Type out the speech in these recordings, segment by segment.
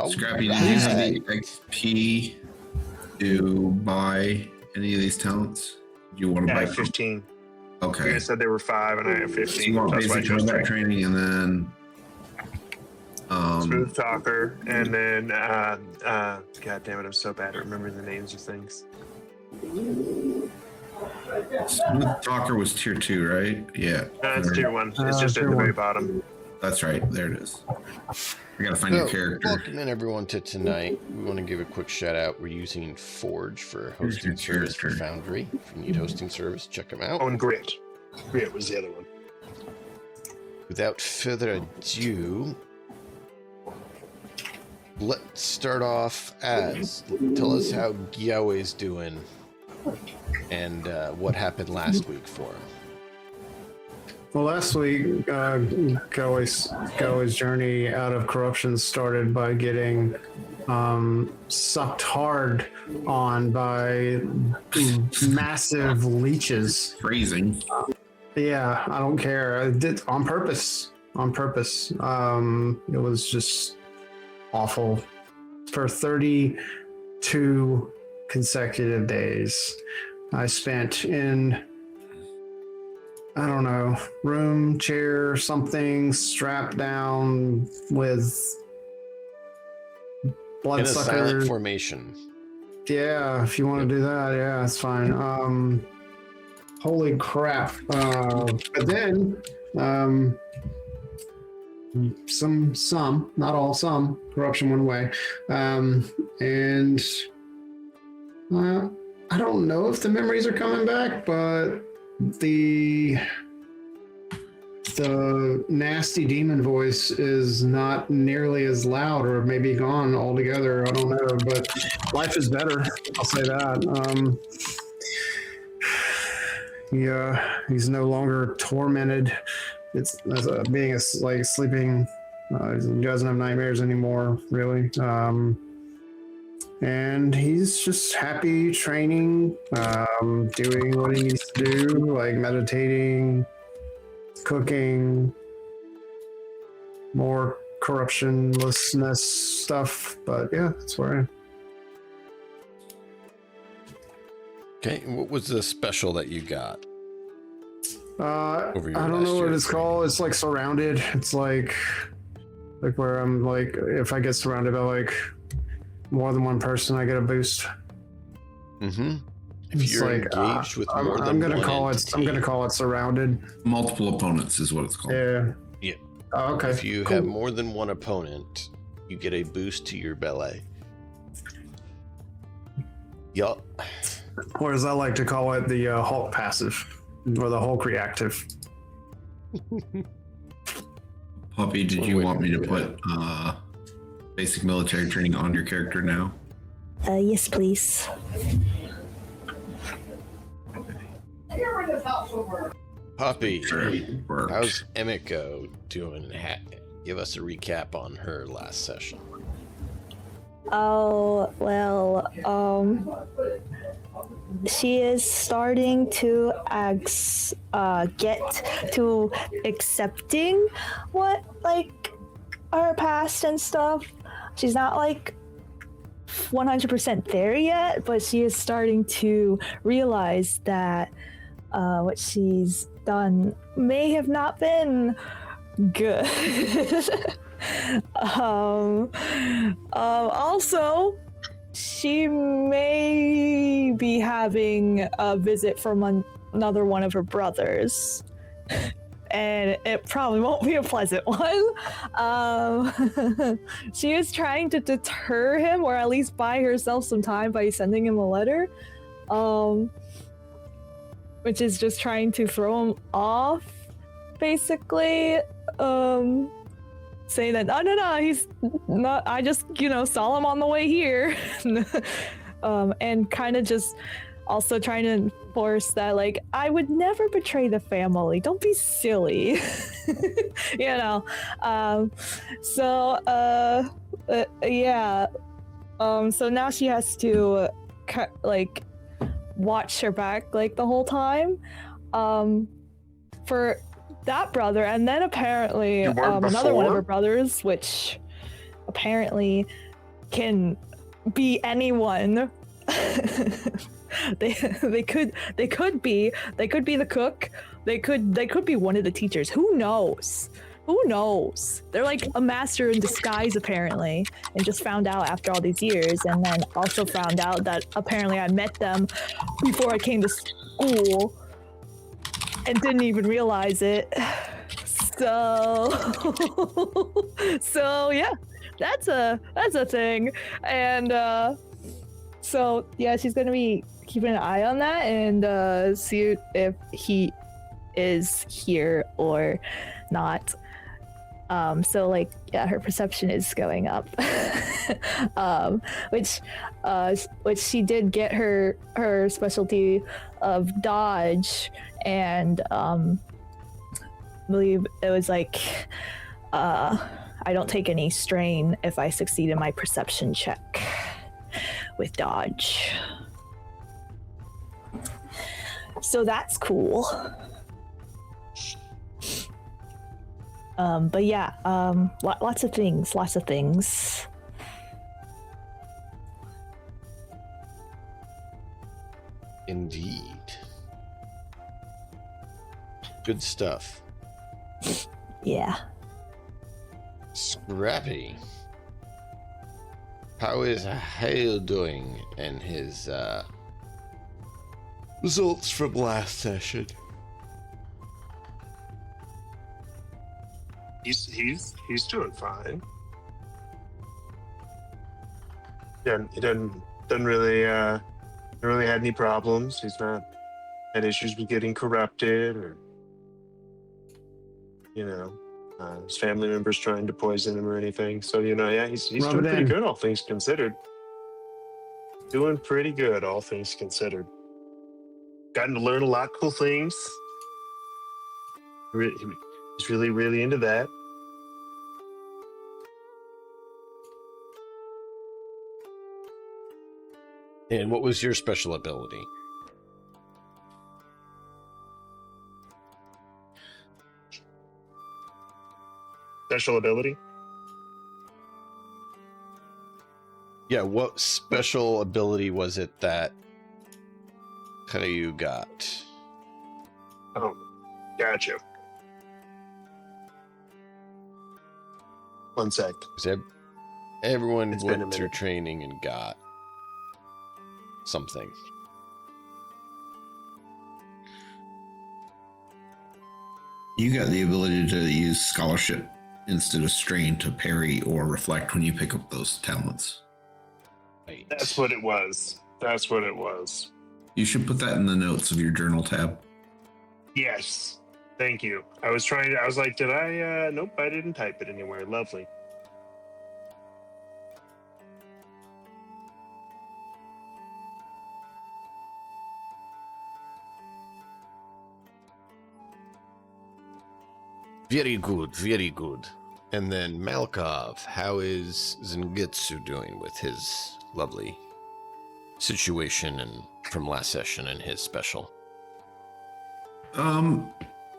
Scrappy, did you have the XP to buy any of these talents? Do you want to buy 15? Okay. You guys said there were 5, and I have 15. So you want basic combat training, and then smooth talker, and then God damn it, I'm so bad at remembering the names of things. Smooth talker was tier 2, right? Yeah. It's tier 1. It's just at the very bottom. That's right. There it is. I gotta find your character. Welcome in everyone to tonight. We want to give a quick shout out. We're using Forge for hosting service for Foundry. If you need hosting service, check them out. Oh, and Grit. Grit was the other one. Without further ado, let's start off as tell us how Gyao's doing and what happened last week for him. Well, last week, Gyao's journey out of corruption started by getting sucked hard on by massive leeches. Phrasing. Yeah, I don't care. I did on purpose. On purpose. It was just awful for 32 consecutive days. I spent in, I don't know, room, chair, something, strapped down with bloodsuckers. In a silent formation. Yeah, if you want to do that, yeah, it's fine. Holy crap. But then, some, not all, some corruption went away. And I don't know if the memories are coming back, but the nasty demon voice is not nearly as loud, or maybe gone altogether. I don't know, but life is better. I'll say that. Yeah, he's no longer tormented. It's as being like sleeping. He doesn't have nightmares anymore, really. And he's just happy training, doing what he needs to do, like meditating, cooking, more corruptionlessness stuff. But yeah, that's where I am. Okay, and what was the special that you got? I don't know what it's called. It's like surrounded. It's like where I'm like, if I get surrounded by like more than one person, I get a boost. Mm-hmm. If you're like, engaged with more than I'm gonna call entity, I'm gonna call it surrounded. Multiple opponents is what it's called. Yeah. Yeah. Oh, okay. If you have more than one opponent, you get a boost to your belly. Yup. Or as I like to call it, the Hulk passive, or the Hulk reactive. Puppy, did you want me to put basic military training on your character now? Yes, please. Puppy, Sure, how's Emiko doing? Give us a recap on her last session. Oh, well, she is starting to get to accepting what, like, her past and stuff. She's not, like, 100% there yet, but she is starting to realize that what she's done may have not been good. Also, she may be having a visit from another one of her brothers, and it probably won't be a pleasant one. She is trying to deter him, or at least buy herself some time by sending him a letter, which is just trying to throw him off, basically. Saying that no, he's not. I just saw him on the way here, and kind of just also trying to enforce that, like, I would never betray the family. Don't be silly, yeah. So now she has to like watch her back like the whole time, for that brother, and then apparently another one of her brothers, which apparently can be anyone. they could be the cook. They could be one of the teachers. Who knows? Who knows? They're like a master in disguise apparently, and just found out after all these years, and then also found out that apparently I met them before I came to school and didn't even realize it. So so yeah, that's a thing. And so yeah, she's gonna be keeping an eye on that and see if he is here or not. So like, yeah, her perception is going up. Which she did get her specialty of dodge, and believe it was like I don't take any strain if I succeed in my perception check with dodge. So that's cool. But yeah, lots of things. Indeed. Good stuff. Yeah. Scrappy. How is Hale doing and his results from last session? He's doing fine. Yeah, he doesn't really had any problems. He's not had issues with getting corrupted or his family members trying to poison him or anything. So yeah, he's doing pretty good, all things considered. Doing pretty good, all things considered. Gotten to learn a lot of cool things. He's really, really into that. And what was your special ability? Special ability? Yeah, what special ability was it that you got? Oh, gotcha. One sec. Everyone It's been a went through minute. training and got something. You got the ability to use scholarship instead of strain to parry or reflect when you pick up those talents. Right. That's what it was. You should put that in the notes of your journal tab. Yes. Thank you. I was like, did I? Nope, I didn't type it anywhere. Lovely. Very good, very good. And then Malkov, how is Zengetsu doing with his lovely situation and from last session and his special?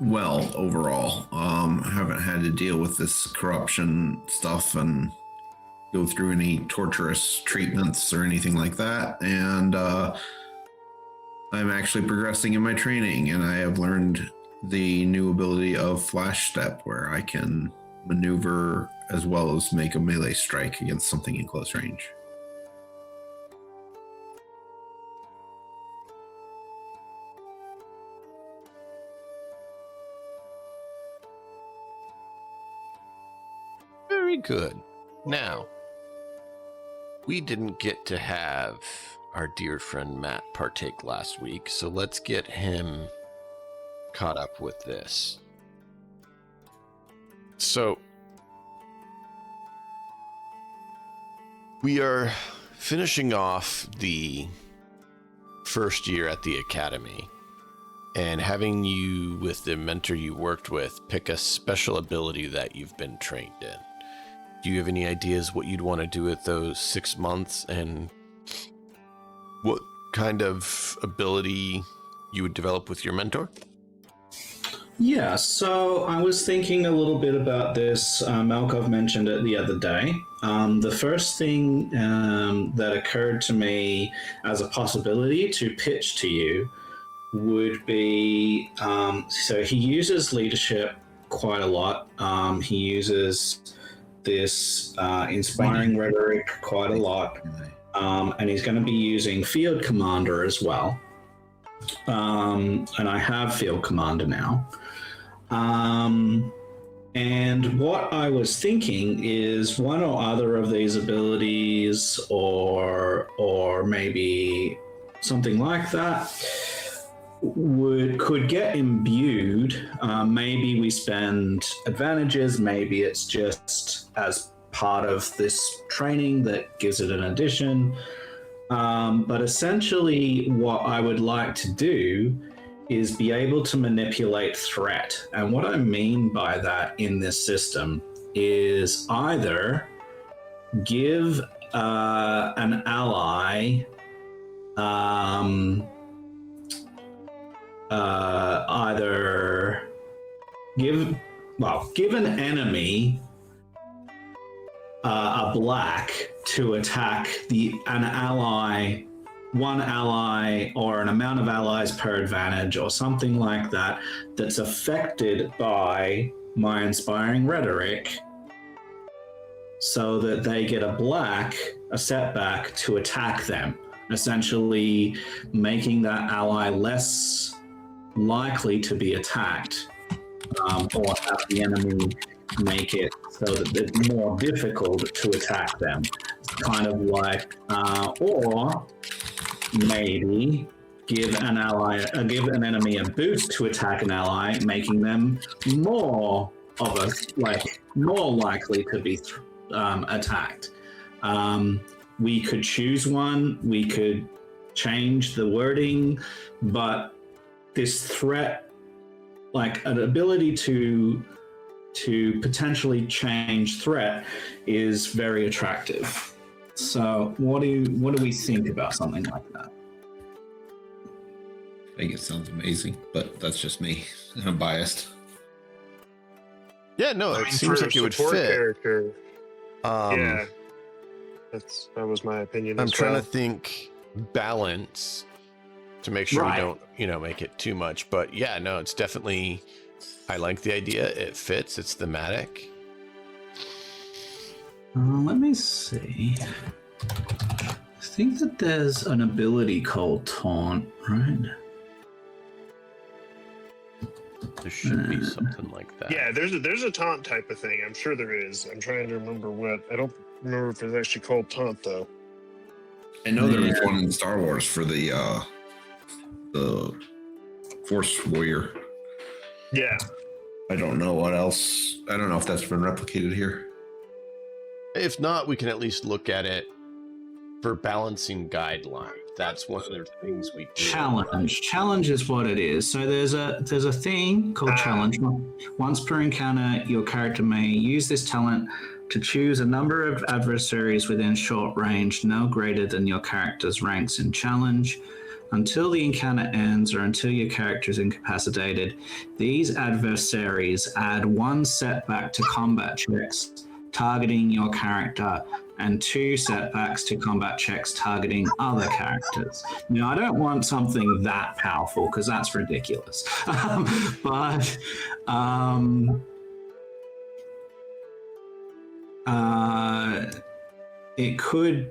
Well, overall, I haven't had to deal with this corruption stuff and go through any torturous treatments or anything like that. And I'm actually progressing in my training, and I have learned the new ability of Flash Step, where I can maneuver as well as make a melee strike against something in close range. Very good. Now, we didn't get to have our dear friend Matt partake last week, so let's get him caught up with this. So, we are finishing off the first year at the academy and having you, with the mentor you worked with, pick a special ability that you've been trained in. Do you have any ideas what you'd want to do with those 6 months and what kind of ability you would develop with your mentor? Yeah, so I was thinking a little bit about this. Malkov mentioned it the other day. The first thing that occurred to me as a possibility to pitch to you would be, so he uses leadership quite a lot. He uses this inspiring rhetoric quite a lot. And he's going to be using Field Commander as well. And I have Field Commander now. And what I was thinking is one or other of these abilities or maybe something like that could get imbued. Maybe we spend advantages, maybe it's just as part of this training that gives it an addition. But essentially what I would like to do is be able to manipulate threat. And what I mean by that in this system is either give an ally give an enemy a black to attack one ally or an amount of allies per advantage or something like that that's affected by my inspiring rhetoric, so that they get a setback to attack them, essentially making that ally less likely to be attacked, or have the enemy make it so that it's more difficult to attack them. It's kind of like, or maybe give an enemy a boost to attack an ally, making them more likely to be attacked. We could choose one, we could change the wording, but this threat, like an ability to potentially change threat, is very attractive. So what do we think about something like that? I think it sounds amazing, but that's just me. I'm biased. Yeah, no, it seems like it would fit. Character, yeah, that was my opinion. I'm trying to think balance to make sure we don't, make it too much. But yeah, no, it's definitely. I like the idea. It fits. It's thematic. Let me see. I think that there's an ability called Taunt, right? There should be something like that. Yeah, there's a taunt type of thing. I'm sure there is. I'm trying to remember what. I don't remember if it's actually called taunt though. I know there was one in Star Wars for the Force Warrior. Yeah. I don't know what else. I don't know if that's been replicated here. If not, we can at least look at it for balancing guideline. That's one of the things we do. Challenge is what it is. So there's a thing called challenge. Once per encounter, your character may use this talent to choose a number of adversaries within short range, no greater than your character's ranks in challenge. Until the encounter ends or until your character is incapacitated, these adversaries add 1 setback to combat checks targeting your character and 2 setbacks to combat checks targeting other characters. Now, I don't want something that powerful because that's ridiculous. But it could...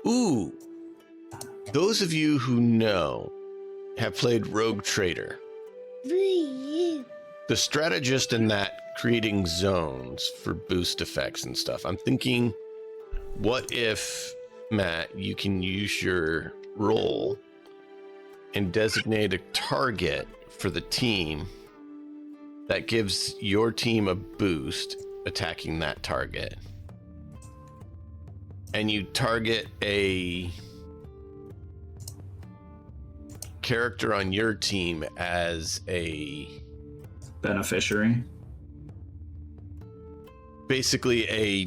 Ooh. Those of you who know have played Rogue Trader. The strategist in that creating zones for boost effects and stuff. I'm thinking, what if, Matt, you can use your role and designate a target for the team that gives your team a boost attacking that target. And you target a character on your team as a beneficiary. Basically a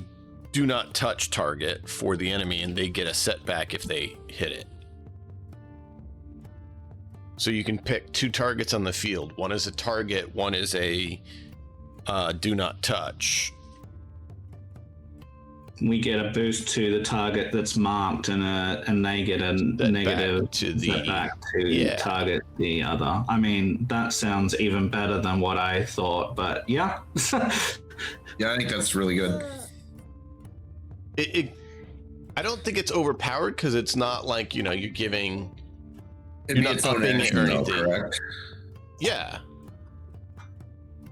do not touch target for the enemy, and they get a setback if they hit it. So you can pick 2 targets on the field. One is a target, one is a do not touch. We get a boost to the target that's marked, and they get a negative to the back to target the other. I mean, that sounds even better than what I thought, but yeah. Yeah, I think that's really good. I don't think it's overpowered because it's not like, you're giving. It'd You're be not its own upping it action, or though, anything. correct? Yeah.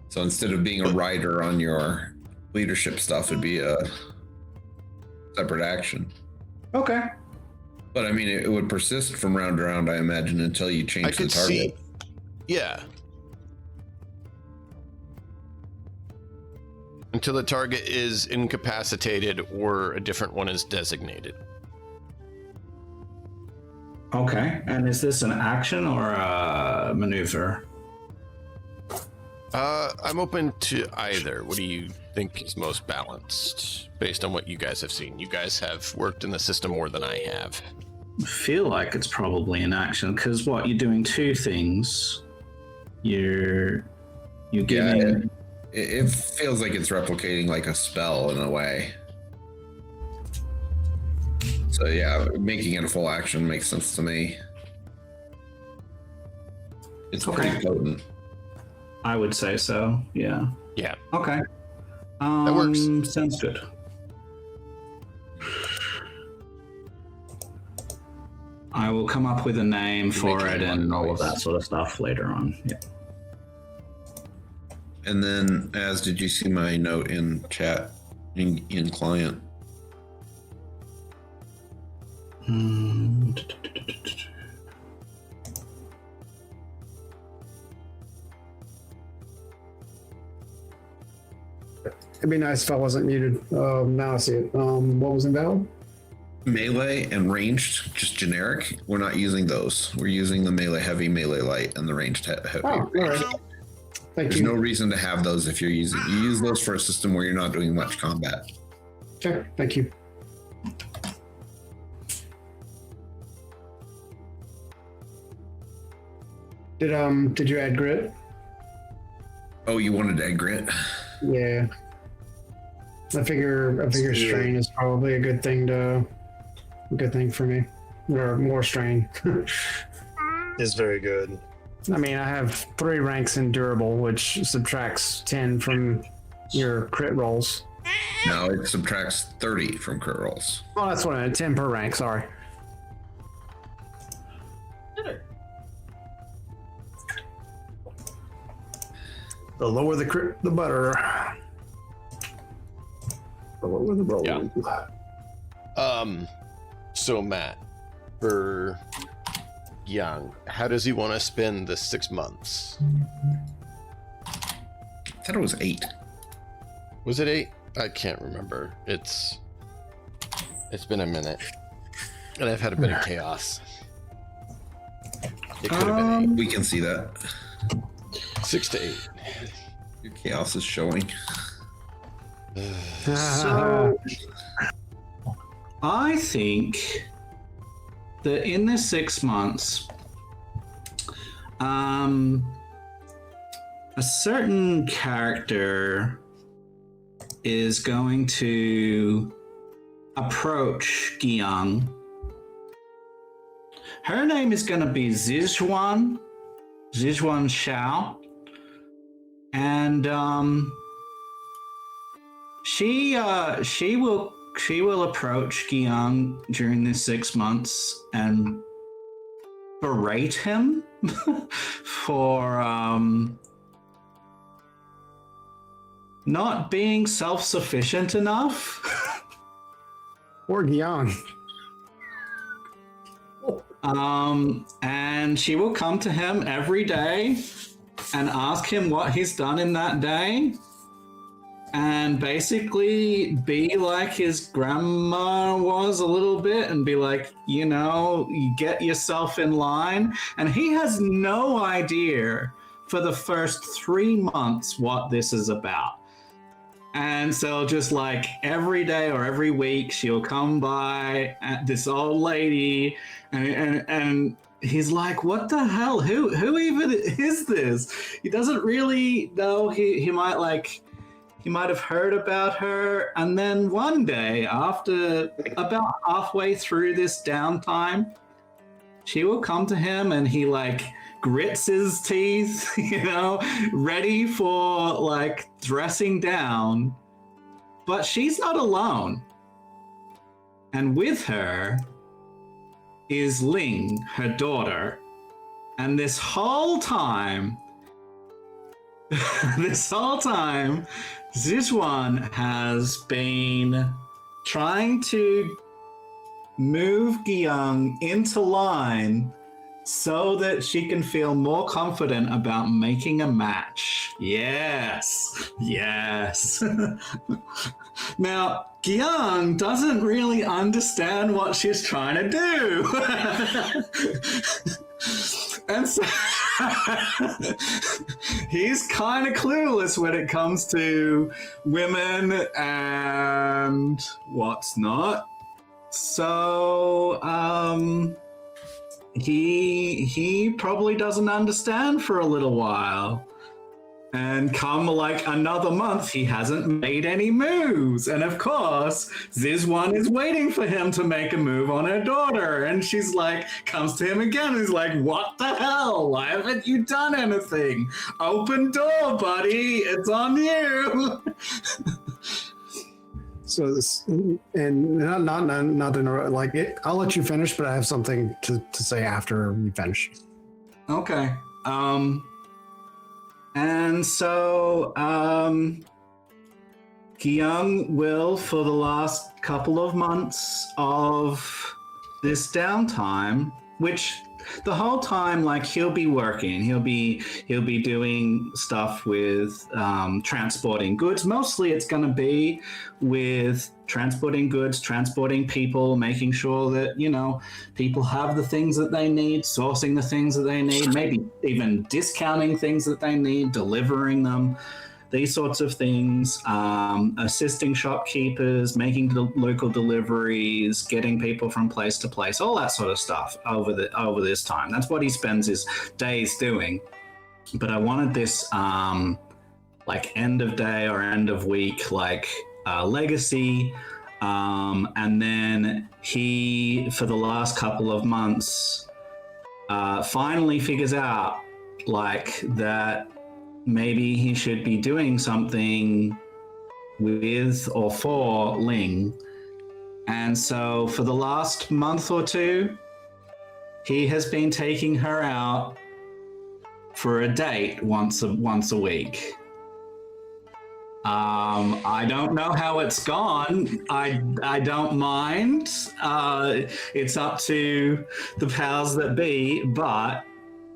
So instead of being a rider on your leadership stuff, it'd be a separate action. Okay. But I mean, it would persist from round to round, I imagine, until you change the target. Yeah. Until the target is incapacitated or a different one is designated. Okay. And is this an action or a maneuver? I'm open to either. What do you think is most balanced based on what you guys have seen? You guys have worked in the system more than I have. I feel like it's probably an action because you're doing 2 things. You're giving. It feels like it's replicating like a spell in a way. So yeah, making it a full action makes sense to me. It's pretty potent. I would say so. Yeah. Yeah. Okay. That works. Sounds good. I will come up with a name for it and all of that sort of stuff later on. Yeah. And then, did you see my note in chat in client? It'd be nice if I wasn't muted. Now I see it. What was invalid? Melee and ranged, just generic. We're not using those. We're using the melee heavy, melee light, and the ranged heavy. Oh, all right. Thank There's you. no reason to have those if you use those for a system where you're not doing much combat. Okay, thank you. Did you add grit? Oh, you wanted to add grit? Yeah. I figure strain is probably a good thing for me. Or more strain. It's very good. I mean, I have 3 ranks in durable, which subtracts 10 from your crit rolls. No, it subtracts 30 from crit rolls. Oh, that's what I meant. 10 per rank, sorry. The lower the crit, the better. The lower the roll. Yeah. So Matt, for Young, how does he want to spend the 6 months? I thought it was 8. Was it 8? I can't remember. It's been a minute, and I've had a bit of chaos. It could have been 8. We can see that. 6 to 8. Your chaos is showing. So, I think that in the 6 months, a certain character is going to approach Giang. Her name is going to be Zizhuan Xiao, and she will approach Giang during this 6 months and berate him for not being self-sufficient enough. Or Giang. And she will come to him every day and ask him what he's done in that day, and basically be like his grandma was a little bit and be like, you get yourself in line. And he has no idea for the first 3 months what this is about. And so just like every day or every week, she'll come by at this old lady and he's like, what the hell? Who even is this? He doesn't really know. He might have heard about her. And then one day, after about halfway through this downtime, she will come to him and he like grits his teeth, ready for like dressing down. But she's not alone. And with her is Ling, her daughter. And this whole time, Zizhuan has been trying to move Gyung into line so that she can feel more confident about making a match. Yes. Now, Gyung doesn't really understand what she's trying to do. And so he's kind of clueless when it comes to women and what's not. So, he probably doesn't understand for a little while. And come like another month, he hasn't made any moves. And of course, Zizhuan is waiting for him to make a move on her daughter. And she's like, comes to him again. And he's like, what the hell? Why haven't you done anything? Open door, buddy. It's on you. So this, and not to interrupt, like it, I'll let you finish, but I have something to say after you finish. Okay. And so, Gyung will, for the last couple of months of this downtime, which the whole time, like, he'll be working, he'll be doing stuff with transporting goods. Mostly it's going to be with transporting goods, transporting people, making sure that, people have the things that they need, sourcing the things that they need, maybe even discounting things that they need, delivering them, these sorts of things, assisting shopkeepers, making local deliveries, getting people from place to place, all that sort of stuff over this time. That's what he spends his days doing. But I wanted this like end of day or end of week, like legacy. And then he, for the last couple of months, finally figures out like that maybe he should be doing something with or for Ling. And so for the last month or two, he has been taking her out for a date once a week. I don't know how it's gone. I don't mind. It's up to the powers that be, but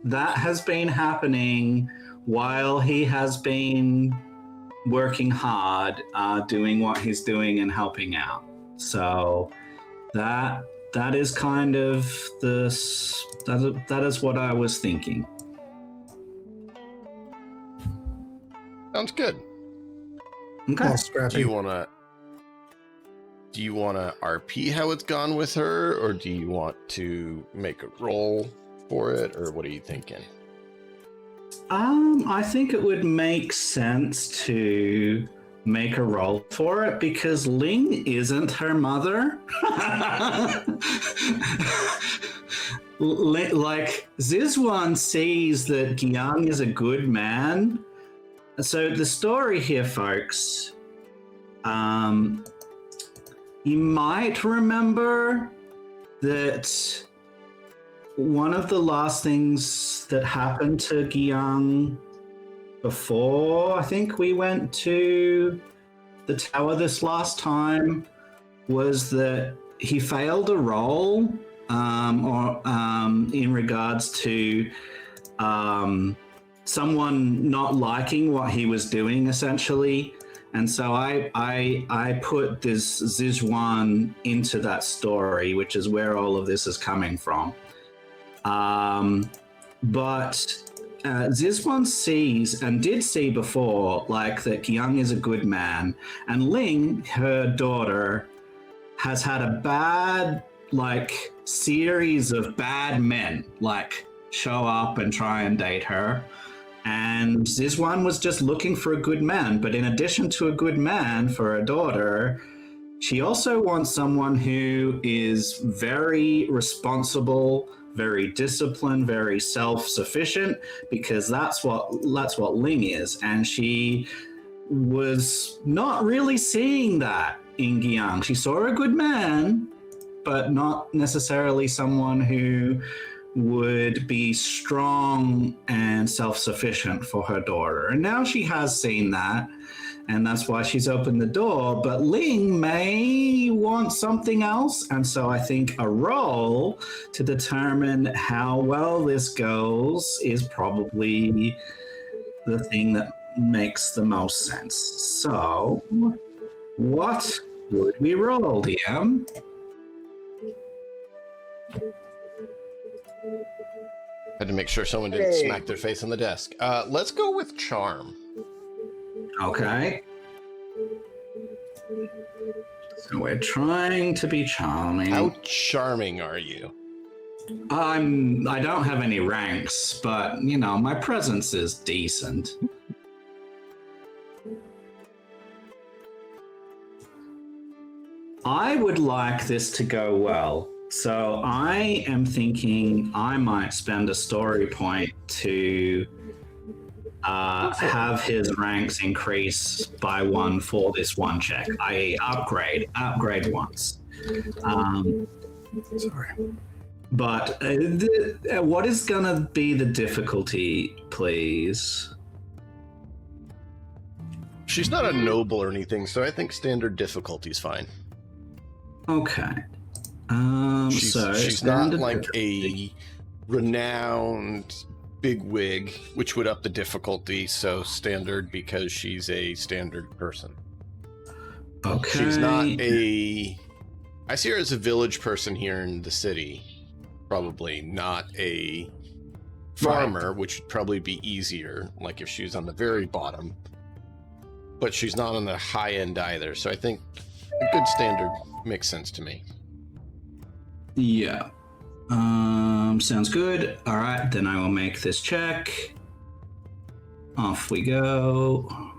that has been happening while he has been working hard, doing what he's doing and helping out. So that is kind of that is what I was thinking. Sounds good. Okay. Do you wanna RP how it's gone with her, or do you want to make a roll for it, or what are you thinking? I think it would make sense to make a roll for it because Ling isn't her mother. Like, Zizhuan sees that Gyung is a good man. So the story here, folks, you might remember that one of the last things that happened to Gyung before I think we went to the tower this last time was that he failed a roll in regards to someone not liking what he was doing, essentially. And so I put this Zizhuan into that story, which is where all of this is coming from. But Zizhuan sees and did see before, like, that Gyung is a good man, and Ling, her daughter, has had a bad like series of bad men like show up and try and date her. And this one was just looking for a good man. But in addition to a good man for her daughter, she also wants someone who is very responsible, very disciplined, very self-sufficient, because that's what Ling is. And she was not really seeing that in Giang. She saw a good man, but not necessarily someone who would be strong and self-sufficient for her daughter. And now she has seen that, and that's why she's opened the door. But Ling may want something else, and so I think a roll to determine how well this goes is probably the thing that makes the most sense. So, what would we roll, DM? Had to make sure someone didn't smack their face on the desk. Let's go with charm. Okay. So we're trying to be charming. How charming are you? I don't have any ranks, but you know, my presence is decent. I would like this to go well. So I am thinking I might spend a story point to have his ranks increase by 1 for this one check. I upgrade once. Sorry. But what is gonna be the difficulty, please? She's not a noble or anything, so I think standard difficulty is fine. Okay. She's not like a renowned bigwig, which would up the difficulty, so standard because she's a standard person. Okay. She's not I see her as a village person here in the city, probably not a farmer, which would probably be easier, like if she was on the very bottom. But she's not on the high end either, so I think a good standard makes sense to me. Yeah. Sounds good. All right, then I will make this check. Off we go.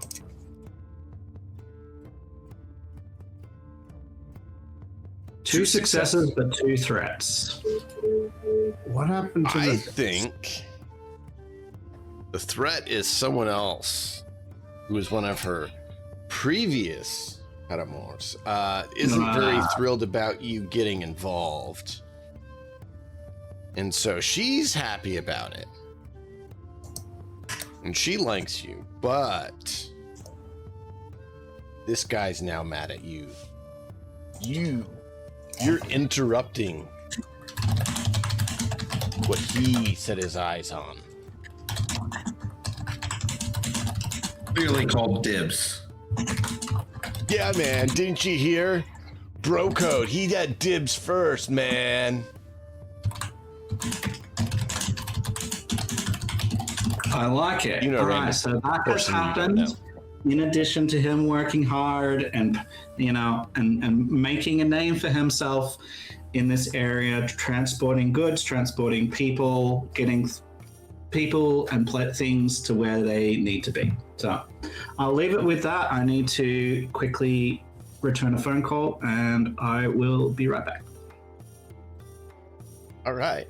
Two successes, but 2 threats. What happened to I think the threat is someone else who was one of her previous paramours. Isn't very thrilled about you getting involved. And so she's happy about it. And she likes you, but this guy's now mad at you. You're interrupting what he set his eyes on. Clearly called dibs. Yeah, man, didn't you hear? Bro code, he got dibs first, man. I like it. You know, all Raymond, right, so that has person you don't happened. know. In addition to him working hard and, you know, and making a name for himself in this area, transporting goods, transporting people, getting people and things to where they need to be. So I'll leave it with that. I need to quickly return a phone call and I will be right back. All right.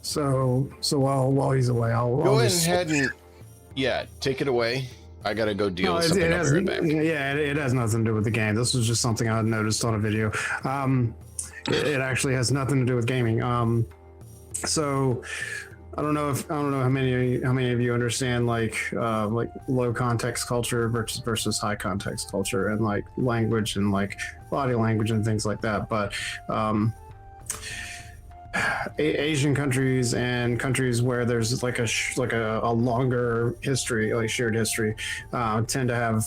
So while he's away, I'll Go just... ahead and take it away. I gotta go deal with it something. has, I'll be right back. yeah, it has nothing to do with the game. This was just something I noticed on a video. It actually has nothing to do with gaming. So I don't know how many of you understand like low context culture versus high context culture and like language and like body language and things like that. But Asian countries and countries where there's like a longer history, like shared history, tend to have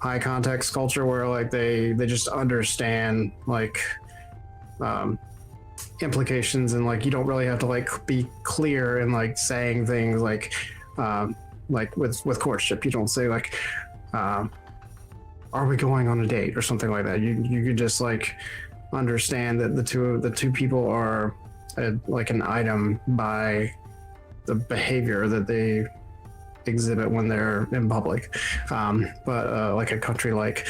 high context culture where like they just understand like implications and like you don't really have to like be clear and like saying things like with courtship you don't say like are we going on a date or something like that. You could just like understand that the two people are like an item by the behavior that they exhibit when they're in public. But like a country like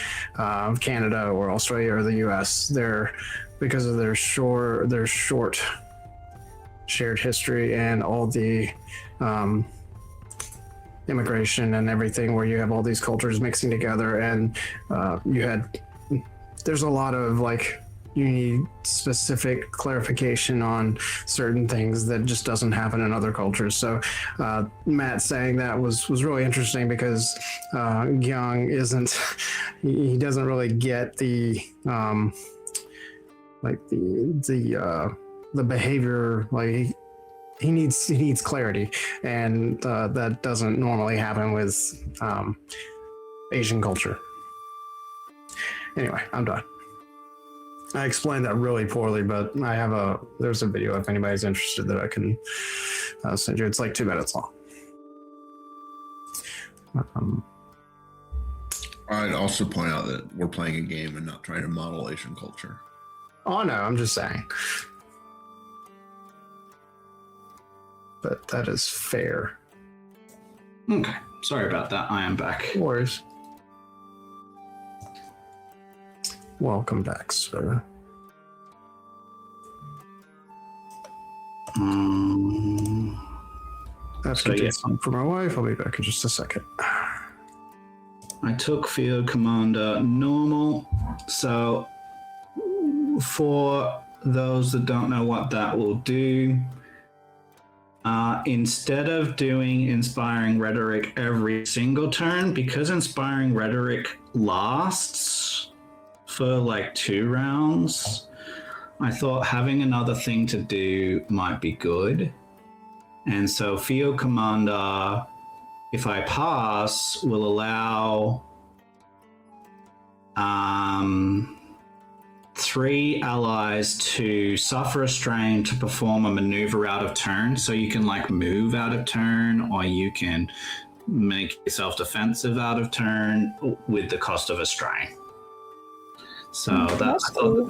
Canada or Australia or the US, they're, because of their short shared history and all the immigration and everything, where you have all these cultures mixing together, and there's a lot of like, you need specific clarification on certain things that just doesn't happen in other cultures. So Matt saying that was really interesting, because Gyang he doesn't really get the like the behavior, like he needs clarity, and that doesn't normally happen with Asian culture. Anyway, I'm done. I explained that really poorly, but there's a video if anybody's interested that I can send you. It's like 2 minutes long. I'd also point out that we're playing a game and not trying to model Asian culture. Oh no, I'm just saying. But that is fair. Okay, sorry about that. I am back. No worries. Welcome back, sir. I have to get something for my wife. I'll be back in just a second. I took Field Commander normal. So, for those that don't know what that will do, instead of doing Inspiring Rhetoric every single turn, because Inspiring Rhetoric lasts for like 2 rounds, I thought having another thing to do might be good. And so Field Commander, if I pass, will allow 3 allies to suffer a strain to perform a maneuver out of turn. So you can like move out of turn, or you can make yourself defensive out of turn with the cost of a strain. So That's cool.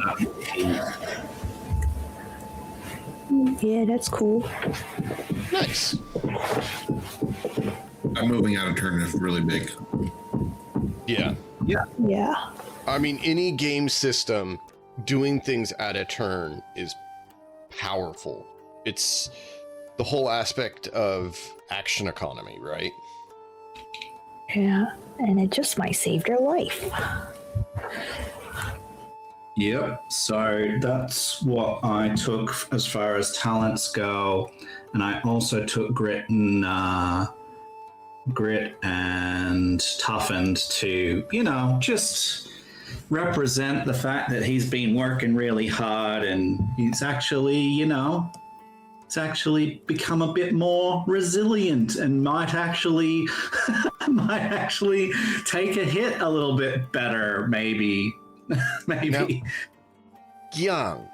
Yeah, that's cool. Nice. Moving out of turn is really big. Yeah. Yeah. I mean, any game system doing things at a turn is powerful. It's the whole aspect of action economy, right? Yeah, and it just might save your life. Yep. So that's what I took as far as talents go, and I also took grit and toughened to, just represent the fact that he's been working really hard, and he's actually, become a bit more resilient and might actually take a hit a little bit better, maybe. Maybe. Now, Gyang,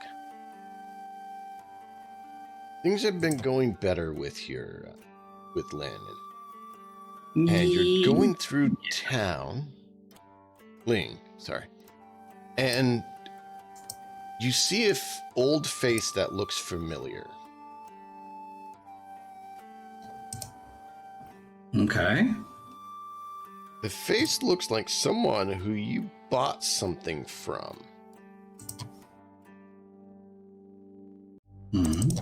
things have been going better with Lin, and you're going through town. Ling, sorry, and you see an old face that looks familiar. Okay. The face looks like someone who you bought something from. Mm-hmm.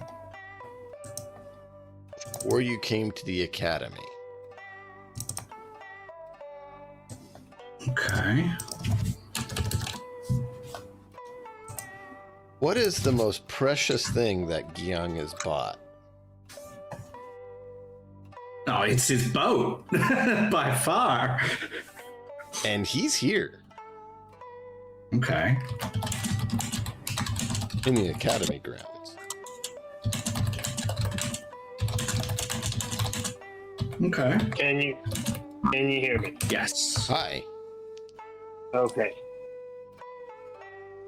Or you came to the academy. Okay. What is the most precious thing that Gyang has bought? Oh, it's his boat, by far. And he's here. Okay. In the academy grounds. Okay. Can you hear me? Yes. Hi. Okay.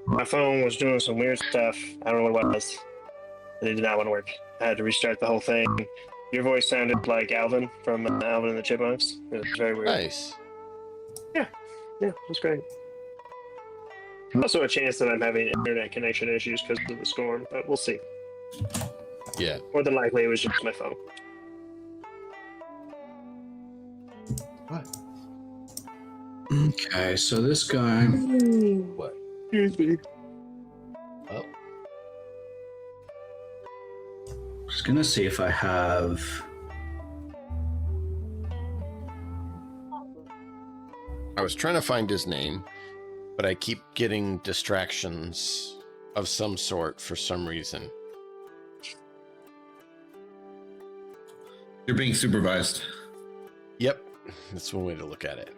My phone was doing some weird stuff. I don't know what it was. It did not want to work. I had to restart the whole thing. Your voice sounded like Alvin from Alvin and the Chipmunks. It was very weird. Nice. Yeah, that's great. Also a chance that I'm having internet connection issues because of the storm, but we'll see. Yeah. More than likely, it was just my phone. What? Okay, so this guy. What? Excuse me. Oh. Just gonna see if I have. I was trying to find his name, but I keep getting distractions of some sort for some reason. You're being supervised. Yep, that's one way to look at it.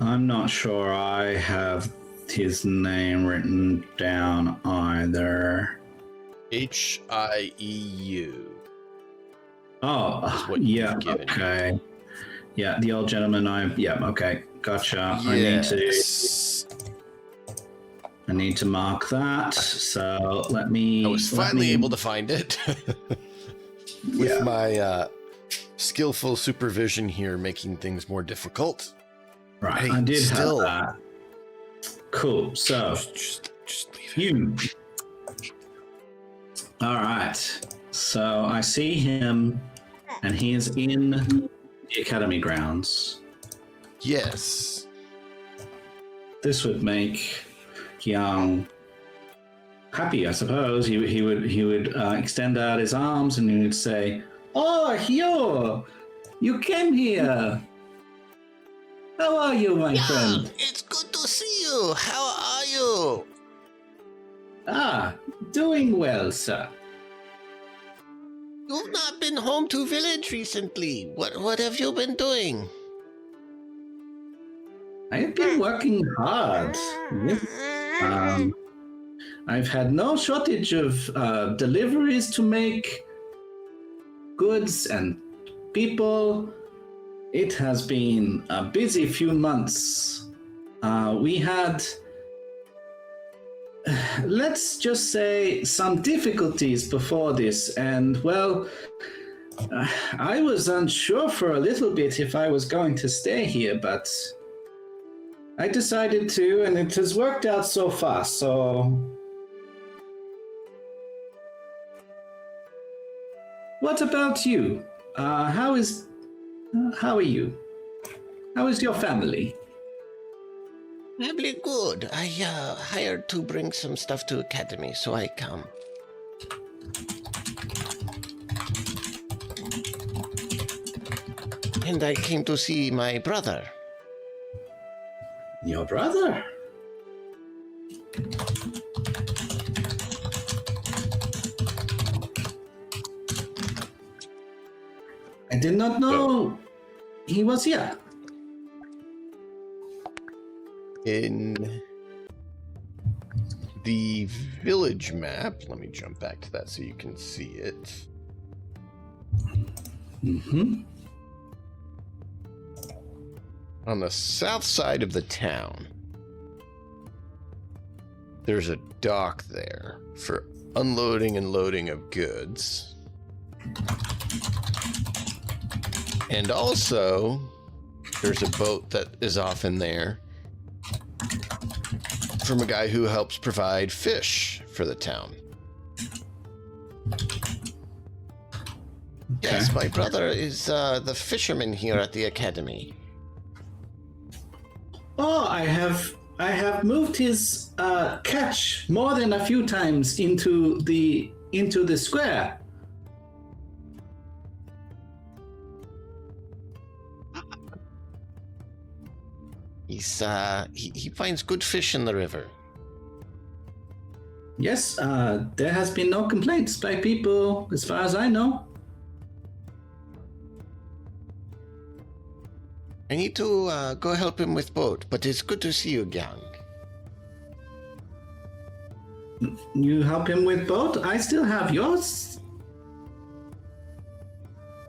I'm not sure I have his name written down either. Hieu. Oh, what yeah, you've given. okay. Yeah, the old gentleman okay, gotcha. Yes. I need to mark that. So let me. I was finally able to find it with my skillful supervision here, making things more difficult. Right, Hey, I did still. have that. Cool. So Just leave it. you. All right. So I see him, and he is in the academy grounds. Yes. This would make Young happy, I suppose. He would extend out his arms and he would say, "Oh, Hyo, you came here. How are you, my friend?" It's good to see you. How are you? Ah, doing well, sir. You've not been home to village recently. What have you been doing? I have been working hard. Yes. I've had no shortage of deliveries to make, goods and people. It has been a busy few months. We had, let's just say, some difficulties before this, and well, I was unsure for a little bit if I was going to stay here, but I decided to, and it has worked out so far, so... What about you? How are you? How is your family? Family good. I hired to bring some stuff to academy, so I come. And I came to see my brother. Your brother? I did not know he was here. In the village map, let me jump back to that so you can see it. Mm-hmm. On the south side of the town, there's a dock there for unloading and loading of goods. And also, there's a boat that is often there from a guy who helps provide fish for the town. Yes, my brother is the fisherman here at the academy. Oh, I have moved his catch more than a few times into the square. He's he finds good fish in the river. Yes, there has been no complaints by people, as far as I know. I need to go help him with boat, but it's good to see you, gang. You help him with boat? I still have yours.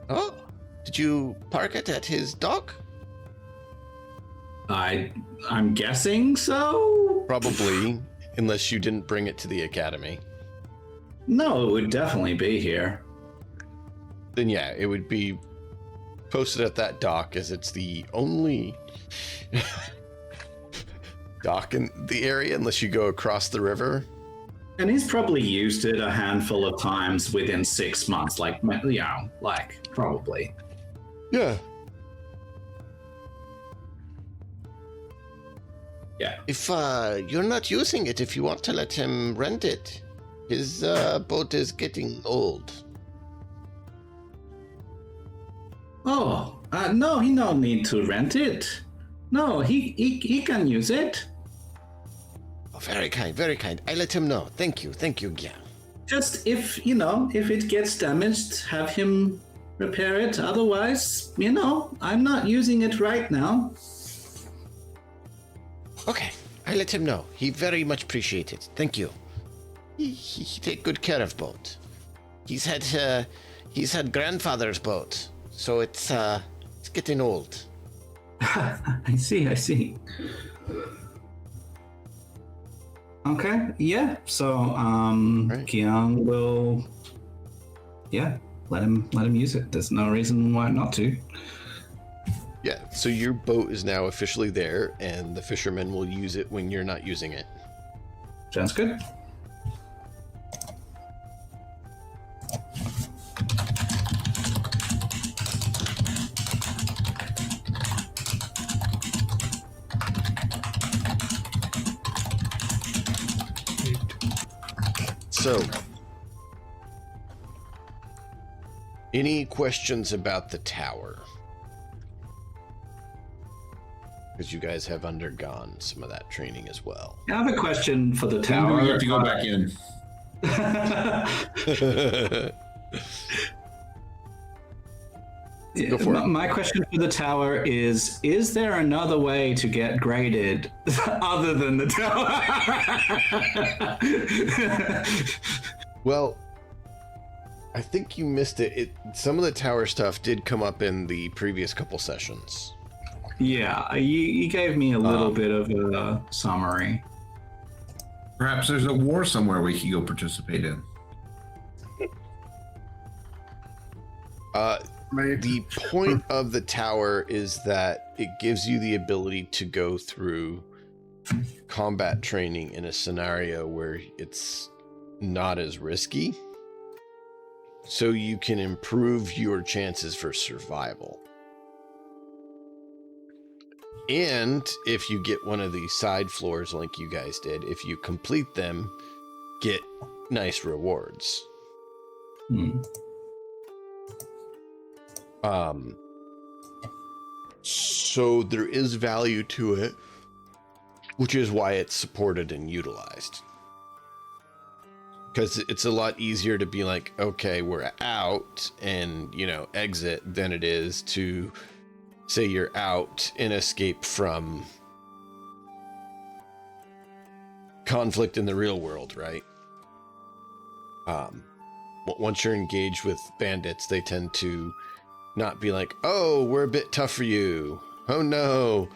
Oh, did you park it at his dock? I'm guessing so. Probably, unless you didn't bring it to the academy. No, it would definitely be here. Then yeah, it would be posted at that dock, as it's the only dock in the area unless you go across the river. And he's probably used it a handful of times within 6 months, like, you know, like, probably. Yeah. Yeah. If you're not using it, if you want to let him rent it, his boat is getting old. Oh, no, he no need to rent it. No, he can use it. Oh, very kind, very kind. I let him know. Thank you, yeah. Just if, you know, if it gets damaged, have him repair it. Otherwise, you know, I'm not using it right now. Okay, I let him know. He very much appreciate it. Thank you. He take good care of boat. He's had grandfather's boat, so it's getting old. I see. Okay, yeah. So, Right. Kian will, yeah, let him use it. There's no reason why not to. Yeah, so your boat is now officially there, and the fishermen will use it when you're not using it. Sounds good. So, any questions about the tower? Because you guys have undergone some of that training as well. I have a question for the When tower. do we have to go back in? Go for it. My question for the tower is there another way to get graded other than the tower? Well, I think you missed it. Some of the tower stuff did come up in the previous couple sessions. Yeah, you gave me a little bit of a summary. Perhaps there's a war somewhere we could go participate in. The point of the tower is that it gives you the ability to go through combat training in a scenario where it's not as risky, so you can improve your chances for survival. And if you get one of these side floors like you guys did, if you complete them, get nice rewards. So there is value to it, which is why it's supported and utilized. Because it's a lot easier to be like, okay, we're out and, you know, exit than it is to say you're out and escape from conflict in the real world, right? Once you're engaged with bandits, they tend to not be like, oh, we're a bit tough for you. Oh no,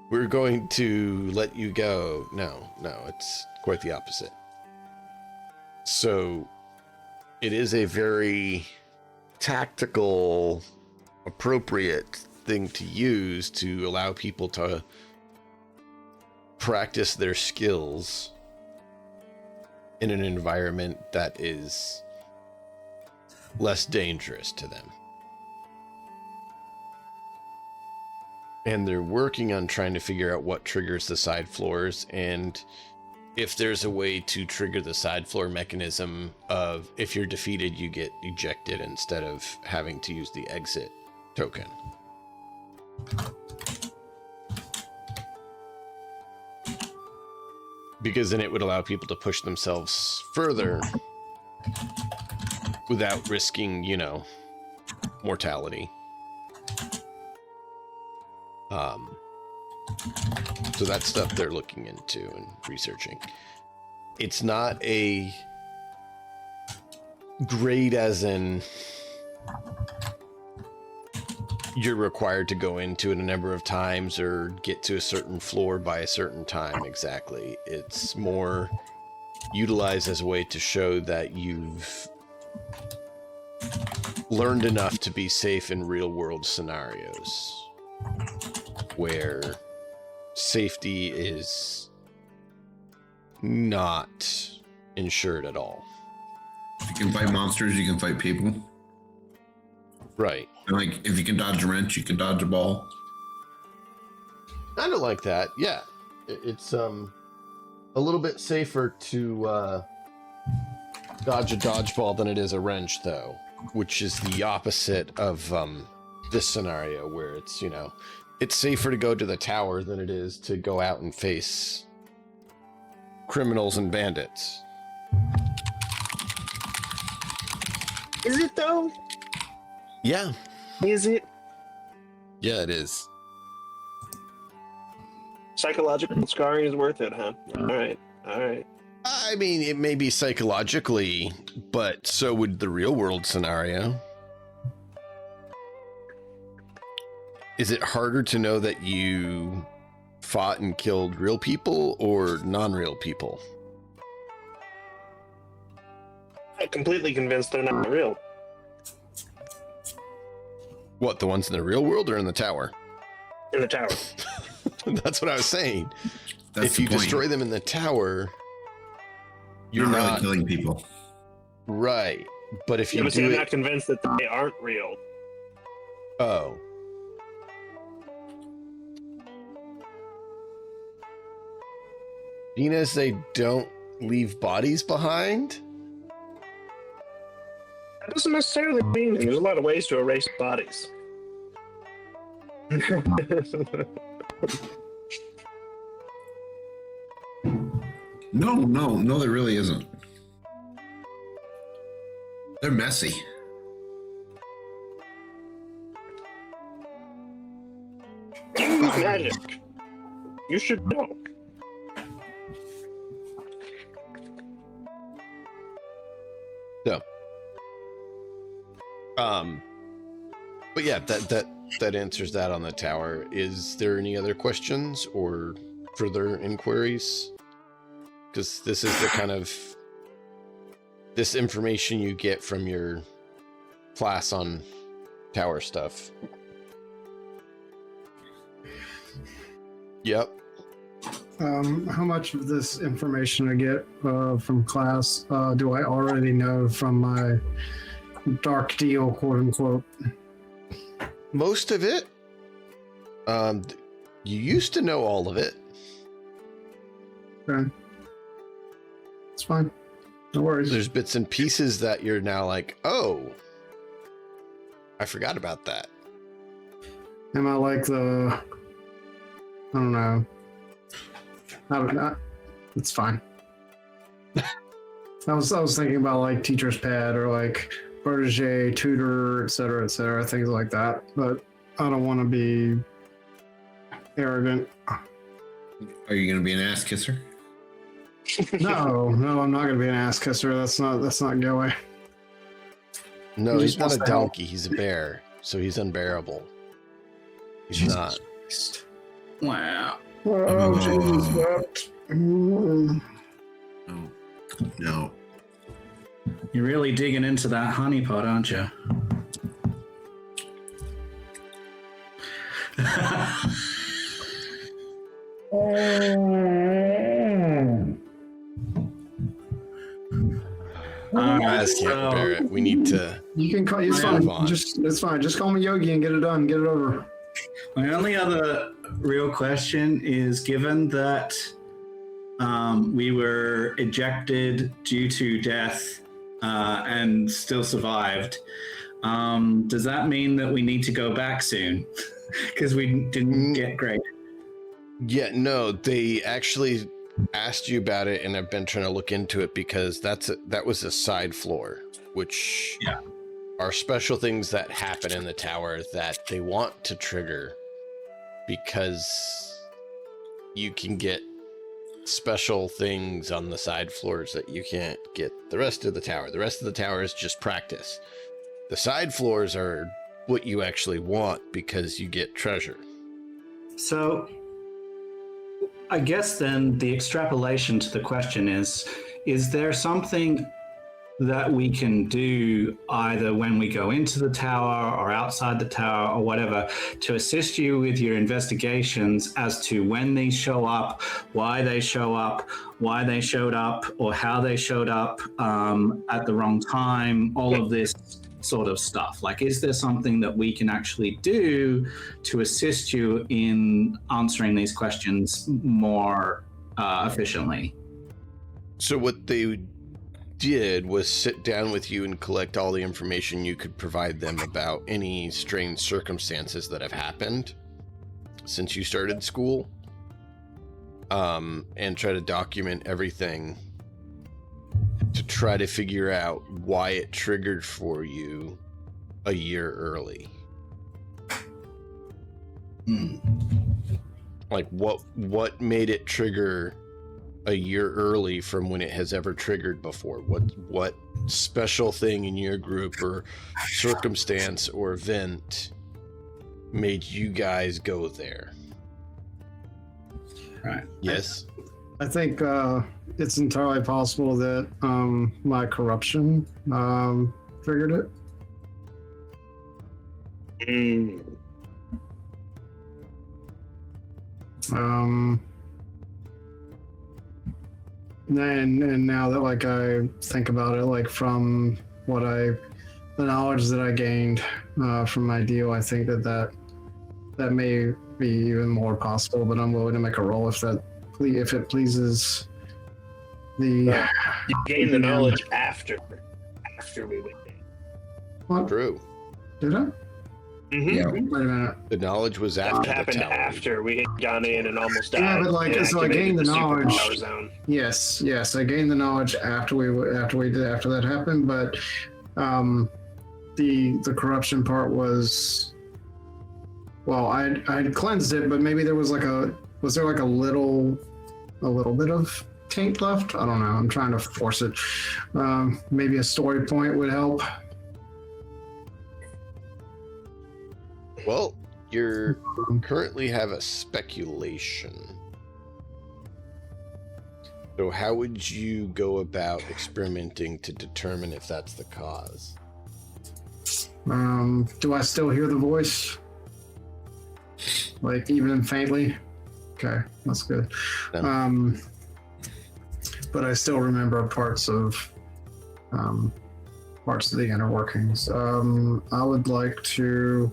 we're going to let you go. No, it's quite the opposite. So it is a very tactical, appropriate thing to use to allow people to practice their skills in an environment that is less dangerous to them. And they're working on trying to figure out what triggers the side floors, and if there's a way to trigger the side floor mechanism of if you're defeated, you get ejected instead of having to use the exit token. Because then it would allow people to push themselves further without risking, you know, mortality. So that's stuff they're looking into and researching. It's not a grade as in you're required to go into it a number of times or get to a certain floor by a certain time exactly. It's more utilized as a way to show that you've learned enough to be safe in real world scenarios where safety is not insured at all. If you can fight monsters, you can fight people. Right. And like, if you can dodge a wrench, you can dodge a ball. Kind of like that, yeah. It's a little bit safer to dodge a dodgeball than it is a wrench, though, which is the opposite of this scenario where it's, you know, it's safer to go to the tower than it is to go out and face criminals and bandits. Is it though? Yeah. Is it? Yeah, it is. Psychological scarring is worth it, huh? All right. I mean, it may be psychologically, but so would the real world scenario. Is it harder to know that you fought and killed real people or non-real people? I'm completely convinced they're not real. What, the ones in the real world or in the tower? In the tower. That's what I was saying. That's if the you point. destroy them in the tower, you're Not really not killing people. right. But if you I'm do not it, convinced that they aren't real. oh, being as they don't leave bodies behind. That doesn't necessarily mean there's a lot of ways to erase bodies. No, there really isn't. They're messy. Use magic. You should know. So, but yeah, that answers that on the tower. Is there any other questions or further inquiries? Because this is the kind of this information you get from your class on tower stuff. Yep. How much of this information I get from class do I already know from my dark deal, quote unquote? Most of it. You used to know all of it. Okay. It's fine. No worries. There's bits and pieces that you're now like, oh, I forgot about that. Am I like the... I don't know. It's fine. I was thinking about like teacher's pet or like protege, tutor, etc., things like that. But I don't want to be arrogant. Are you going to be an ass kisser? No, I'm not going to be an ass kisser. That's not going. No, He he's just not wants a to help. donkey. He's a bear, so he's unbearable. He's not. Wow. Oh, Jesus wept. No. No. You're really digging into that honeypot, aren't you? You guys can't bear it. We need to. You can call. It's Move fine. on. It's fine. Just call me Yogi and get it done. Get it over. My only other real question is, given that we were ejected due to death and still survived, does that mean that we need to go back soon? Because we didn't get great. Yeah, no, they actually asked you about it, and I've been trying to look into it because that was a side floor, which are special things that happen in the tower that they want to trigger because you can get special things on the side floors that you can't get the rest of the tower. The rest of the tower is just practice. The side floors are what you actually want because you get treasure. So I guess then the extrapolation to the question is there something that we can do either when we go into the tower or outside the tower or whatever to assist you with your investigations as to when these show up, why they showed up, or how they showed up at the wrong time, all of this sort of stuff. Like, is there something that we can actually do to assist you in answering these questions more efficiently? So what they did was sit down with you and collect all the information you could provide them about any strange circumstances that have happened since you started school, and try to document everything to try to figure out why it triggered for you a year early. Like what made it trigger a year early from when it has ever triggered before? What special thing in your group or circumstance or event made you guys go there? Right. Yes. I think it's entirely possible that my corruption triggered it. And now that like I think about it, like from the knowledge that I gained from my deal, I think that may be even more possible. But I'm willing to make a roll if it pleases the. You gain the knowledge after we went. What? True. Did I? Mm-hmm. Yeah. Wait a minute. The knowledge was That after the happened tower. after we had gone in and almost died. Yeah, but like, and so I gained the activated knowledge. superpower zone. Yes, I gained the knowledge after that happened, but the corruption part was, well, I had cleansed it, but maybe there was a little bit of taint left. I don't know. I'm trying to force it. Maybe a story point would help. Well, you currently have a speculation. So how would you go about experimenting to determine if that's the cause? Do I still hear the voice? Like even faintly? Okay, that's good. No. But I still remember parts of the inner workings. I would like to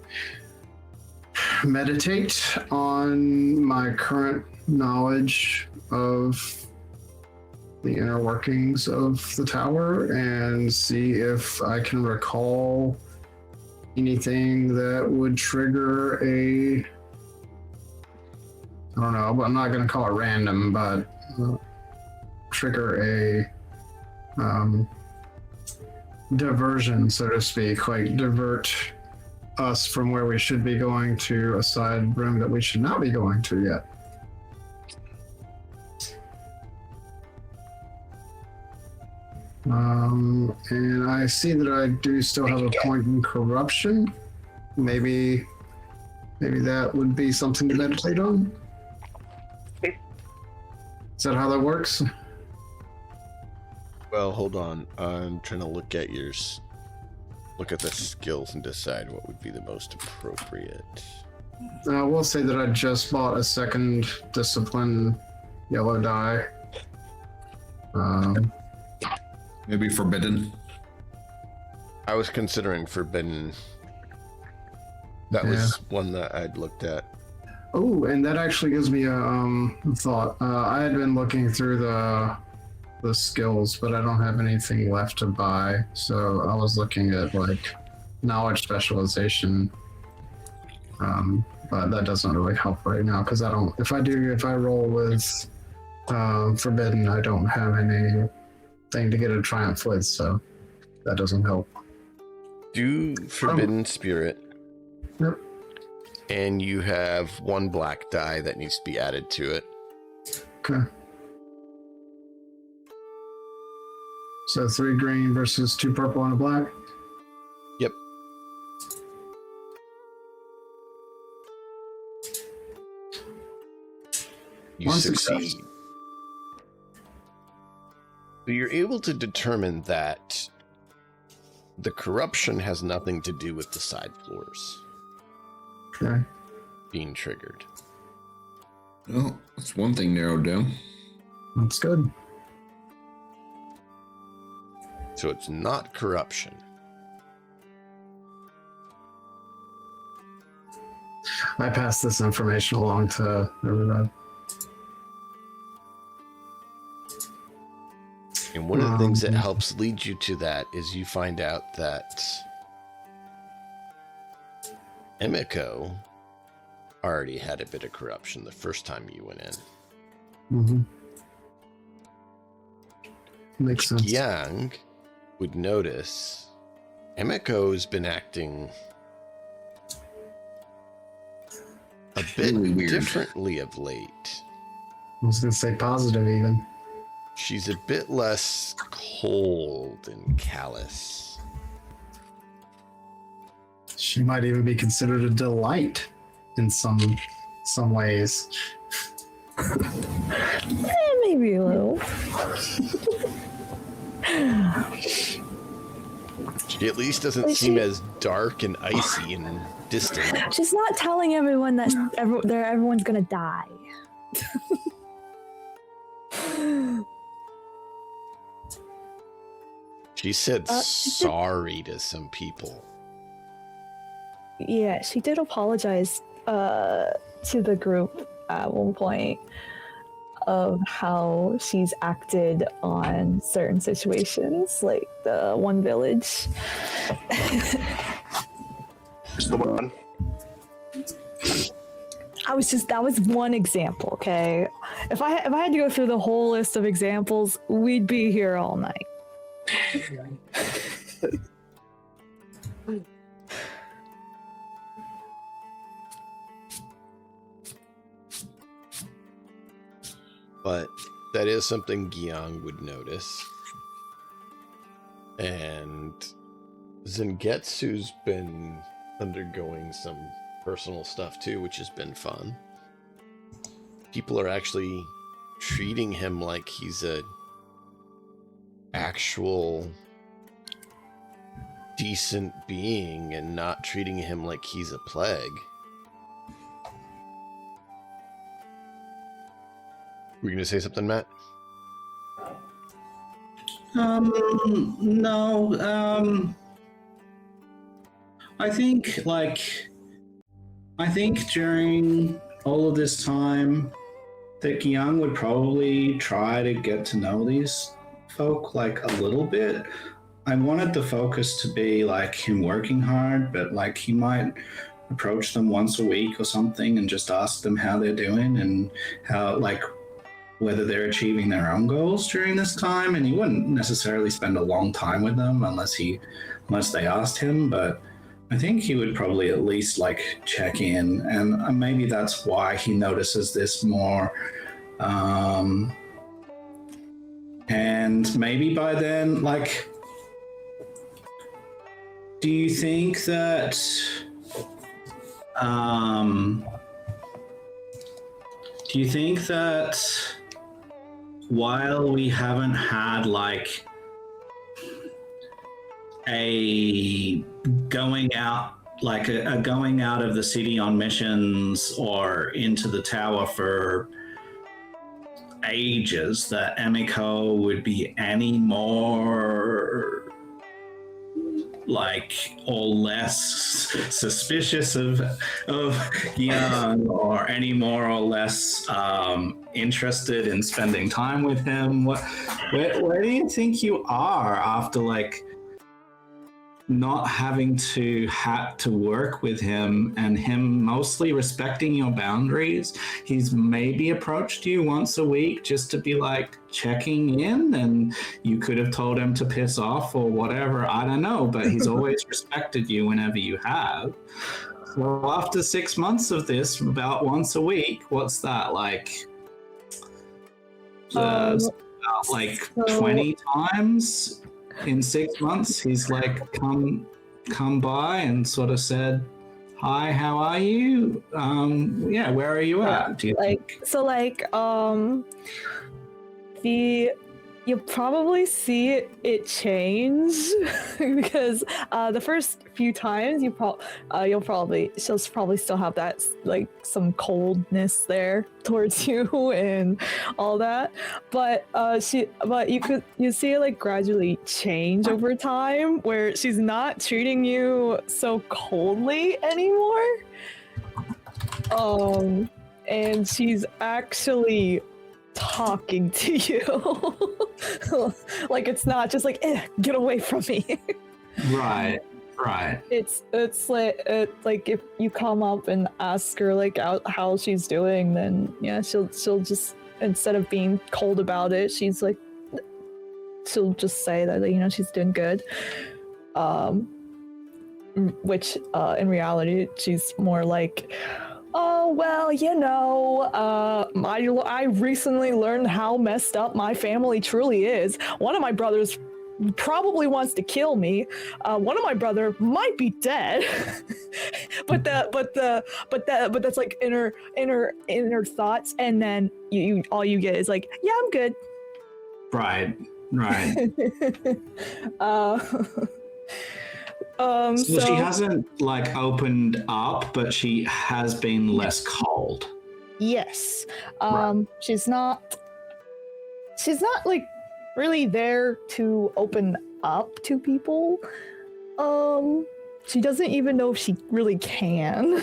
meditate on my current knowledge of the inner workings of the tower and see if I can recall anything that would trigger I don't know, I'm not going to call it random, but trigger a diversion, so to speak, like divert us from where we should be going to a side room that we should not be going to yet. And I see that I do still have a point in corruption. Maybe that would be something to meditate on. Is that how that works? Well, hold on. I'm trying to look at look at the skills and decide what would be the most appropriate. We'll say that I just bought a second discipline yellow die. Maybe forbidden. I was considering forbidden. That was one that I'd looked at. Oh, and that actually gives me a thought. I had been looking through the skills, but I don't have anything left to buy. So I was looking at like knowledge specialization. But that doesn't really help right now because I don't. If I roll with forbidden, I don't have anything to get a triumph with, so that doesn't help. Do forbidden spirit. Yep. And you have one black die that needs to be added to it. Okay. So 3 green versus 2 purple and a black. Yep. You One succeed. success. So you're able to determine that The corruption has nothing to do with the side floors Okay. being triggered. Well, that's one thing narrowed down. That's good. So it's not corruption. I pass this information along to everybody. And one of the things that helps lead you to that is you find out that Emiko already had a bit of corruption the first time you went in. Mm-hmm. Makes sense. Yang would notice Emiko's been acting a bit Really weird. differently of late. I was going to say positive even. She's a bit less cold and callous. She might even be considered a delight in some ways. Maybe a little. She at least doesn't seem as dark and icy and distant. She's not telling everyone that everyone's gonna die. She said sorry to some people. Yeah, she did apologize to the group at one point of how she's acted on certain situations, like the one village. Just the one. That was one example, okay? If I had to go through the whole list of examples, we'd be here all night. But that is something Gyang would notice. And Zengetsu's been undergoing some personal stuff too, which has been fun. People are actually treating him like he's a actual decent being and not treating him like he's a plague. Were you gonna say something, Matt? No. I think during all of this time that Gyang would probably try to get to know these folk like a little bit. I wanted the focus to be like him working hard, but like he might approach them once a week or something and just ask them how they're doing and how, like, whether they're achieving their own goals during this time. And he wouldn't necessarily spend a long time with them unless they asked him, but I think he would probably at least like check in, and maybe that's why he notices this more. And maybe by then, like, do you think that while we haven't had like a going out of the city on missions or into the tower for ages, that Emiko would be any more like or less suspicious of Yang, or any more or less interested in spending time with him? Where do you think you are after like not having to work with him and him mostly respecting your boundaries? He's maybe approached you once a week just to be like checking in, and you could have told him to piss off or whatever, I don't know, but he's always respected you whenever you have. So after 6 months of this, about once a week, what's that like? About like 20 times in 6 months, he's like come by and sort of said, "Hi, how are you? Yeah, where are you at?" Do you think? You'll probably see it change because the first few times she'll probably still have that like some coldness there towards you and all that, but you see it like gradually change over time where she's not treating you so coldly anymore, and she's actually talking to you. Like it's not just like get away from me. Right. It's like if you come up and ask her like how she's doing, then yeah, she'll just, instead of being cold about it, she'll just say that she's doing good, which in reality she's more like, oh, well, I recently learned how messed up my family truly is. One of my brothers probably wants to kill me. One of my brother might be dead. but that's like inner thoughts, and then you all you get is like, yeah, I'm good. Right. So she hasn't like opened up, but she has been less cold. Yes. Right. She's not like really there to open up to people. She doesn't even know if she really can.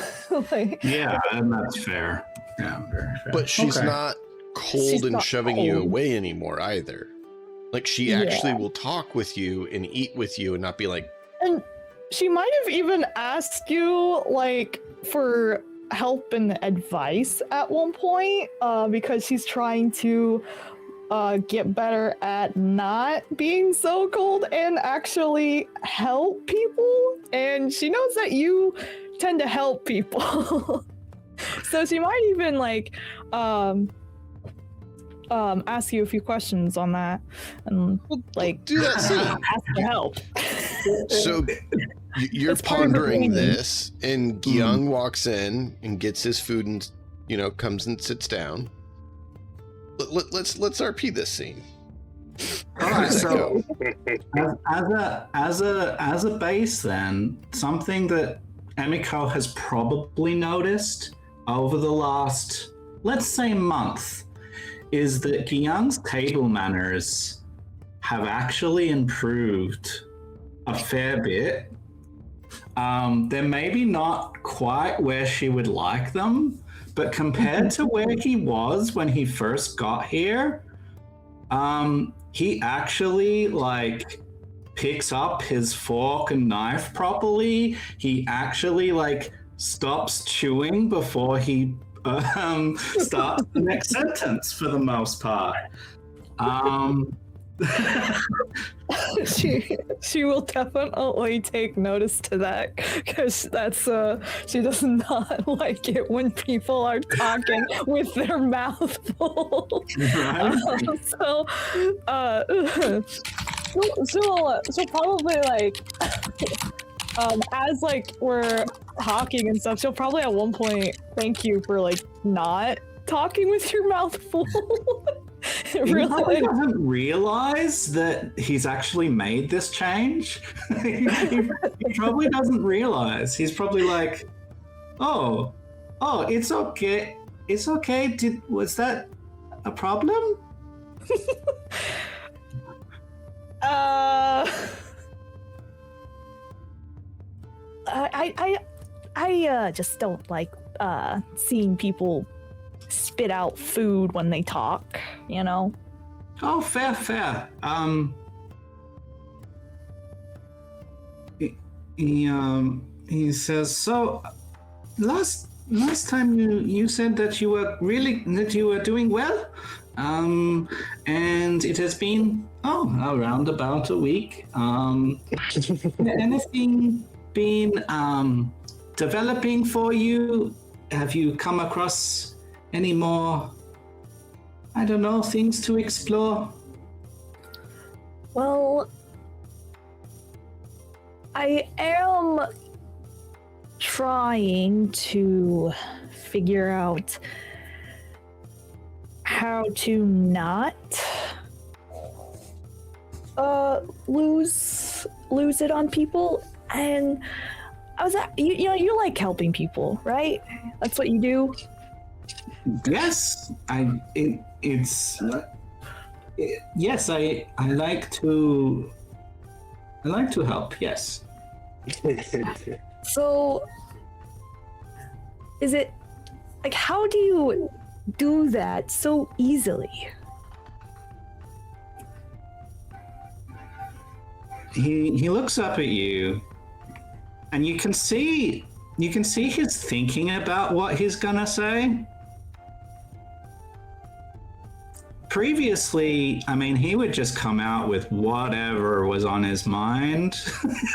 Yeah, and that's fair. Yeah, very fair. But she's not cold and shoving you away anymore either. Like she actually will talk with you and eat with you and not be like. And she might have even asked you like for help and advice at one point, because she's trying to get better at not being so cold and actually help people. And she knows that you tend to help people. So she might even like ask you a few questions on that and like do that. ask for help. So you're pondering this, and Gyung walks in and gets his food and comes and sits down. Let's RP this scene. All right, so as a base, then something that Emiko has probably noticed over the last, let's say, month, is that Gyung's table manners have actually improved a fair bit. They're maybe not quite where she would like them, but compared to where he was when he first got here, he actually like picks up his fork and knife properly. He actually like stops chewing before he starts the next sentence for the most part. She will definitely take notice to that, because that's she does not like it when people are talking with their mouth full. Right. She'll probably like as like we're talking and stuff, she'll probably at one point thank you for like not talking with your mouth full. He probably doesn't realize that he's actually made this change. he probably doesn't realize. He's probably like, oh, it's okay. It's okay. Was that a problem? I just don't like seeing people spit out food when they talk, Oh, fair. He says, so last time you said that you were doing well, and it has been around about a week. Anything been developing for you? Have you come across any more, I don't know, things to explore? Well, I am trying to figure out how to not lose it on people, and I was you like helping people, right? That's what you do. Yes, yes, I like to help. Yes. So, is it like, how do you do that so easily? He looks up at you, and you can see he's thinking about what he's gonna say. Previously, I mean, he would just come out with whatever was on his mind.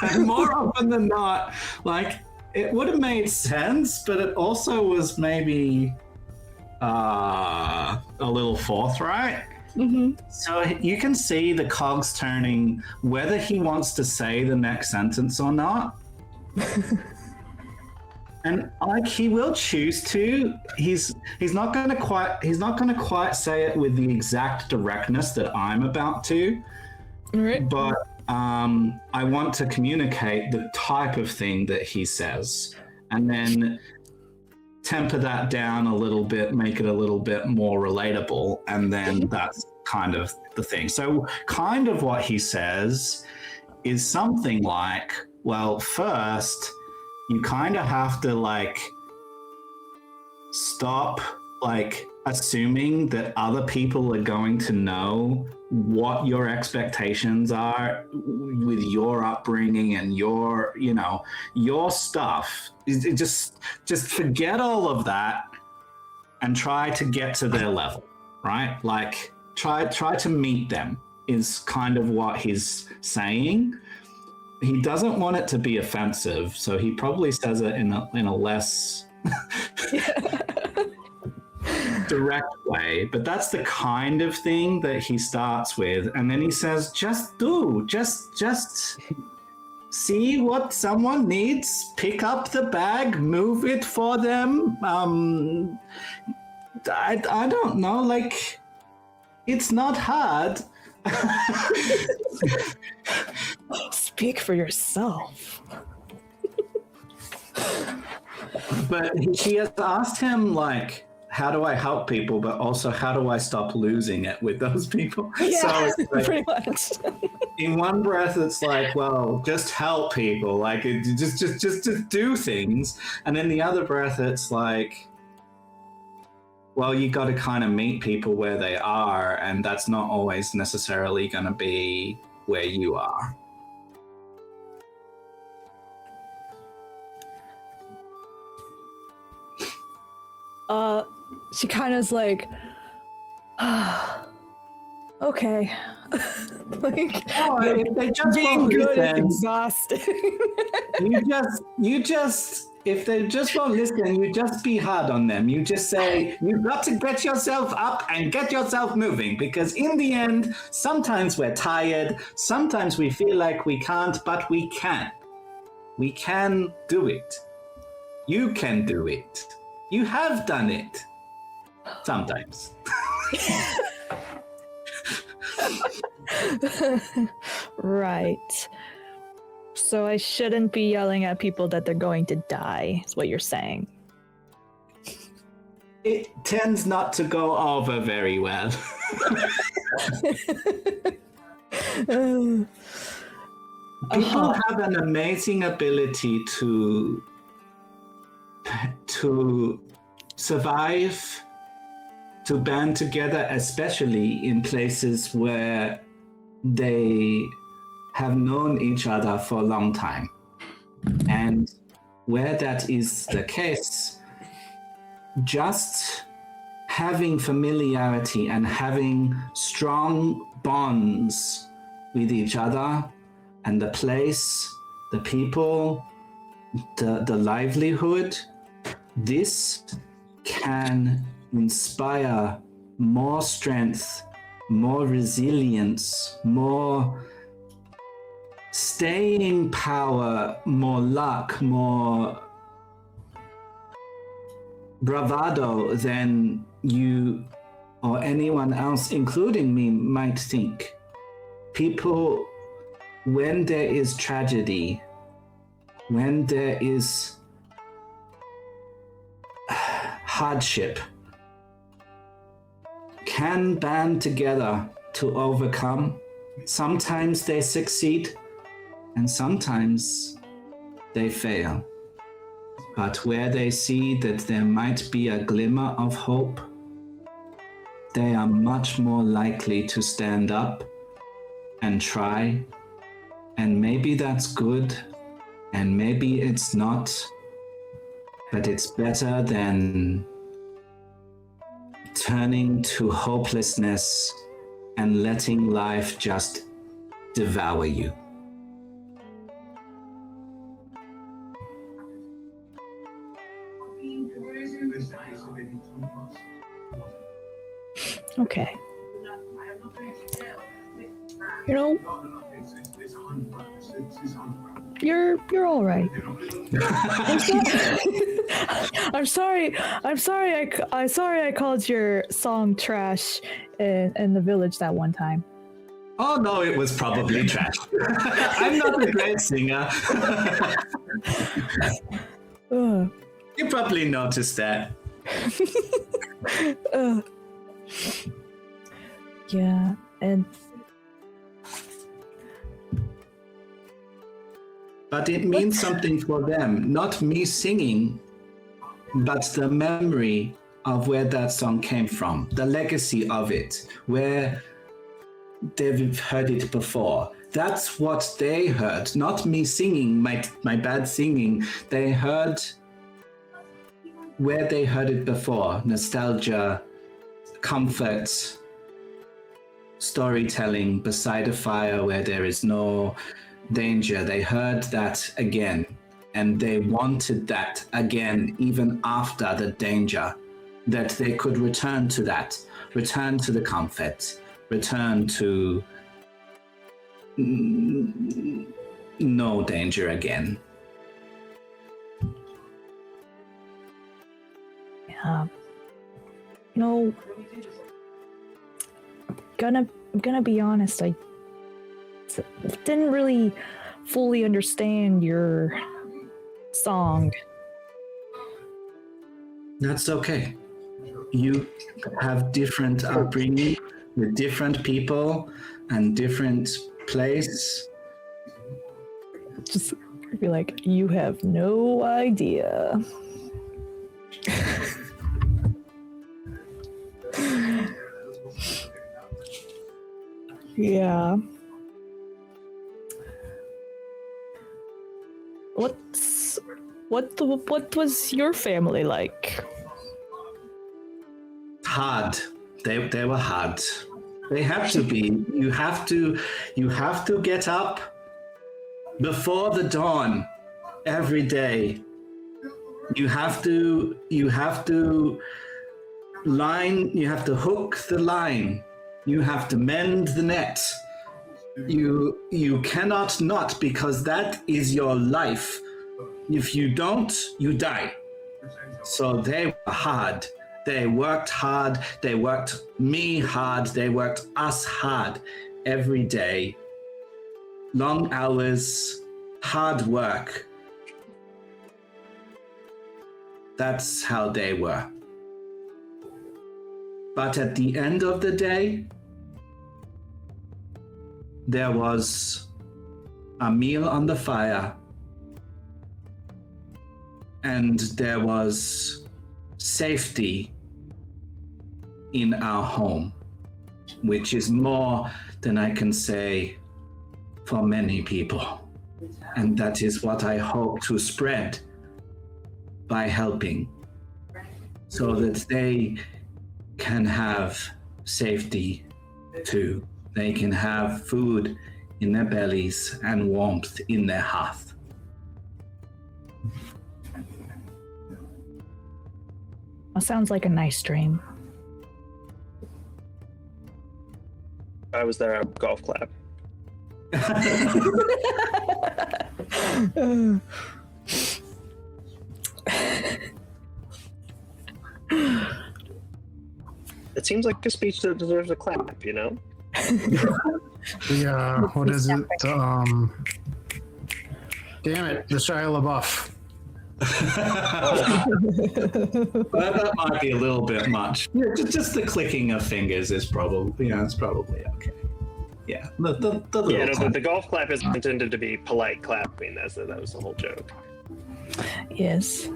And more often than not, like, it would have made sense, but it also was maybe a little forthright. Mm-hmm. So you can see the cogs turning whether he wants to say the next sentence or not. And like, he will choose to. He's not going to quite say it with the exact directness that I'm about to. Right. But I want to communicate the type of thing that he says, and then temper that down a little bit, make it a little bit more relatable, and then that's kind of the thing. So kind of what he says is something like, well, first, you kind of have to like stop like assuming that other people are going to know what your expectations are with your upbringing and your stuff. Just forget all of that and try to get to their level, right? Like try to meet them is kind of what he's saying. He doesn't want it to be offensive, so he probably says it in a less direct way. But that's the kind of thing that he starts with, and then he says, "Just see what someone needs. Pick up the bag, move it for them. I don't know, like, it's not hard." Speak for yourself. But she has asked him, like, how do I help people, but also how do I stop losing it with those people? Yeah, so it's like, pretty much. in one breath, it's like, well, just help people, like, just do things, and in the other breath, it's like, well, you got to kind of meet people where they are, and that's not always necessarily going to be where you are. She kind of is like, okay. Like, if they just being won't good is listen, exhausting. you just, if they just won't listen, you just be hard on them. You just say, you've got to get yourself up and get yourself moving, because in the end, sometimes we're tired, sometimes we feel like we can't, but we can. We can do it. You can do it. You have done it. Sometimes. Right. So I shouldn't be yelling at people that they're going to die, is what you're saying. It tends not to go over very well. People have an amazing ability to survive, to band together, especially in places where they have known each other for a long time. And where that is the case, just having familiarity and having strong bonds with each other and the place, the people, the livelihood, this can inspire more strength, more resilience, more staying power, more luck, more bravado than you or anyone else, including me, might think. people, when there is tragedy, when there is hardship, can band together to overcome. Sometimes they succeed, and sometimes they fail. But where they see that there might be a glimmer of hope, they are much more likely to stand up and try. And maybe that's good, and maybe it's not, but it's better than turning to hopelessness and letting life just devour you. Okay. You know, you're all right. I'm sorry. I'm sorry I called your song trash in the village that one time. Oh no, it was probably trash. I'm not a great singer. You probably noticed that. Yeah, and but it means something for them, not me singing, but the memory of where that song came from, the legacy of it, where they've heard it before. That's what they heard, not me singing, my bad singing. They heard where they heard it before, nostalgia, comfort, storytelling beside a fire where there is no danger. They heard that again, and they wanted that again, even after the danger, that they could return to that, return to the comfort, return to no danger again. yeah, you know, I'm gonna be honest. I didn't really fully understand your song. That's okay. You have different upbringing with different people and different place. Just be like, you have no idea. Yeah. What was your family like? Hard. They were hard. They have to be. You have to get up before the dawn every day. You have to hook the line. You have to mend the net. You cannot not, because that is your life. If you don't, you die. So they were hard. They worked hard. They worked me hard. They worked us hard every day. Long hours, hard work. That's how they were. But at the end of the day, there was a meal on the fire, and there was safety in our home, which is more than I can say for many people. And that is what I hope to spread by helping, so that they can have safety too. They can have food in their bellies and warmth in their hearth. That sounds like a nice dream. I was there, I would golf clap. It seems like a speech that deserves a clap, you know? The what is it? Damn it, the Shia LaBeouf. That might be a little bit much. Yeah, just the clicking of fingers is probably, it's probably okay. Yeah, the little Yeah, no, clap. the golf clap is intended to be polite clapping. That was the whole joke. Yes.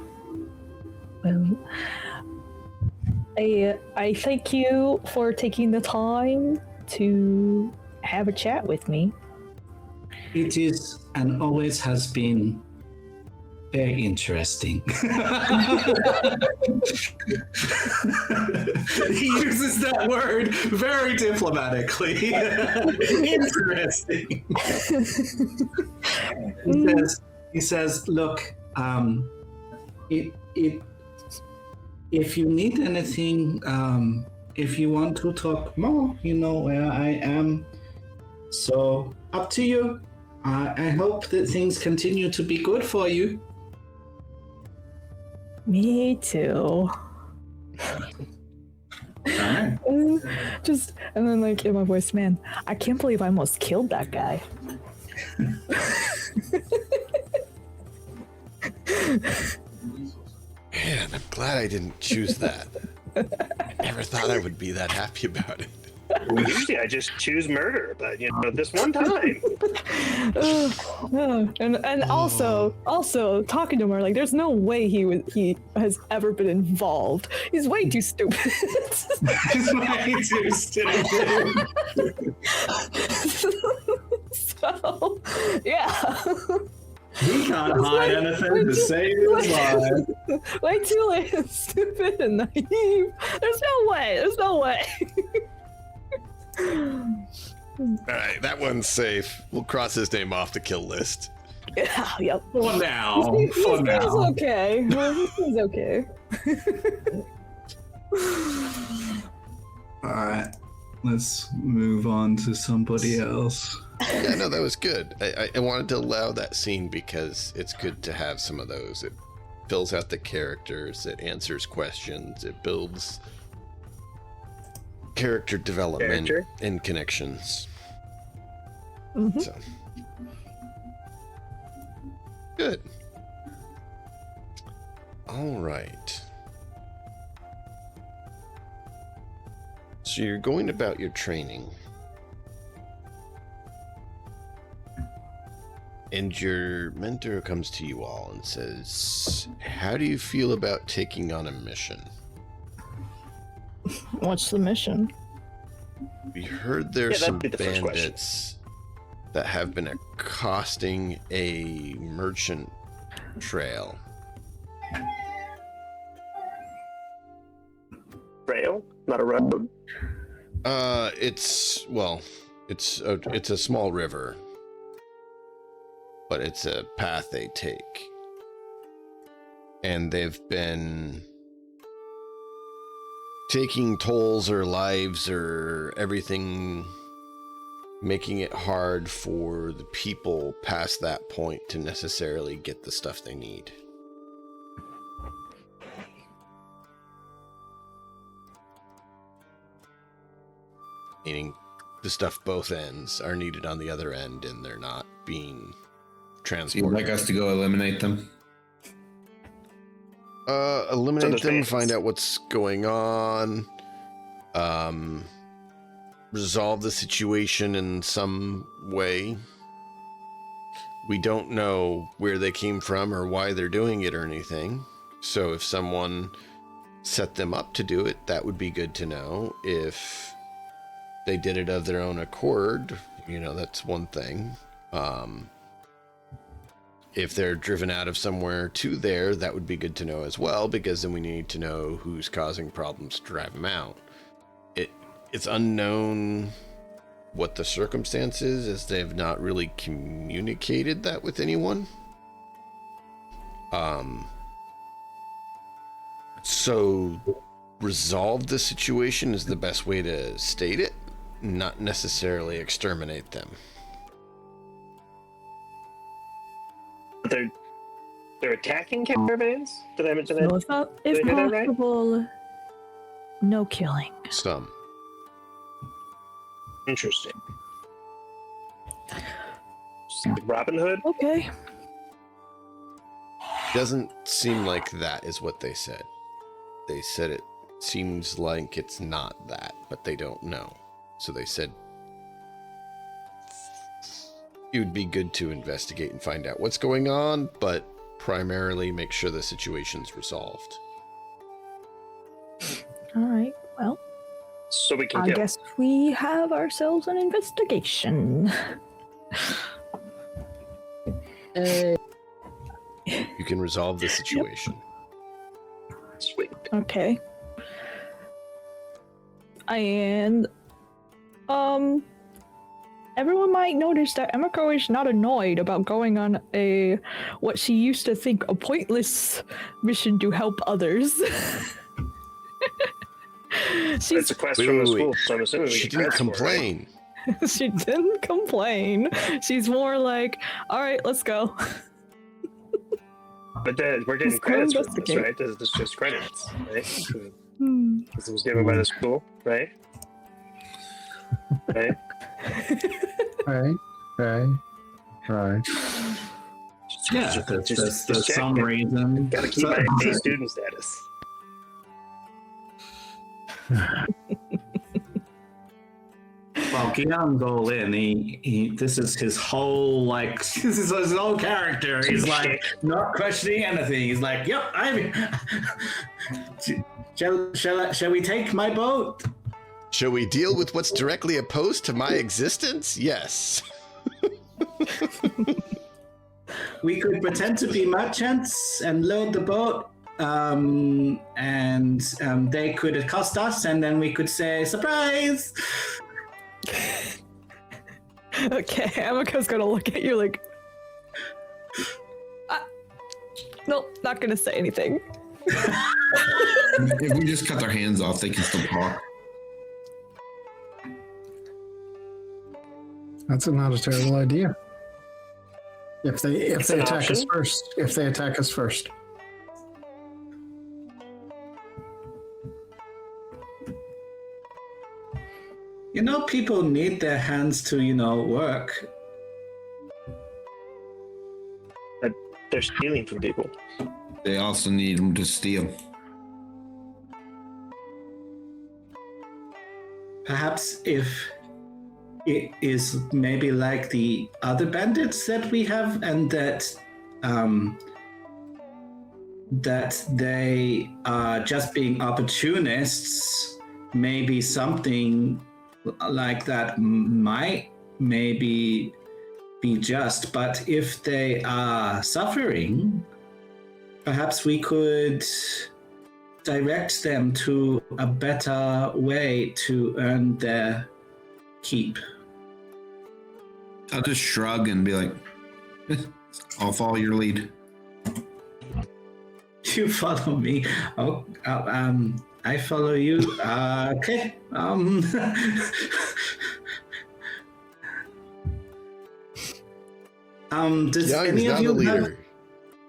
Well, I thank you for taking the time to have a chat with me. It is and always has been very interesting. He uses that word very diplomatically. Interesting. He says, look, if you need anything, if you want to talk more, you know where I am. So up to you. I hope that things continue to be good for you. Me too. Alright. And then like in my voice, man, I can't believe I almost killed that guy. Man, I'm glad I didn't choose that. Never thought I would be that happy about it. Usually I just choose murder, but this one time. And also talking to him, like, there's no way he has ever been involved. He's way too stupid. He's way too stupid. So, yeah. He can't hide anything to save his life. Way too late, stupid and naive. There's no way. All right, that one's safe. We'll cross his name off the kill list. Yeah, yep. For now. He For seems now. okay. He seems okay. Alright. Let's move on to somebody else. Yeah, no, that was good. I wanted to allow that scene because it's good to have some of those. It fills out the characters, it answers questions, it builds character development and connections. Mm-hmm. So good. All right. So you're going about your training. And your mentor comes to you all and says, how do you feel about taking on a mission? What's the mission? We heard there's some that'd be the first question. bandits that have been accosting a merchant trail. Trail, not a road. It's a small river, but it's a path they take. And they've been taking tolls or lives or everything, making it hard for the people past that point to necessarily get the stuff they need. Meaning the stuff both ends are needed on the other end and they're not being So you'd transported. like us to go eliminate them? Eliminate them, bandits. find out what's going on, resolve the situation in some way. We don't know where they came from or why they're doing it or anything. So if someone set them up to do it, that would be good to know. If they did it of their own accord, that's one thing. If they're driven out of somewhere to there, that would be good to know as well, because then we need to know who's causing problems to drive them out. It's unknown what the circumstance is, as they've not really communicated that with anyone. So resolve the situation is the best way to state it, not necessarily exterminate them. They're attacking caravans? Did I mention that? So if Did I hear that right? possible, no killing. Some. Interesting. Robin Hood? Okay. Doesn't seem like that is what they said. They said it seems like it's not that, but they don't know. So they said it would be good to investigate and find out what's going on, but primarily make sure the situation's resolved. All right. Well, So we can I guess we have ourselves an investigation. You can resolve the situation. Sweet. Okay. And everyone might notice that Emiko is not annoyed about going on a what she used to think a pointless mission to help others. It's a quest from the school, so I'm assuming we She get didn't credits for it, right? complain. She didn't complain. She's more like, all right, let's go. But then we're getting Let's go credits for this, investigate. right? This is just credits, right? Hmm. This was given by the school, right? Right? Right. Yeah, there's check some it. reason. Gotta keep my A student status. Well, Guillaume's all in. He this is his whole this is his whole character. He's like not questioning anything. He's like, "Yep, shall we take my boat?" Shall we deal with what's directly opposed to my existence? Yes. We could pretend to be merchants and load the boat, and they could accost us, and then we could say, "Surprise!" Okay, Emiko's gonna look at you like, nope, not gonna say anything. If we just cut their hands off, they can still talk. That's not a terrible idea. If they an attack us option. first. If they attack us first. People need their hands to, work. But they're stealing from people. They also need them to steal. Perhaps if it is maybe like the other bandits that we have, and that they are just being opportunists, maybe something like that might maybe be just. But if they are suffering, perhaps we could direct them to a better way to earn their keep. I'll just shrug and be like, I'll follow your lead. You follow me. Oh, I follow you. Okay. Does Young any is of not a you have leader.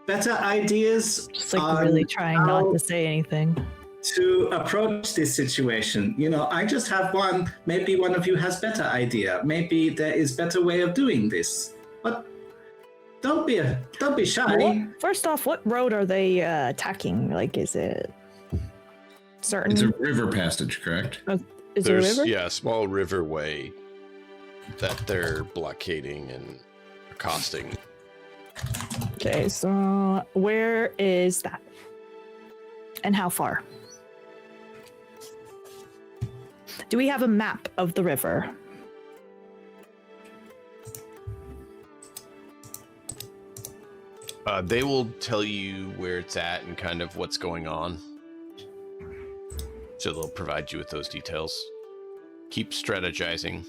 better ideas Just really trying not to say anything. to approach this situation? I just have one. Maybe one of you has better idea. Maybe there is better way of doing this. But don't be shy. First off, what road are they attacking? Like, is it certain? It's a river passage, correct? Is there a There's river? a small riverway that they're blockading and accosting. Okay, so where is that? And how far? Do we have a map of the river? They will tell you where it's at and kind of what's going on. So they'll provide you with those details. Keep strategizing.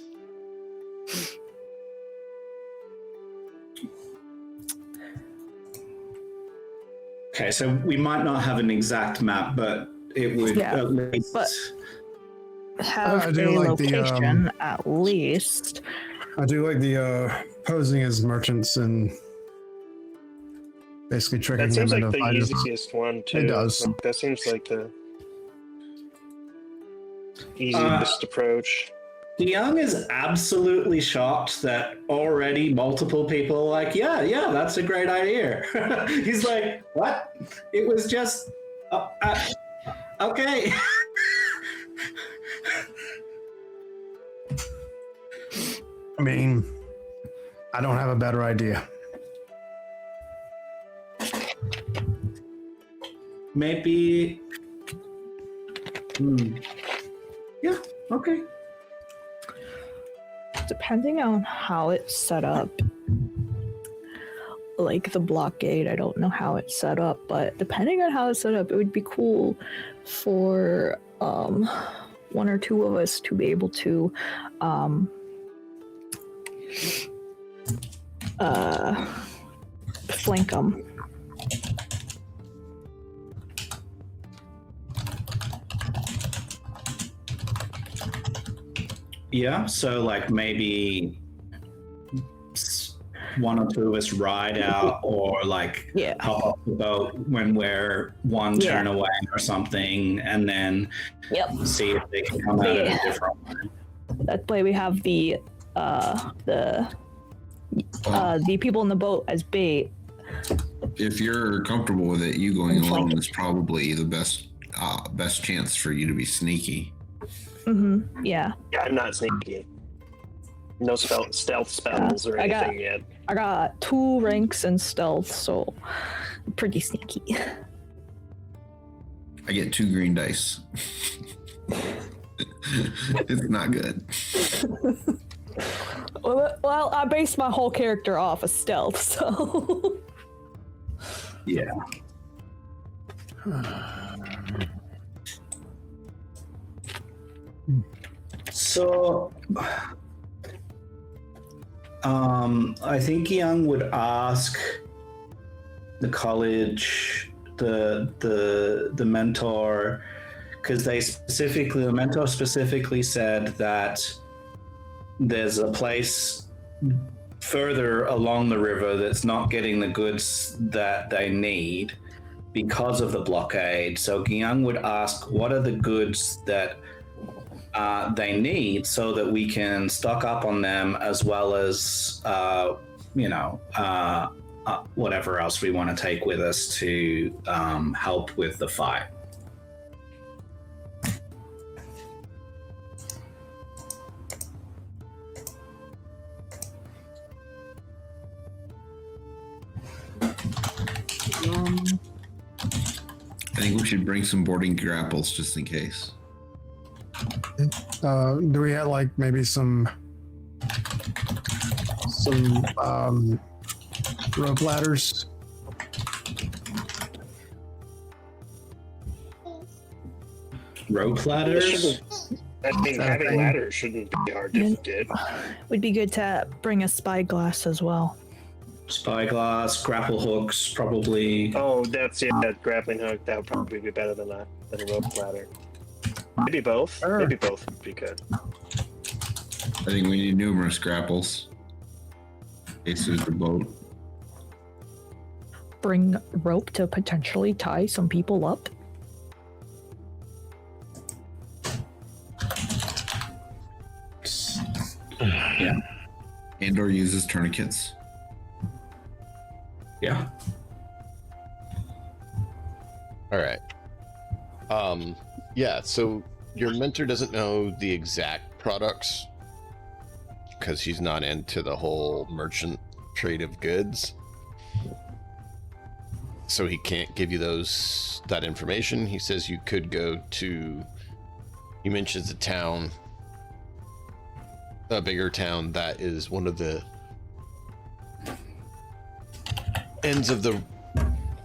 Okay, so we might not have an exact map, but it would Yeah, at least. but- Have I a do like the, location at least. I do like the posing as merchants and basically tricking That them seems like into the fighting. easiest one too. It does. Like, that seems like the easiest approach. DeYoung is absolutely shocked that already multiple people are like, yeah, that's a great idea. He's like, what? It was just, okay. I mean, I don't have a better idea. Maybe. Yeah, okay. Depending on how it's set up, like the blockade, I don't know how it's set up, but depending on how it's set up, it would be cool for one or two of us to be able to flank them. Yeah, so like maybe one or two of us ride out or like hop off the boat when we're one turn away or something, and then see if they can come out of a different way. That way we have the people in the boat as bait. If you're comfortable with it, you going alone is probably the best chance for you to be sneaky. Mm-hmm. Yeah, I'm not sneaky. No stealth spells or anything yet. I got 2 ranks in stealth, so I'm pretty sneaky. I get 2 green dice. It's not good. Well, I based my whole character off of stealth, so. Yeah. So, I think Young would ask the college, the mentor, because the mentor specifically said that there's a place further along the river that's not getting the goods that they need because of the blockade. So Young would ask, what are the goods that they need so that we can stock up on them, as well as whatever else we want to take with us to help with the fight. I think we should bring some boarding grapples just in case. Do we have like maybe some rope ladders? Rope ladders? Having ladders shouldn't be hard to get. Would be good to bring a spyglass as well. Spyglass, grapple hooks, probably. Oh, that grappling hook. That would probably be better than a rope ladder. Maybe both. Sure. Maybe both would be good. I think we need numerous grapples. In case there's a boat. Bring rope to potentially tie some people up. Yeah. And/or uses tourniquets. Yeah. All right. Yeah, so your mentor doesn't know the exact products because he's not into the whole merchant trade of goods. So he can't give you that information. He says you could go to, he mentions a bigger town that is one of the ends of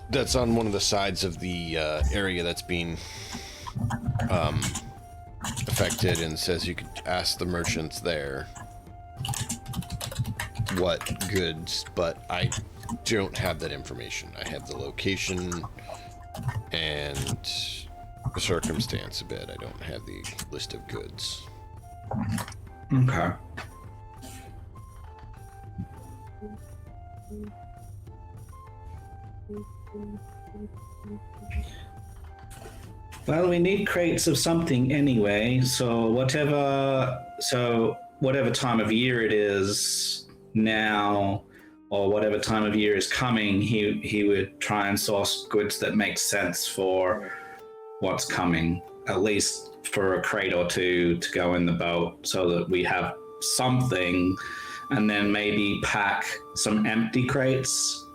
that's on one of the sides of the area that's being affected, and says you could ask the merchants there what goods, but I don't have that information. I have the location and the circumstance a bit. I don't have the list of goods. Okay. Well, we need crates of something anyway. So whatever time of year it is now, or whatever time of year is coming, he would try and source goods that make sense for what's coming, at least for a crate or two to go in the boat, so that we have something, and then maybe pack some empty crates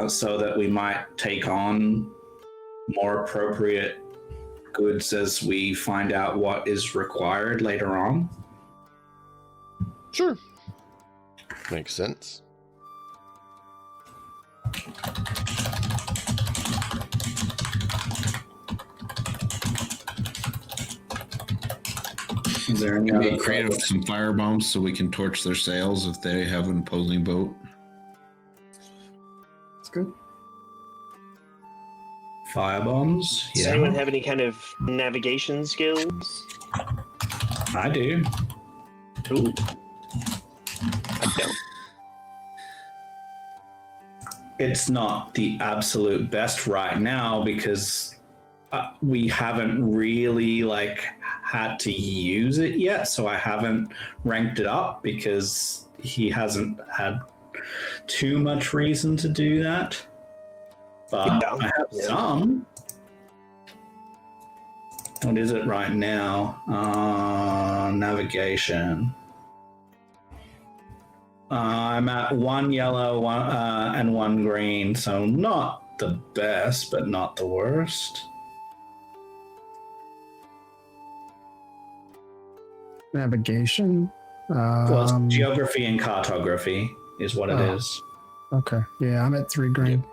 so that we might take on more appropriate goods as we find out what is required later on. Sure. Makes sense. Is there any Maybe other create some fire bombs so we can torch their sails if they have an opposing boat. It's good. fire bombs? Does Yeah, anyone have any kind of navigation skills? I do. Ooh. I don't. It's not the absolute best right now because we haven't really had to use it yet, so I haven't ranked it up because he hasn't had too much reason to do that. But Yeah. I have some. What is it right now? Navigation. I'm at 1 yellow and 1 green, so not the best, but not the worst. Navigation. Well, it's geography and cartography is what it Oh. is. Okay. Yeah, I'm at 3 green.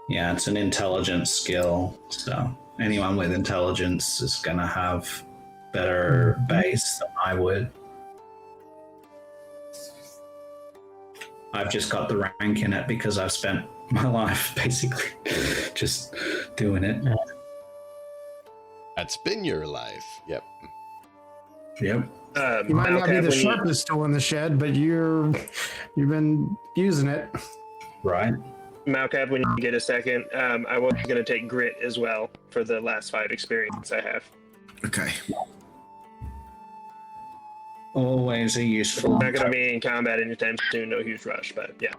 Yeah, it's an intelligence skill, so anyone with intelligence is gonna have better base than I would. I've just got the rank in it because I've spent my life basically just doing it. That's been your life. Yep. Yep. You might not be Malcav, the when you- sharpest tool in the shed, but you've been using it. Right. Malcav, when you get a second, I was going to take grit as well for the last 5 experience I have. Okay. Always a useful. Not going to be in combat anytime soon, no huge rush, but yeah.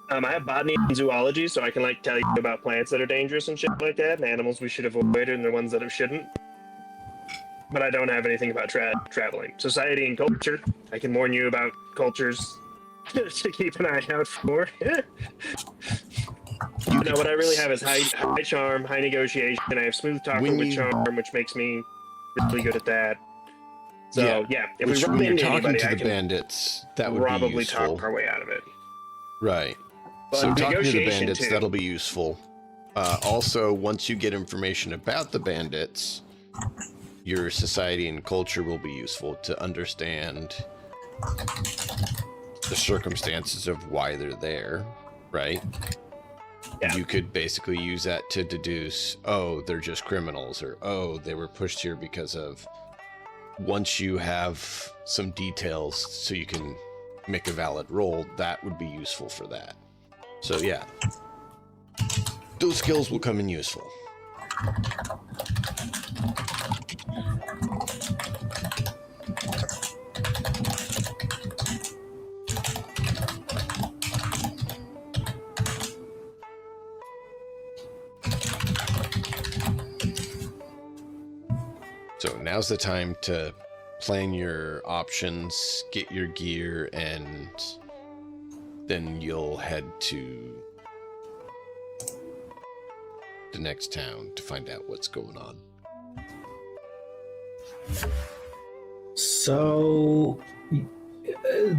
I have botany and zoology, so I can tell you about plants that are dangerous and shit like that, and animals we should avoid, and the ones that shouldn't. But I don't have anything about traveling. Society and culture, I can warn you about cultures to keep an eye out for. No, what I really have is high charm, high negotiation. I have smooth talker When with you- charm, which makes me really good at that. So yeah, if Which, we run when you're into talking anybody, to I the can bandits, that would be probably useful. talk our way out of it. Right. But So talking to the negotiation, bandits, too. that'll be useful. Also, once you get information about the bandits, your society and culture will be useful to understand the circumstances of why they're there, right? Yeah. You could basically use that to deduce, oh, they're just criminals, or oh, they were pushed here because of... Once you have some details so you can make a valid roll, that would be useful for that. So yeah, those skills will come in useful. So now's the time to plan your options, get your gear, and then you'll head to the next town to find out what's going on. So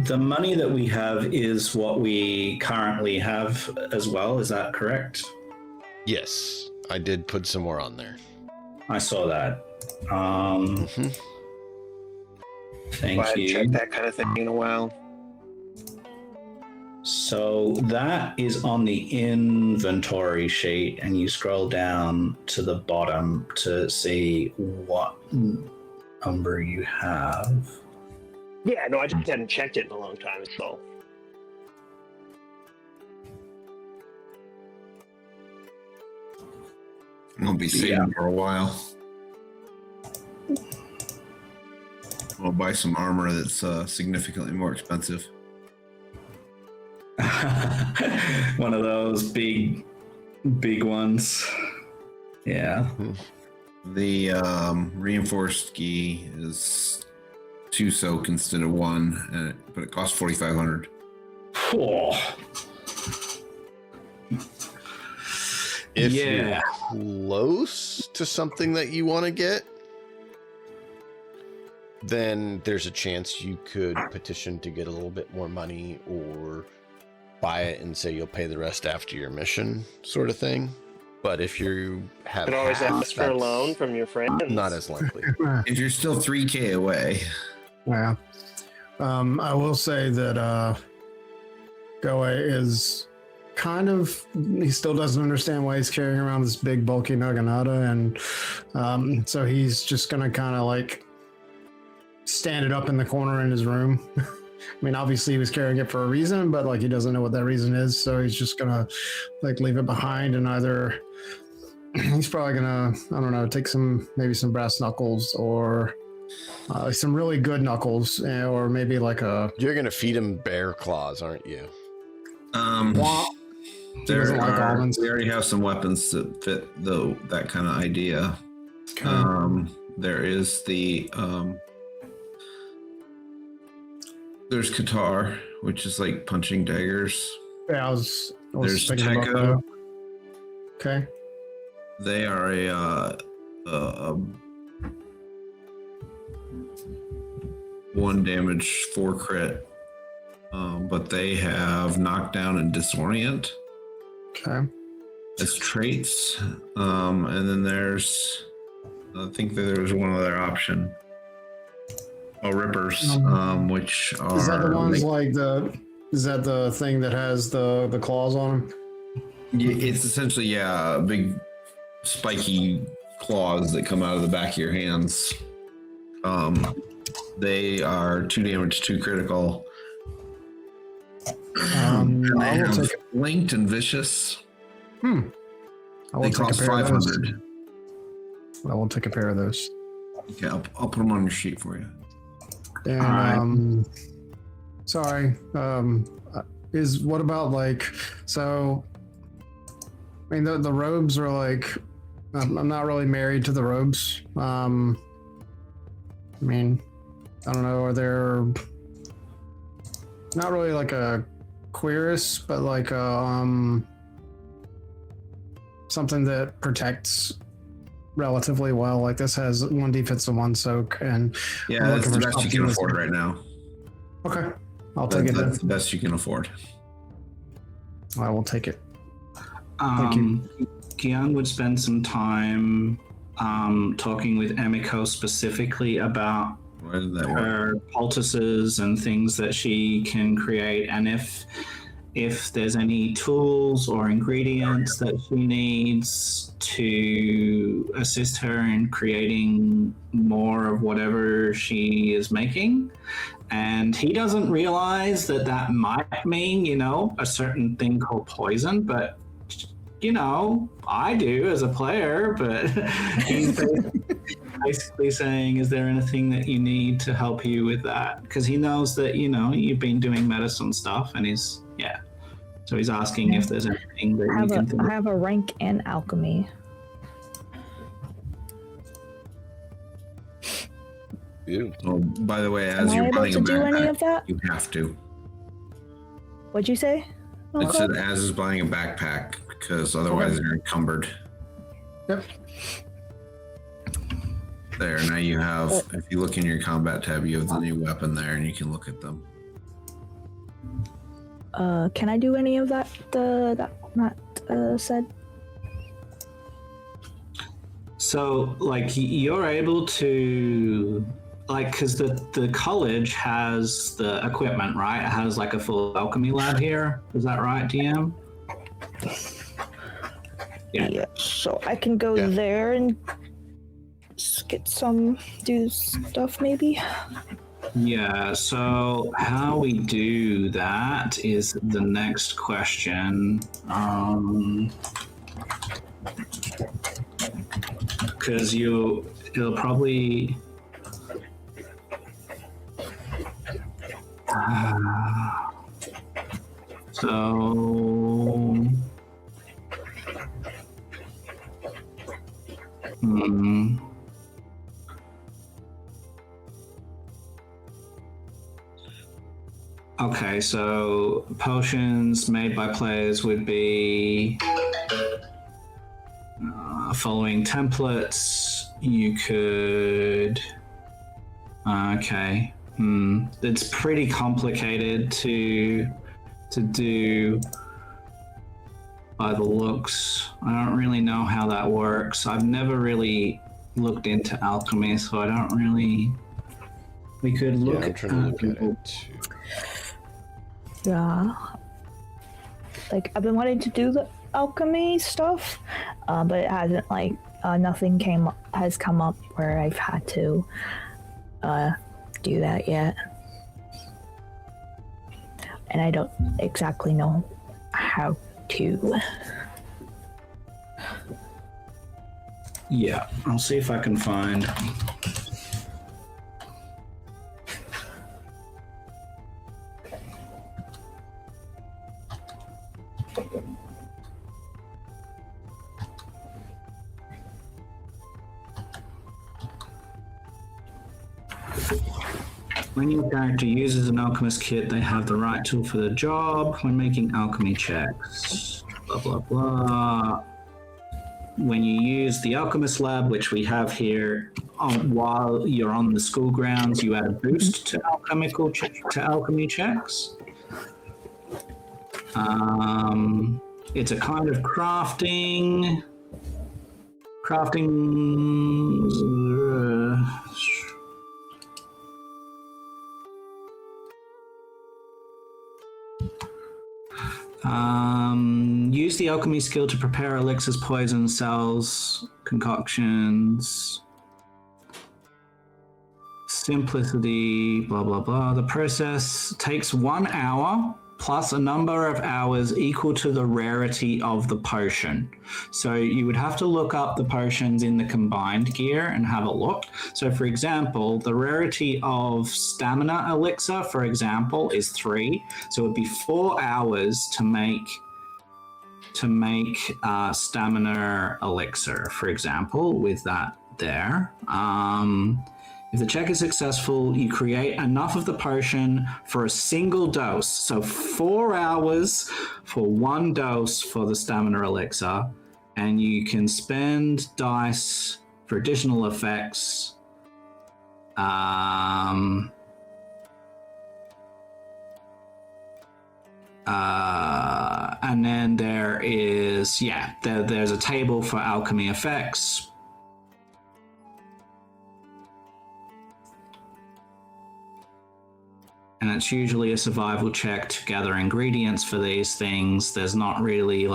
the money that we have is what we currently have as well. Is that correct? Yes, I did put some more on there. I saw that. Mhm. Thank I haven't you. checked that kind of thing in a while. So that is on the inventory sheet, and you scroll down to the bottom to see what number you have. Yeah, no, I just hadn't checked it in a long time, so. I'll be saving for a while. I'll buy some armor that's significantly more expensive. One of those big ones. Yeah. The reinforced gi is 2 soak instead of 1, but it costs 4,500. If you're close to something that you want to get, then there's a chance you could petition to get a little bit more money or buy it and say you'll pay the rest after your mission, sort of thing. But if you have, You can always half, ask for a that's loan from your friends. not as likely. If you're still 3K away. Yeah. I will say that Goe is kind of, he still doesn't understand why he's carrying around this big bulky Naginata, and so he's just gonna kind of like stand it up in the corner in his room. I mean, obviously he was carrying it for a reason, but like he doesn't know what that reason is, so he's just gonna like leave it behind, and either he's probably gonna, I don't know, take maybe some brass knuckles or some really good knuckles, or maybe like a. You're gonna feed him bear claws, aren't you? He doesn't like almonds. We already have some weapons that fit that kind of idea. Okay. There is the there's Qatar, which is like punching daggers. Yeah, I was There's thinking about Techo. that. Okay. They are a 1 damage 4 crit, but they have knockdown and disorient Okay. as traits. And then there's, I think that there was one other option. Oh, Rippers, which are. Is that the ones like the? Is that the thing that has the claws on them? It's essentially big spiky claws that come out of the back of your hands. They are 2 damage, 2 critical. I will have take. linked and vicious. I will They take a cost pair of those. 500. I will take a pair of those. Okay, I'll put them on your sheet for you. And sorry. Is what about like so? I mean, the robes are like. I'm not really married to the robes. I mean, I don't know. Are there not really like a cuirass, but like something that protects relatively well? Like this has 1 defense and 1 soak, and Yeah, I'm that's looking the for best you can something afford right now. Okay, I'll take it then. That's the best you can afford. I will take it. Thank you. Kian would spend some time talking with Emiko specifically about Where did that work? her poultices and things that she can create, and if there's any tools or ingredients that she needs to assist her in creating more of whatever she is making. And he doesn't realize that might mean, a certain thing called poison, but I do as a player, but he's basically saying, is there anything that you need to help you with that? Because he knows that, you've been doing medicine stuff, and so he's asking if there's anything that you can think I have a rank in alchemy. Ew. Oh, by the way, Am as I you're able running to a do any backpack, of that? you have to. What'd you say? It said as is buying a backpack, because otherwise they're encumbered. Yep. There, now you have, if you look in your combat tab, you have the new weapon there, and you can look at them. Can I do any of that? That Matt said. So, like, you're able to, like, because the college has the equipment, right? It has, like, a full alchemy lab here. Is that right, DM? Yeah. So I can go there and do stuff, maybe. Yeah, so how we do that is the next question. Because it'll probably. So. Okay, so potions made by players would be following templates. You could. Okay. It's pretty complicated to do by the looks. I don't really know how that works. I've never really looked into alchemy, so I don't really. We could look. I'm trying to look at it too. Yeah. Like, I've been wanting to do the alchemy stuff, but it hasn't, like, nothing has come up where I've had to do that yet. And I don't exactly know how to. Yeah, I'll see if I can find. When your character uses an alchemist kit, they have the right tool for the job when making alchemy checks. Blah, blah, blah. When you use the alchemist lab, which we have here, while you're on the school grounds, you add a boost to alchemy checks. It's a kind of crafting. Use the alchemy skill to prepare elixirs, poison, cells, concoctions. Simplicity, blah, blah, blah. The process takes 1 hour plus a number of hours equal to the rarity of the potion. So you would have to look up the potions in the combined gear and have a look. So for example, the rarity of stamina elixir, for example, is 3. So it would be 4 hours to make stamina elixir, for example, with that there. If the check is successful, you create enough of the potion for a single dose. So 4 hours for 1 dose for the stamina elixir, and you can spend dice for additional effects. And then there is, there's a table for alchemy effects. And it's usually a survival check to gather ingredients for these things. There's not really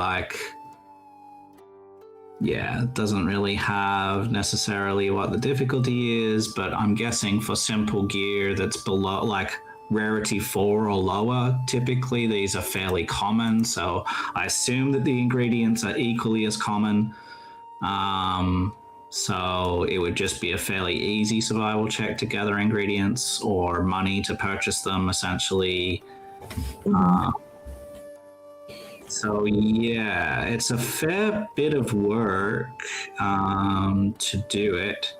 it doesn't really have necessarily what the difficulty is, but I'm guessing for simple gear that's below, like rarity 4 or lower, typically these are fairly common. So I assume that the ingredients are equally as common. So it would just be a fairly easy survival check to gather ingredients or money to purchase them, essentially. So yeah, it's a fair bit of work to do it.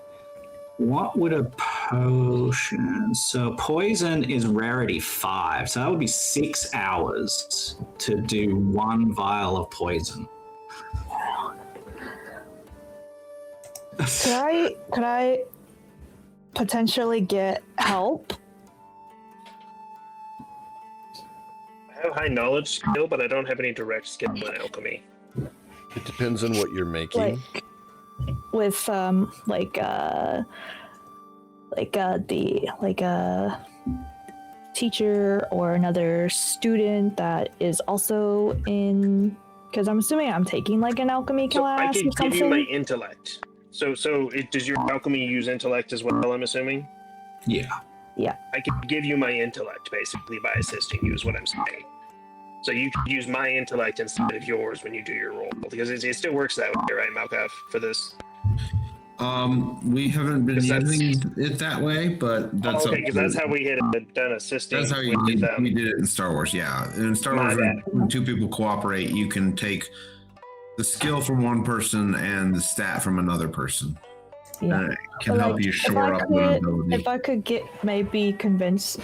What would a potion? So poison is rarity 5, so that would be 6 hours to do 1 vial of poison. Could I potentially get help? I have high knowledge skill, but I don't have any direct skill in alchemy. It depends on what you're making. With a teacher or another student that is also in, because I'm assuming I'm taking like an alchemy class I or can something. give you my intellect. So does your alchemy use intellect as well, I'm assuming? Yeah. Yeah. I could give you my intellect basically by assisting you, is what I'm saying. So you could use my intellect instead of yours when you do your roll, because it still works that way, right, Malkav, for this? We haven't been 'Cause that's- using it that way, but that's okay, because that's how we had done assisting. That's how with we them. did it in Star Wars. Yeah, in Star My Wars, bad. when two people cooperate, you can take the skill from one person and the stat from another person. Yeah. And it can But, help like, you if shore I up an could- ability. If I could maybe convince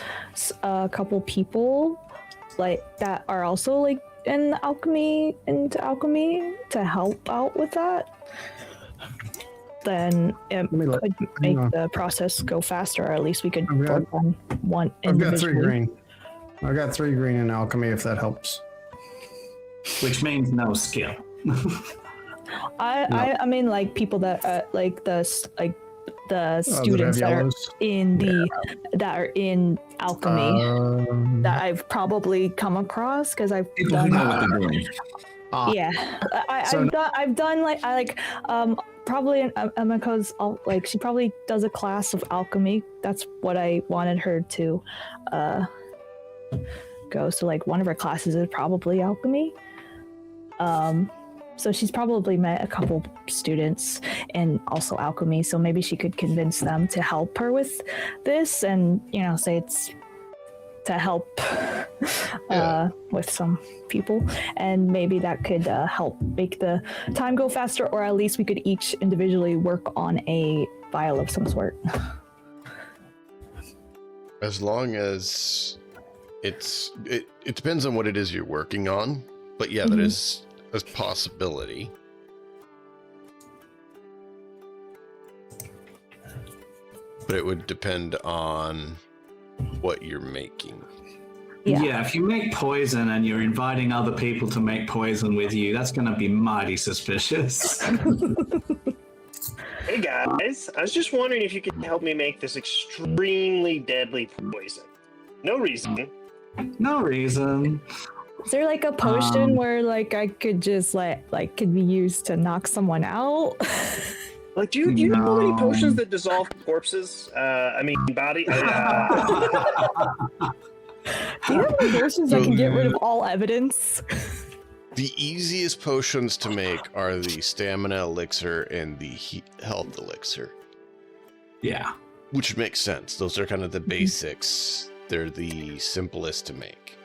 a couple people like that are also like into alchemy to help out with that, then it could make the process go faster, or at least we could work on one I've got 3 individually. green. I've got 3 green in alchemy, if that helps. Which means no skill. I mean, like people that like the students that are yellows. in that are in alchemy that I've probably come across because I've done. know what they're doing. Yeah, I've done probably in Emiko's like she probably does a class of alchemy. That's what I wanted her to go. So like one of her classes is probably alchemy. So she's probably met a couple students and also alchemy. So maybe she could convince them to help her with this, and say it's to help with some people, and maybe that could help make the time go faster, or at least we could each individually work on a vial of some sort. As long as it depends on what it is you're working on, but yeah, that is a possibility. But it would depend on what you're making. Yeah, if you make poison and you're inviting other people to make poison with you, that's going to be mighty suspicious. Hey guys, I was just wondering if you could help me make this extremely deadly poison. No reason. No reason. Is there like a potion where like I could just like could be used to knock someone out? Like, do you know any potions that dissolve corpses? I mean, body. Do you have any potions that can get rid of all evidence? The easiest potions to make are the stamina elixir and the health elixir. Yeah. Which makes sense. Those are kind of the basics. They're the simplest to make.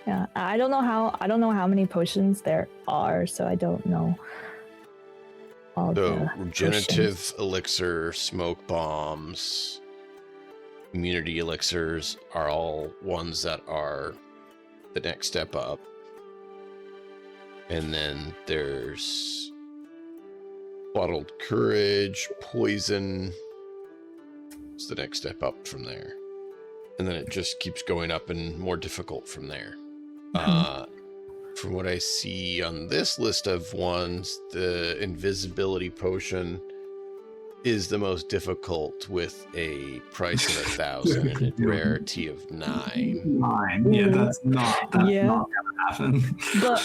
Yeah, I don't know how many potions there are, so I don't know. So regenerative elixir, smoke bombs, immunity elixirs are all ones that are the next step up. And then there's bottled courage, poison. It's the next step up from there. And then it just keeps going up and more difficult from there. From what I see on this list of ones, the invisibility potion is the most difficult with a price of 1,000 and a rarity of 9. 9. Yeah, that's not gonna happen. But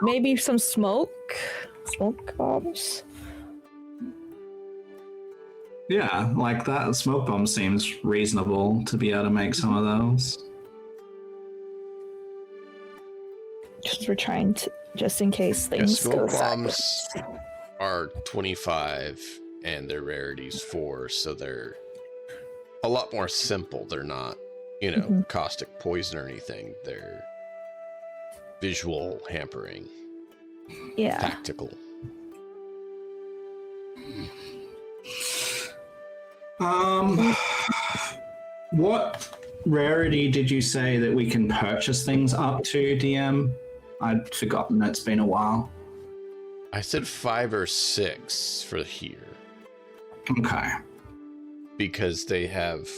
maybe some smoke bombs. Yeah, like that smoke bomb seems reasonable to be able to make some of those. Just we're trying to, just in case things go smoke bombs sideways. are 25 and their rarity's 4, so they're a lot more simple. They're not, caustic poison or anything. They're visual hampering. Yeah. Tactical. What rarity did you say that we can purchase things up to, DM? I'd forgotten. It's been a while. I said 5 or 6 for here. Okay. Because they have...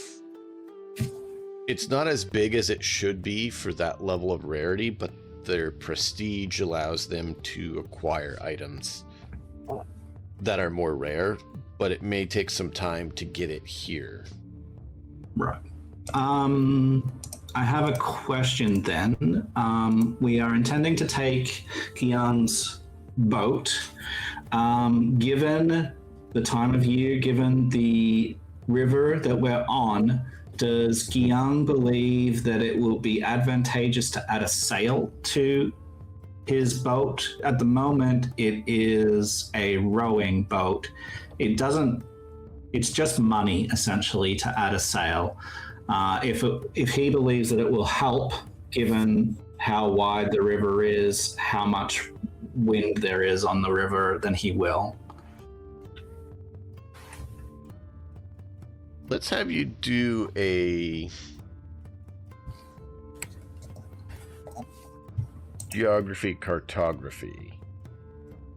It's not as big as it should be for that level of rarity, but their prestige allows them to acquire items that are more rare, but it may take some time to get it here. Right. I have a question then. We are intending to take Kian's boat. Given the time of year, given the river that we're on, does Guiyang believe that it will be advantageous to add a sail to his boat? At the moment, it is a rowing boat. It's just money, essentially, to add a sail. If he believes that it will help, given how wide the river is, how much wind there is on the river, then he will. Let's have you do a geography cartography.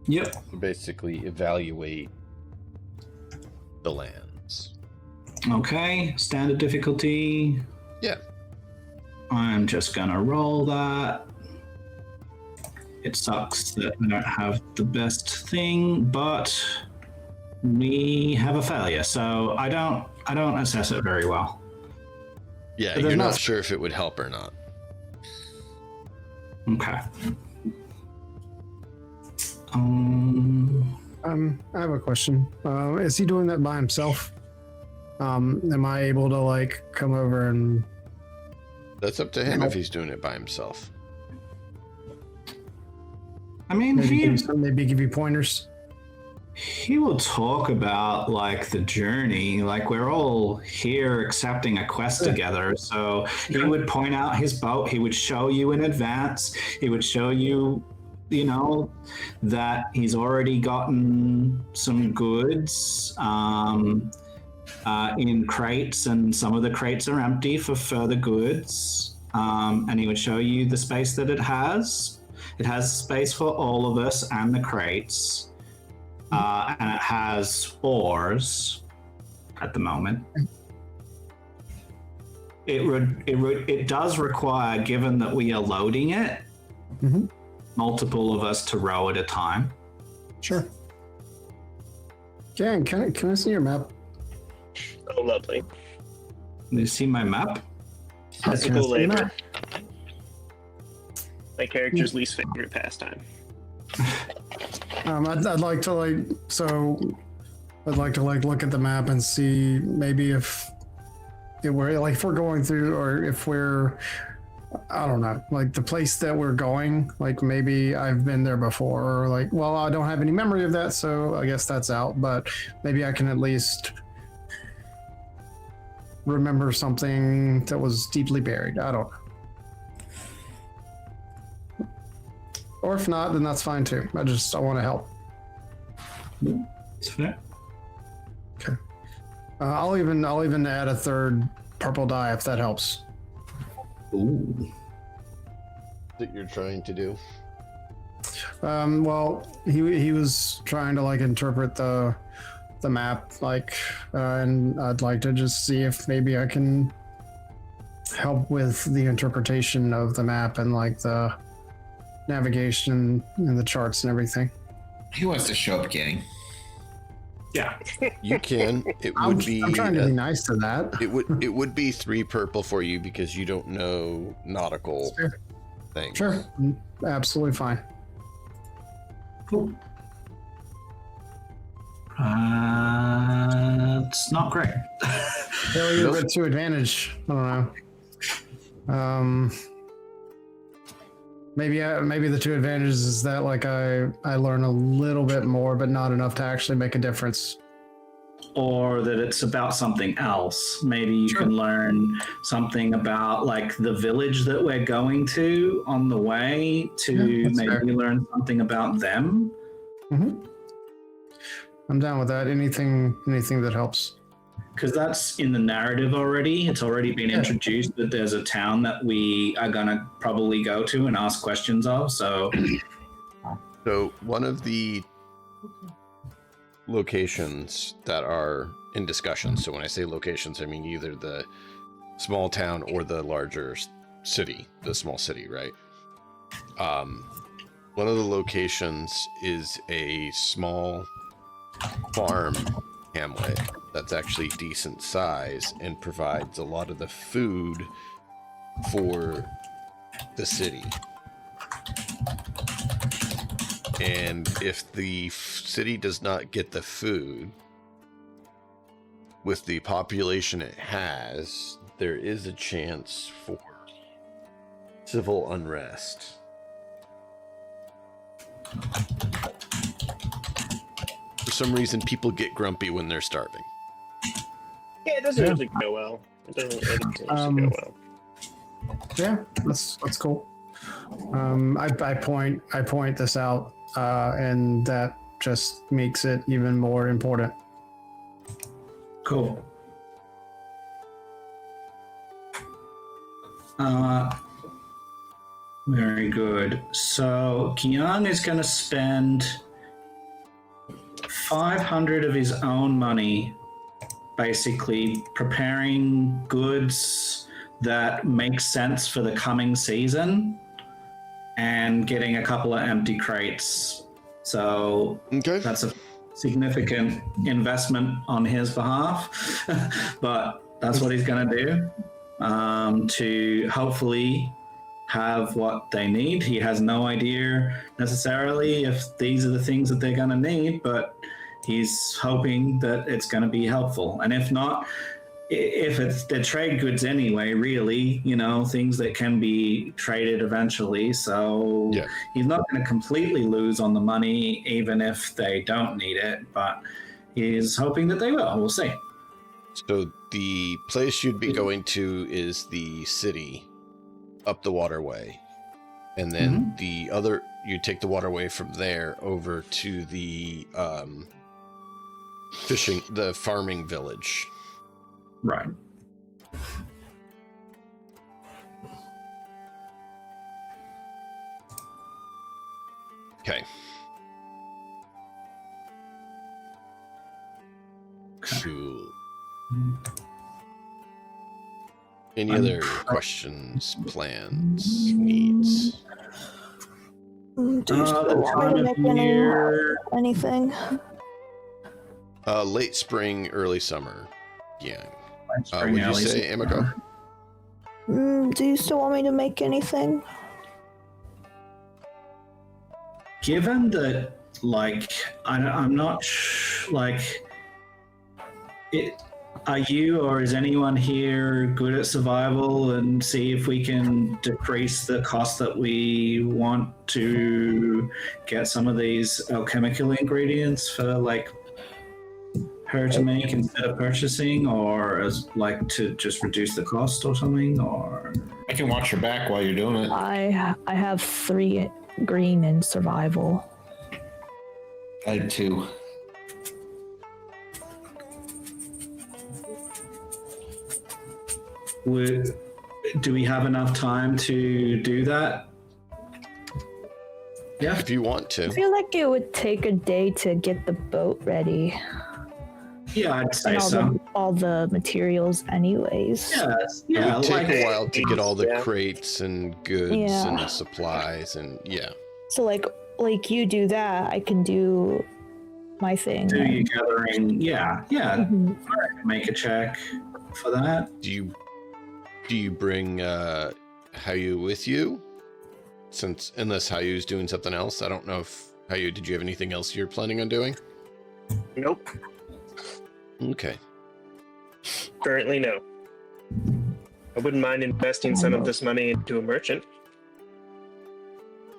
Yep. So basically evaluate the lands. Okay, standard difficulty. Yeah. I'm just gonna roll that. It sucks that I don't have the best thing, but we have a failure, so I don't assess it very well. Yeah, But you're there's not not- sure if it would help or not. Okay. I have a question. Is he doing that by himself? Am I able to like come over and? That's up to him if he's doing it by himself. I mean, Maybe give you pointers. he will talk about like the journey, like we're all here accepting a quest together. So he would point out his boat. He would show you in advance. He would show you, that he's already gotten some goods in crates, and some of the crates are empty for further goods. And he would show you the space that it has. It has space for all of us and the crates. And it has oars at the moment. It does require, given that we are loading it, multiple of us to row at a time. Sure. Gang, can I see your map? Oh, lovely. Do you see my map? Physical see your labor. map? My character's least favorite pastime. I'd like to look at the map and see maybe if we're going through, or if we're, I don't know, like the place that we're going, like maybe I've been there before, or like, well, I don't have any memory of that, so I guess that's out, but maybe I can at least remember something that was deeply buried. I don't know. Or if not, then that's fine too. I want to help. It's fair. Okay. I'll even add a third purple die if that helps. Ooh. That you're trying to do. Well, he was trying to like interpret the map, and I'd like to just see if maybe I can help with the interpretation of the map and like the navigation and the charts and everything. He wants to show up, gang. Yeah. You can. It I'm would be. trying to be nice to that. It would be 3 purple for you because you don't know nautical Sure. things. Sure, absolutely fine. Cool. It's not great. Failure but to advantage. I don't know. Maybe the 2 advantages is that like I learn a little bit more, but not enough to actually make a difference. Or that it's about something else. Maybe you can learn something about like the village that we're going to on the way to that's maybe fair. learn something about them. I'm down with that. Anything that helps. Because that's in the narrative already. It's already been introduced that there's a town that we are going to probably go to and ask questions of. So one of the locations that are in discussion, so when I say locations, I mean either the small town or the larger city, the small city, right? One of the locations is a small farm hamlet that's actually decent size and provides a lot of the food for the city. And if the city does not get the food, with the population it has, there is a chance for civil unrest. For some reason, people get grumpy when they're starving. Yeah, it doesn't usually go well. It doesn't usually go well. Yeah, that's cool. I point this out, and that just makes it even more important. Cool. Very good. So Kian is going to spend 500 of his own money basically preparing goods that make sense for the coming season and getting a couple of empty crates. So that's a significant investment on his behalf, but that's what he's going to do to hopefully have what they need. He has no idea necessarily if these are the things that they're going to need, but he's hoping that it's going to be helpful. And if not, if it's the trade goods anyway, really, things that can be traded eventually. So he's not going to completely lose on the money, even if they don't need it, but he's hoping that they will. We'll see. So the place you'd be going to is the city up the waterway. And then you take the waterway from there over to the farming village. Right. Okay. Cool. Any other questions, plans, needs? Do you still want me to make anything? Late spring, early summer. Yeah. Would you early say, Emiko? Do you still want me to make anything? Given that, I'm not are you or is anyone here good at survival and see if we can decrease the cost that we want to get some of these alchemical ingredients for her to make instead of purchasing, or as to just reduce the cost or something? Or I can watch your back while you're doing it. I have 3 green in survival. I had 2. Do we have enough time to do that? Yeah. If you want to. I feel like it would take a day to get the boat ready. Yeah, I'd say and all the materials anyways. Yeah. It would take a while to get all the crates and goods and supplies and So like you do that, I can do my thing. Do you gathering? Yeah. Mm-hmm. All right, make a check for that. Do you bring Hayu with you? Unless Hayu's doing something else. I don't know if Hayu, did you have anything else you're planning on doing? Nope. Okay. Currently, no. I wouldn't mind investing some of this money into a merchant.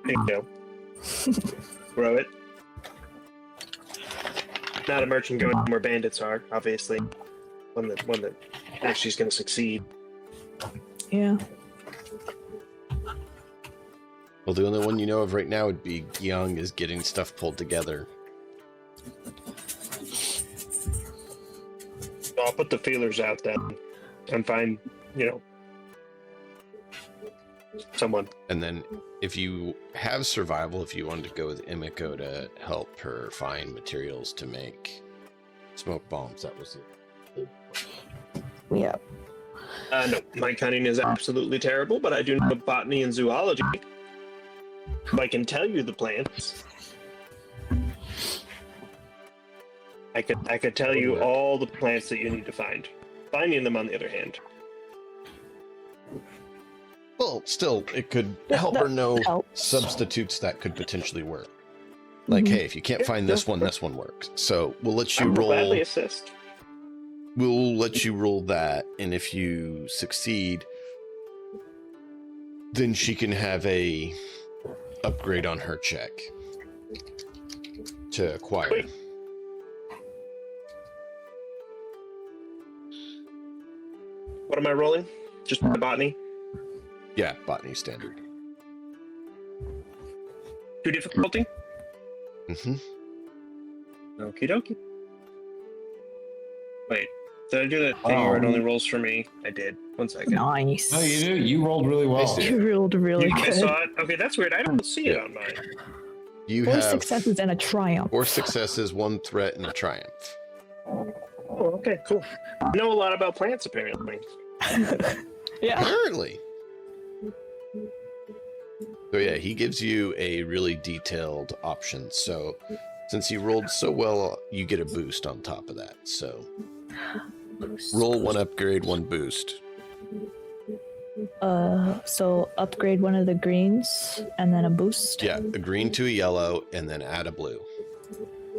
There you go. Grow it. Not a merchant going where bandits are, obviously. One that actually is going to succeed. Yeah. Well, the only one you know of right now would be Young is getting stuff pulled together. I'll put the feelers out then and find, someone. And then if you have survival, if you wanted to go with Emiko to help her find materials to make smoke bombs, that was it. Yeah. No, my cunning is absolutely terrible, but I do know botany and zoology. I can tell you the plants. I could tell you all the plants that you need to find. Finding them, on the other hand. Well, still, it could help her know substitutes that could potentially work. Like, hey, if you can't find this one works. So we'll let you roll. Gladly assist. we'll let you roll that, and if you succeed, then she can have a upgrade on her check to acquire. Wait. What am I rolling? Just the botany? Yeah, botany standard. 2 difficulty? Mm-hmm. Okie dokie. Wait, did I do that thing where it only rolls for me? I did. 1 second. Nice. No, you do. You rolled really well. You rolled really I good. saw it. Okay, that's weird. I don't see it on mine. You 4 have successes and a triumph. 4 successes, 1 threat, and a triumph. Oh, okay, cool. I know a lot about plants, apparently. Yeah. Apparently. So yeah, he gives you a really detailed option. So since you rolled so well, you get a boost on top of that. So roll 1 upgrade, 1 boost. So upgrade one of the greens and then a boost. Yeah, a green to a yellow, and then add a blue.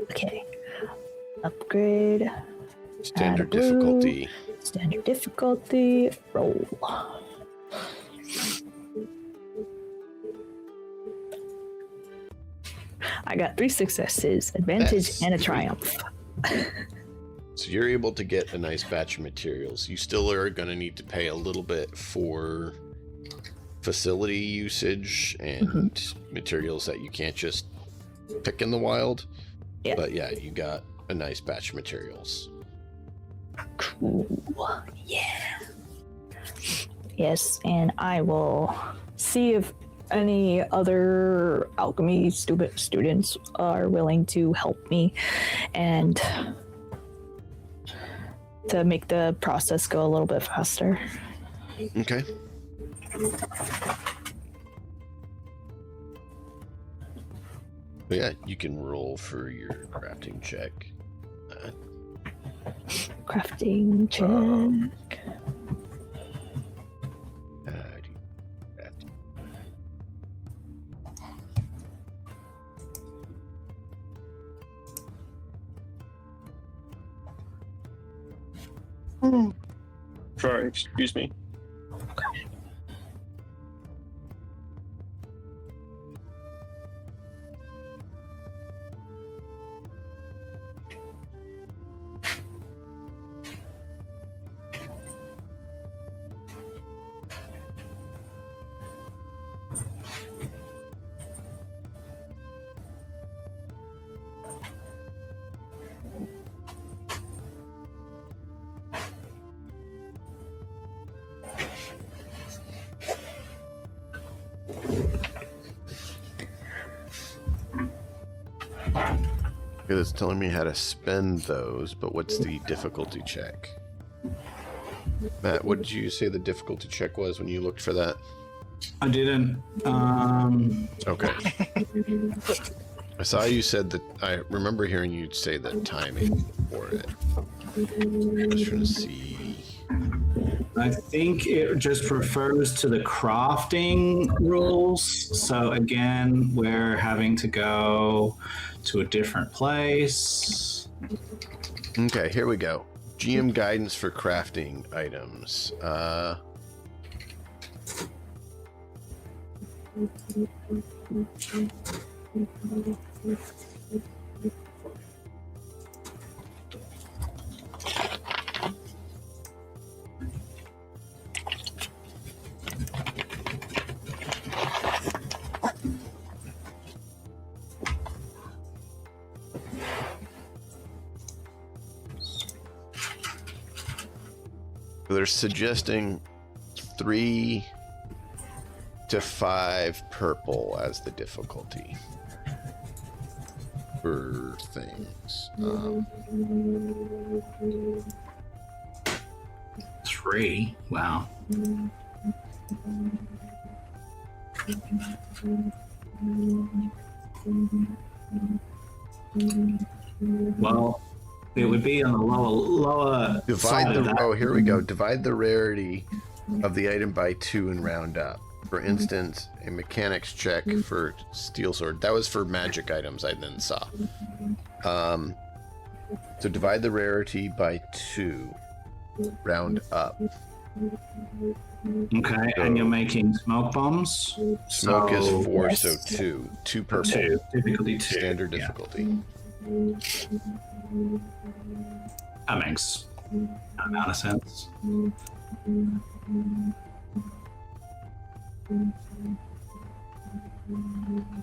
Okay. Upgrade. Standard blue. difficulty. Standard difficulty. Roll. I got 3 successes, advantage, Yes. and a triumph. So you're able to get a nice batch of materials. You still are going to need to pay a little bit for facility usage and materials that you can't just pick in the wild. Yeah. But yeah, you got a nice batch of materials. Cool. Yeah. Yes, and I will see if any other alchemy students are willing to help me and to make the process go a little bit faster. Okay. But yeah, you can roll for your crafting check. Crafting check. Sorry, excuse me. It's telling me how to spend those, but what's the difficulty check? Matt, what did you say the difficulty check was when you looked for that? I didn't. Okay. I saw you said that. I remember hearing you say the timing for it. I'm just trying to see. I think it just refers to the crafting rules. So again, we're having to go to a different place. Okay, here we go. GM guidance for crafting items. They're suggesting 3 to 5 purple as the difficulty for things. 3. Wow. Well, it would be on the lower Divide side of the that. oh, here we go. Divide the rarity of the item by 2 and round up. For instance, a mechanics check for steel sword. That was for magic items I then saw. So divide the rarity by 2. round up. Okay, and you're making smoke bombs. Smoke is 4, Yes. so 2. 2 purple. 2, difficulty 2. Standard Yeah, difficulty. that makes a amount of sense.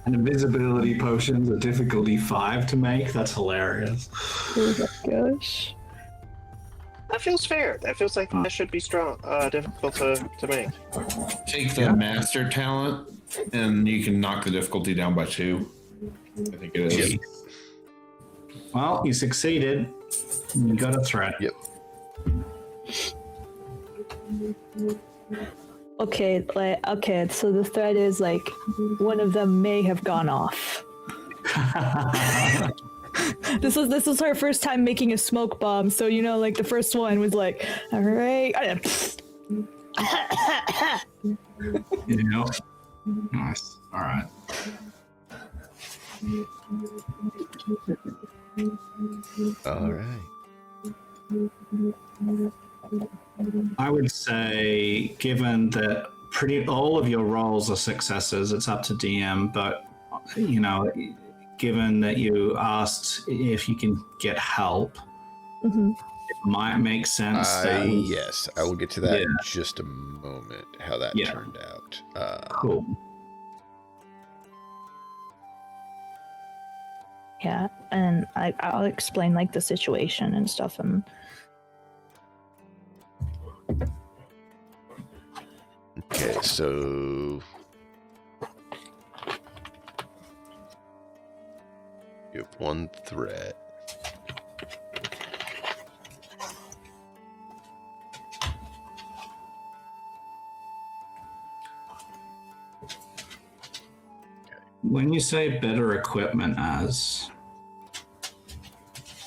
And invisibility potions are difficulty 5 to make. That's hilarious. Oh my gosh. That feels fair. That feels like that should be strong, difficult to make. Take the master talent, and you can knock the difficulty down by 2. I think it is. Yep. Well, you succeeded. You got a threat. Yep. Okay, so the threat is like one of them may have gone off. This was her first time making a smoke bomb, so you know, like the first one was like, all right. Yeah. Nice. All right. All right. I would say, given that pretty all of your rolls are successes, it's up to DM, but you know, given that you asked if you can get help, it might make sense that Yes, I will get to that in Yeah. just a moment, how that Yeah. turned out. cool. Yeah, and I'll explain like the situation and stuff, and Okay, so you have one threat. When you say better equipment as,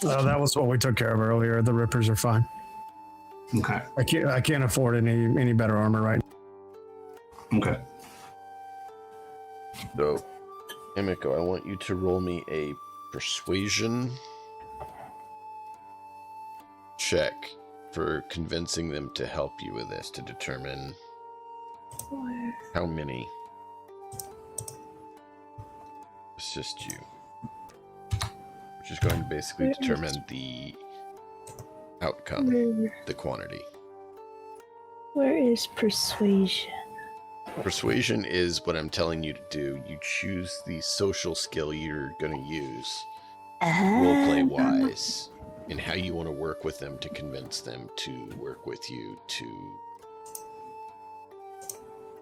That was what we took care of earlier. The Rippers are fine. okay, I can't afford any better armor right now. okay. So, Emiko, I want you to roll me a persuasion check for convincing them to help you with this to determine how many assist you. Which is going to basically determine the outcome, the quantity. where is persuasion? Persuasion is what I'm telling you to do. You choose the social skill you're going to use, roleplay wise, and how you want to work with them to convince them to work with you to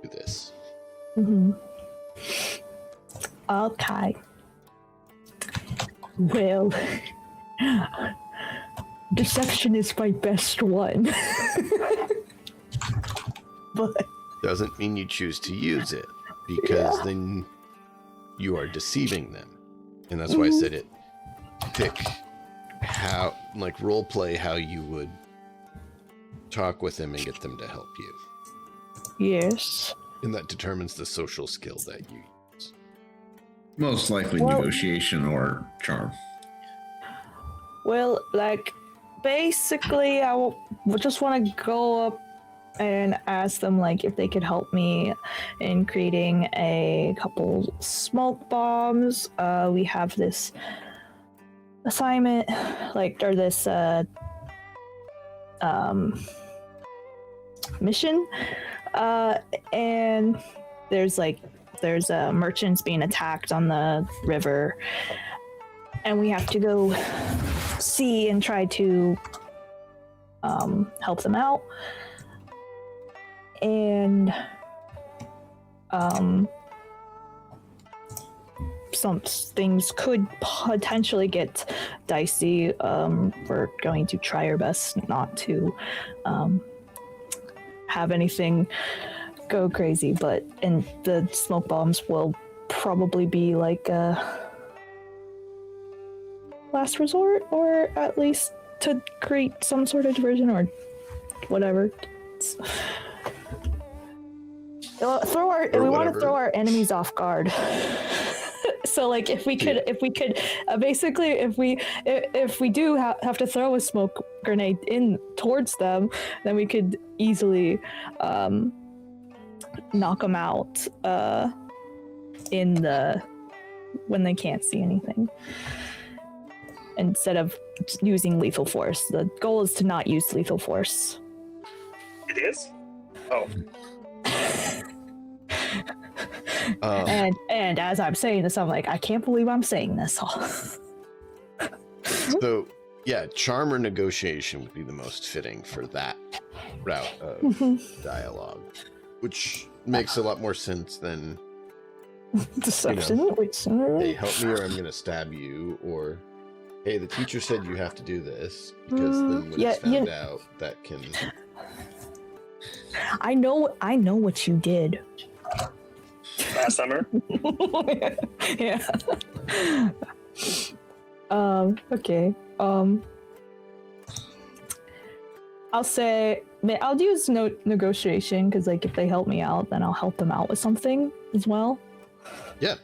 do this. Okay. Well, deception is my best one. But Doesn't mean you choose to use it, because then you are deceiving them. And that's why I said it. Pick how, like, roleplay how you would talk with them and get them to help you. yes. And that determines the social skill that you use. Most likely Well- negotiation or charm. Well, like, basically, just want to go up and ask them, like, if they could help me in creating a couple smoke bombs. We have this assignment, like, or this mission, and there's merchants being attacked on the river, and we have to go see and try to help them out. And some things could potentially get dicey. We're going to try our best not to have anything go crazy, and the smoke bombs will probably be like a last resort, or at least to create some sort of diversion or whatever. We want to throw our enemies off guard. So like if we could basically if we do have to throw a smoke grenade in towards them, then we could easily knock them out when they can't see anything, instead of using lethal force. The goal is to not use lethal force. It is? Oh. And as I'm saying this, I'm like, I can't believe I'm saying this. So, yeah, charm or negotiation would be the most fitting for that route of dialogue, which makes a lot more sense than deception. Hey, help me or I'm going to stab you, or hey, the teacher said you have to do this, because then when it's found out, that can... I know what you did. Last summer? Yeah. Okay. I'll use negotiation, because like if they help me out, then I'll help them out with something as well. Yeah.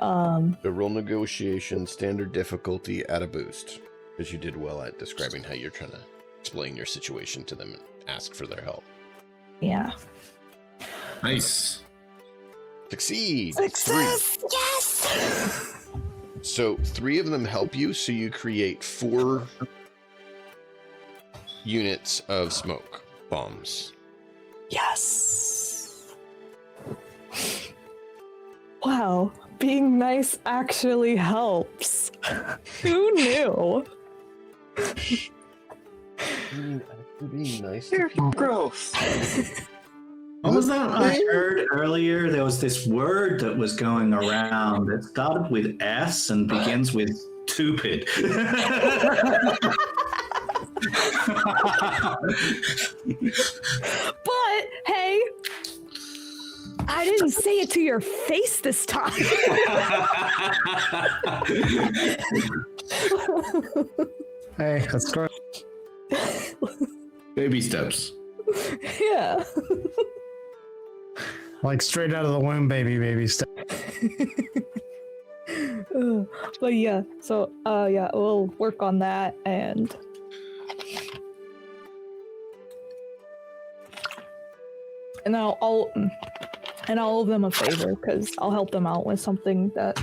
The roll negotiation, standard difficulty at a boost, because you did well at describing how you're trying to explain your situation to them and ask for their help. Yeah. Nice. Succeed. Success. 3. Yes. So 3 of them help you, so you create 4 units of smoke bombs. Yes. Wow, being nice actually helps. Who knew? Being nice to people. Gross. What was that I heard earlier? There was this word that was going around that started with S and begins with stupid. But hey, I didn't say it to your face this time. Hey, that's great. Baby steps. Yeah. Like straight out of the womb, baby step. But yeah, so yeah, we'll work on that, and I'll owe them a favor, because I'll help them out with something that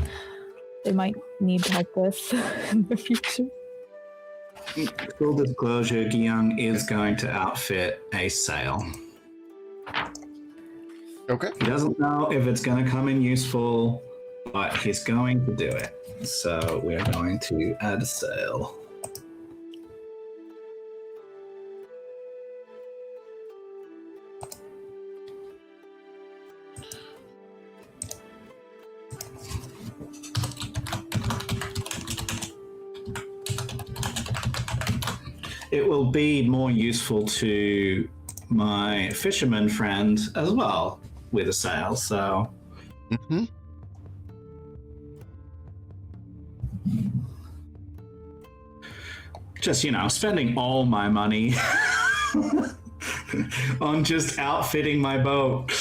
they might need help with in the future. Full disclosure, Gyung is going to outfit a sail. Okay. He doesn't know if it's going to come in useful, but he's going to do it. So we're going to add a sail. It will be more useful to my fisherman friend as well with a sail, so... Mm-hmm. Just, spending all my money on just outfitting my boat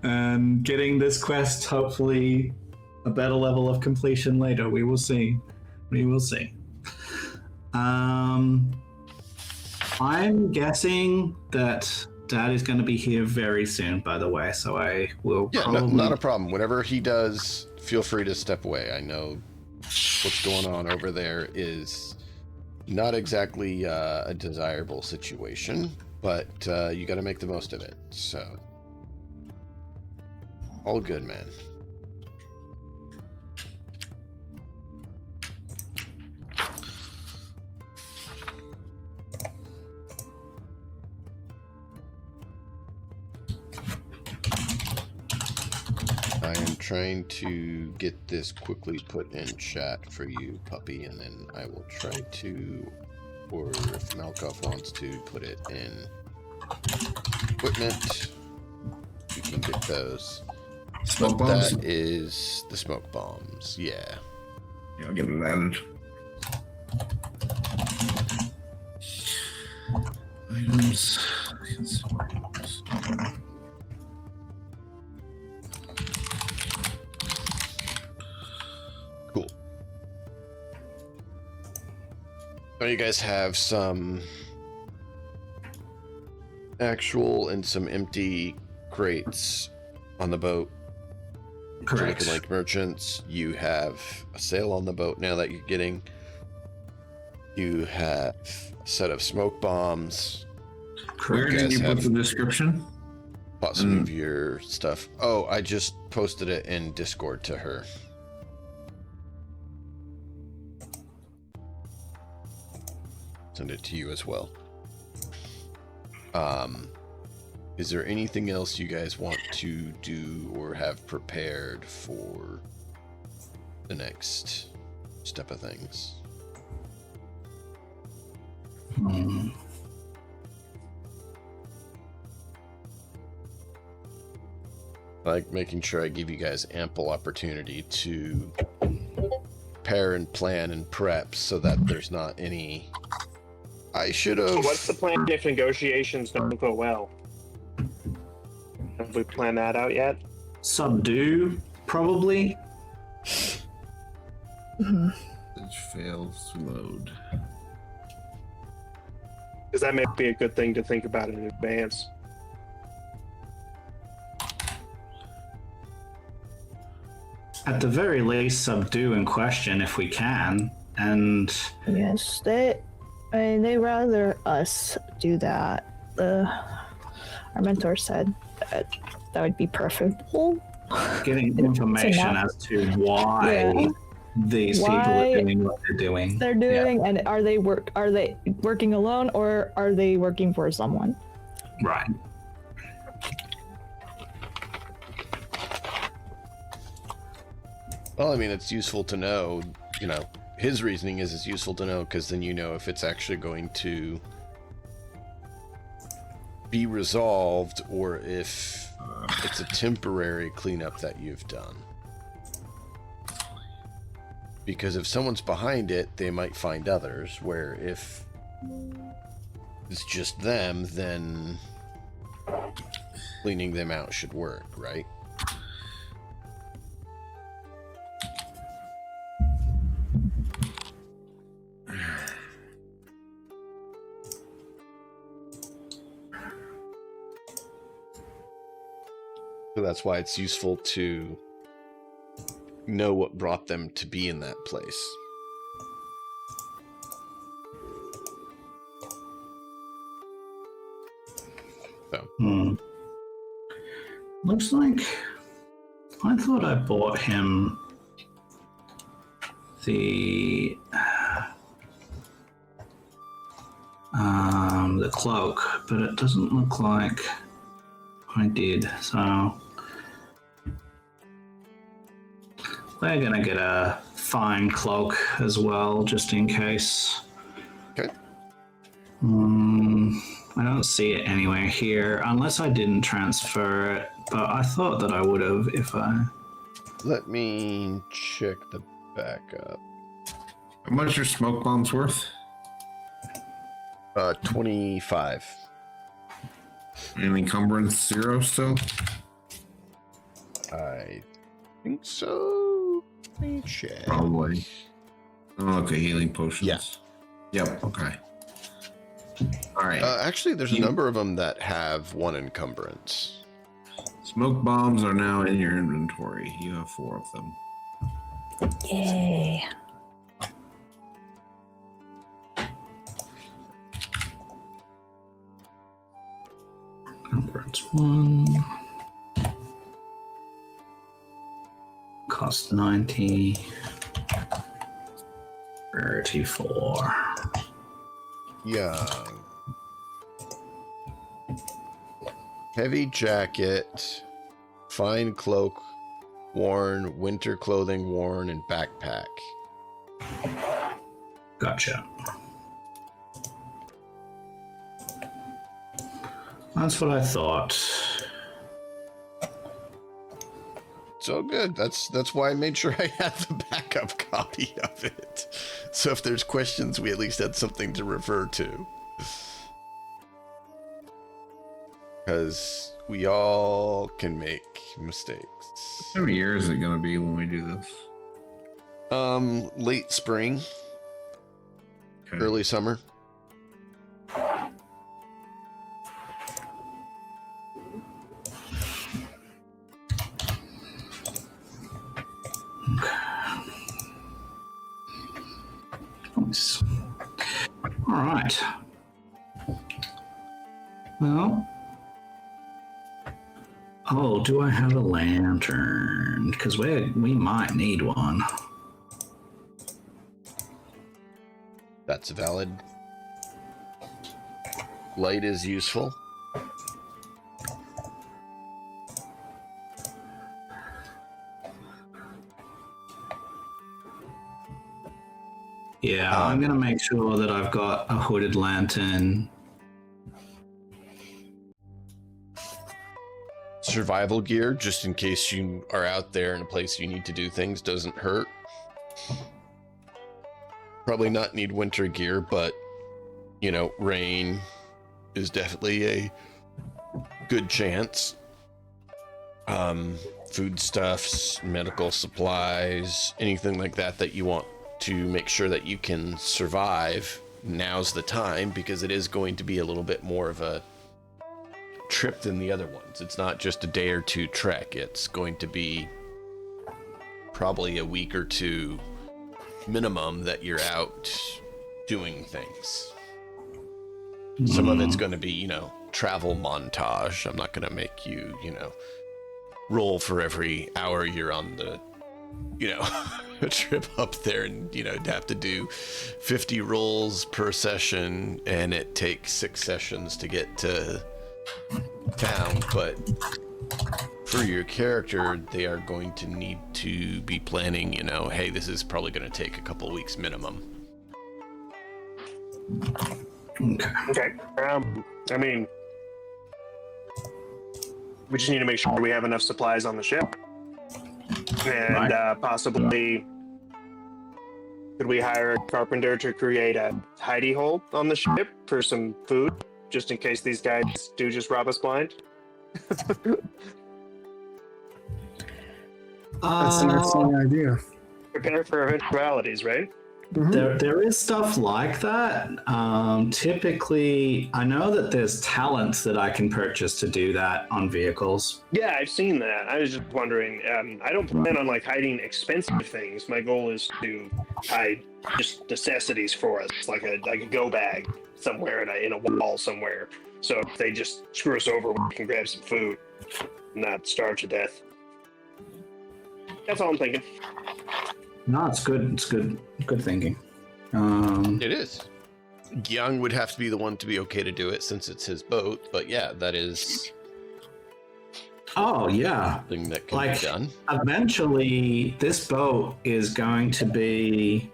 and getting this quest, hopefully a better level of completion later. We will see. I'm guessing that Dad is going to be here very soon, by the way, so I will probably... not a problem. Whenever he does, feel free to step away. I know what's going on over there is not exactly a desirable situation, but you got to make the most of it, so... All good, man. I am trying to get this quickly put in chat for you, puppy, and then I will try to, or if Malkoff wants to, put it in equipment. You can get those. Smoke bombs? That is the smoke bombs, yeah. Yeah, I'll get it added. Items. So you guys have some actual and some empty crates on the boat. Correct. Like merchants, you have a sail on the boat now that you're getting. You have a set of smoke bombs. Where You did guys you put have the description? bought some of your stuff. Oh, I just posted it in Discord to her. Send it to you as well. Is there anything else you guys want to do or have prepared for the next step of things? Like making sure I give you guys ample opportunity to prepare and plan and prep so that there's not any... I should have... What's the plan if negotiations don't go well? Have we planned that out yet? Subdue, probably. It fails to load. Because that may be a good thing to think about in advance. At the very least, subdue and question if we can. And Yes, they rather us do that. Our mentor said that would be preferable. getting information as to why these people are doing what they're doing. They're doing, and are they working alone or are they working for someone? Right. Well, I mean, it's useful to know, you know, his reasoning is it's useful to know because then you know if it's actually going to be resolved or if it's a temporary cleanup that you've done. Because if someone's behind it, they might find others, where if it's just them, then cleaning them out should work, right? So that's why it's useful to know what brought them to be in that place. So. Looks like I thought I bought him the cloak, but it doesn't look like I did. So we're gonna get a fine cloak as well, just in case. Okay. I don't see it anywhere here, unless I didn't transfer it, but I thought that I would have if I... Let me check the backup. How much are smoke bombs worth? 25. And encumbrance 0 still? I think so. Let me check. Probably. Oh, okay, healing potions. Yeah. Yep, okay. All right. Actually, there's a number of them that have 1 encumbrance. Smoke bombs are now in your inventory. You have 4 of them. Yay. Conference 1. Cost 90. Rarity 4. Young. Heavy jacket, fine cloak worn, winter clothing worn, and backpack. Gotcha. That's what I thought. So good. That's why I made sure I had the backup copy of it. So if there's questions, we at least had something to refer to. Because we all can make mistakes. How many years is it going to be when we do this? Late spring. Okay. early summer. Nice. All right. Well. Oh, do I have a lantern? Because we might need one. That's valid. Light is useful. Yeah, I'm going to make sure that I've got a hooded lantern. Survival gear, just in case you are out there in a place you need to do things, doesn't hurt. Probably not need winter gear, but, you know, rain is definitely a good chance. Foodstuffs, medical supplies, anything like that that you want to make sure that you can survive, now's the time, because it is going to be a little bit more of a trip than the other ones. It's not just a day or two trek. It's going to be probably a week or two minimum that you're out doing things. Some of it's going to be, you know, travel montage. I'm not going to make you, you know, roll for every hour you're on the, you know, a trip up there and, you know, have to do 50 rolls per session, and it takes 6 sessions to get to town. But for your character, they are going to need to be planning, you know, hey, this is probably going to take a couple weeks minimum. Okay. I mean, we just need to make sure we have enough supplies on the ship. And possibly, could we hire a carpenter to create a hidey hole on the ship for some food, just in case these guys do just rob us blind? That's an excellent idea. Prepare for eventualities, right? There is stuff like that. Typically, I know that there's talents that I can purchase to do that on vehicles. Yeah, I've seen that. I was just wondering. I don't plan on like hiding expensive things. My goal is to hide just necessities for us, like a go bag somewhere in a wall somewhere. So if they just screw us over, we can grab some food, and not starve to death. That's all I'm thinking. No, it's good. It's good. Good thinking. It is. Young would have to be the one to be okay to do it since it's his boat, but yeah, that is Oh yeah, something that can like be done. eventually, this boat is going to be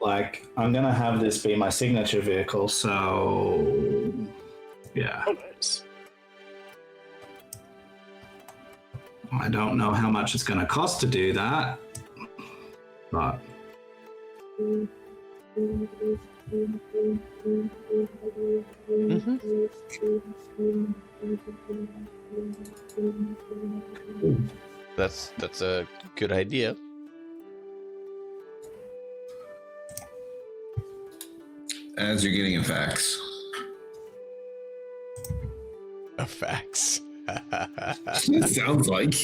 like I'm gonna have this be my signature vehicle. So yeah. Oh, nice. I don't know how much it's going to cost to do that, but That's a good idea. As you're getting a fax. A fax. It sounds like.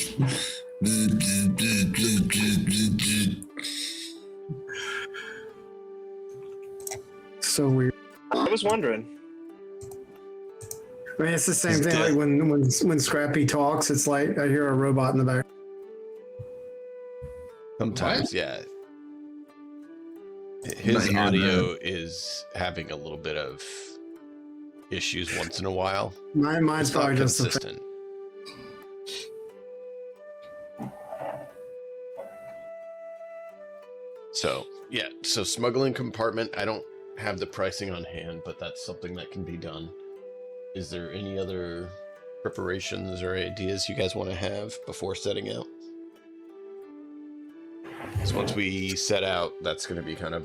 So weird. I was wondering. I mean, it's the same He's thing. dead. Like when Scrappy talks, it's like I hear a robot in the back. Sometimes, yeah. His Not hearing audio is having a little bit of issues once in a while. Mine's It's not probably just the consistent. So, yeah, so smuggling compartment, I don't have the pricing on hand, but that's something that can be done. Is there any other preparations or ideas you guys want to have before setting out? So once we set out, that's going to be kind of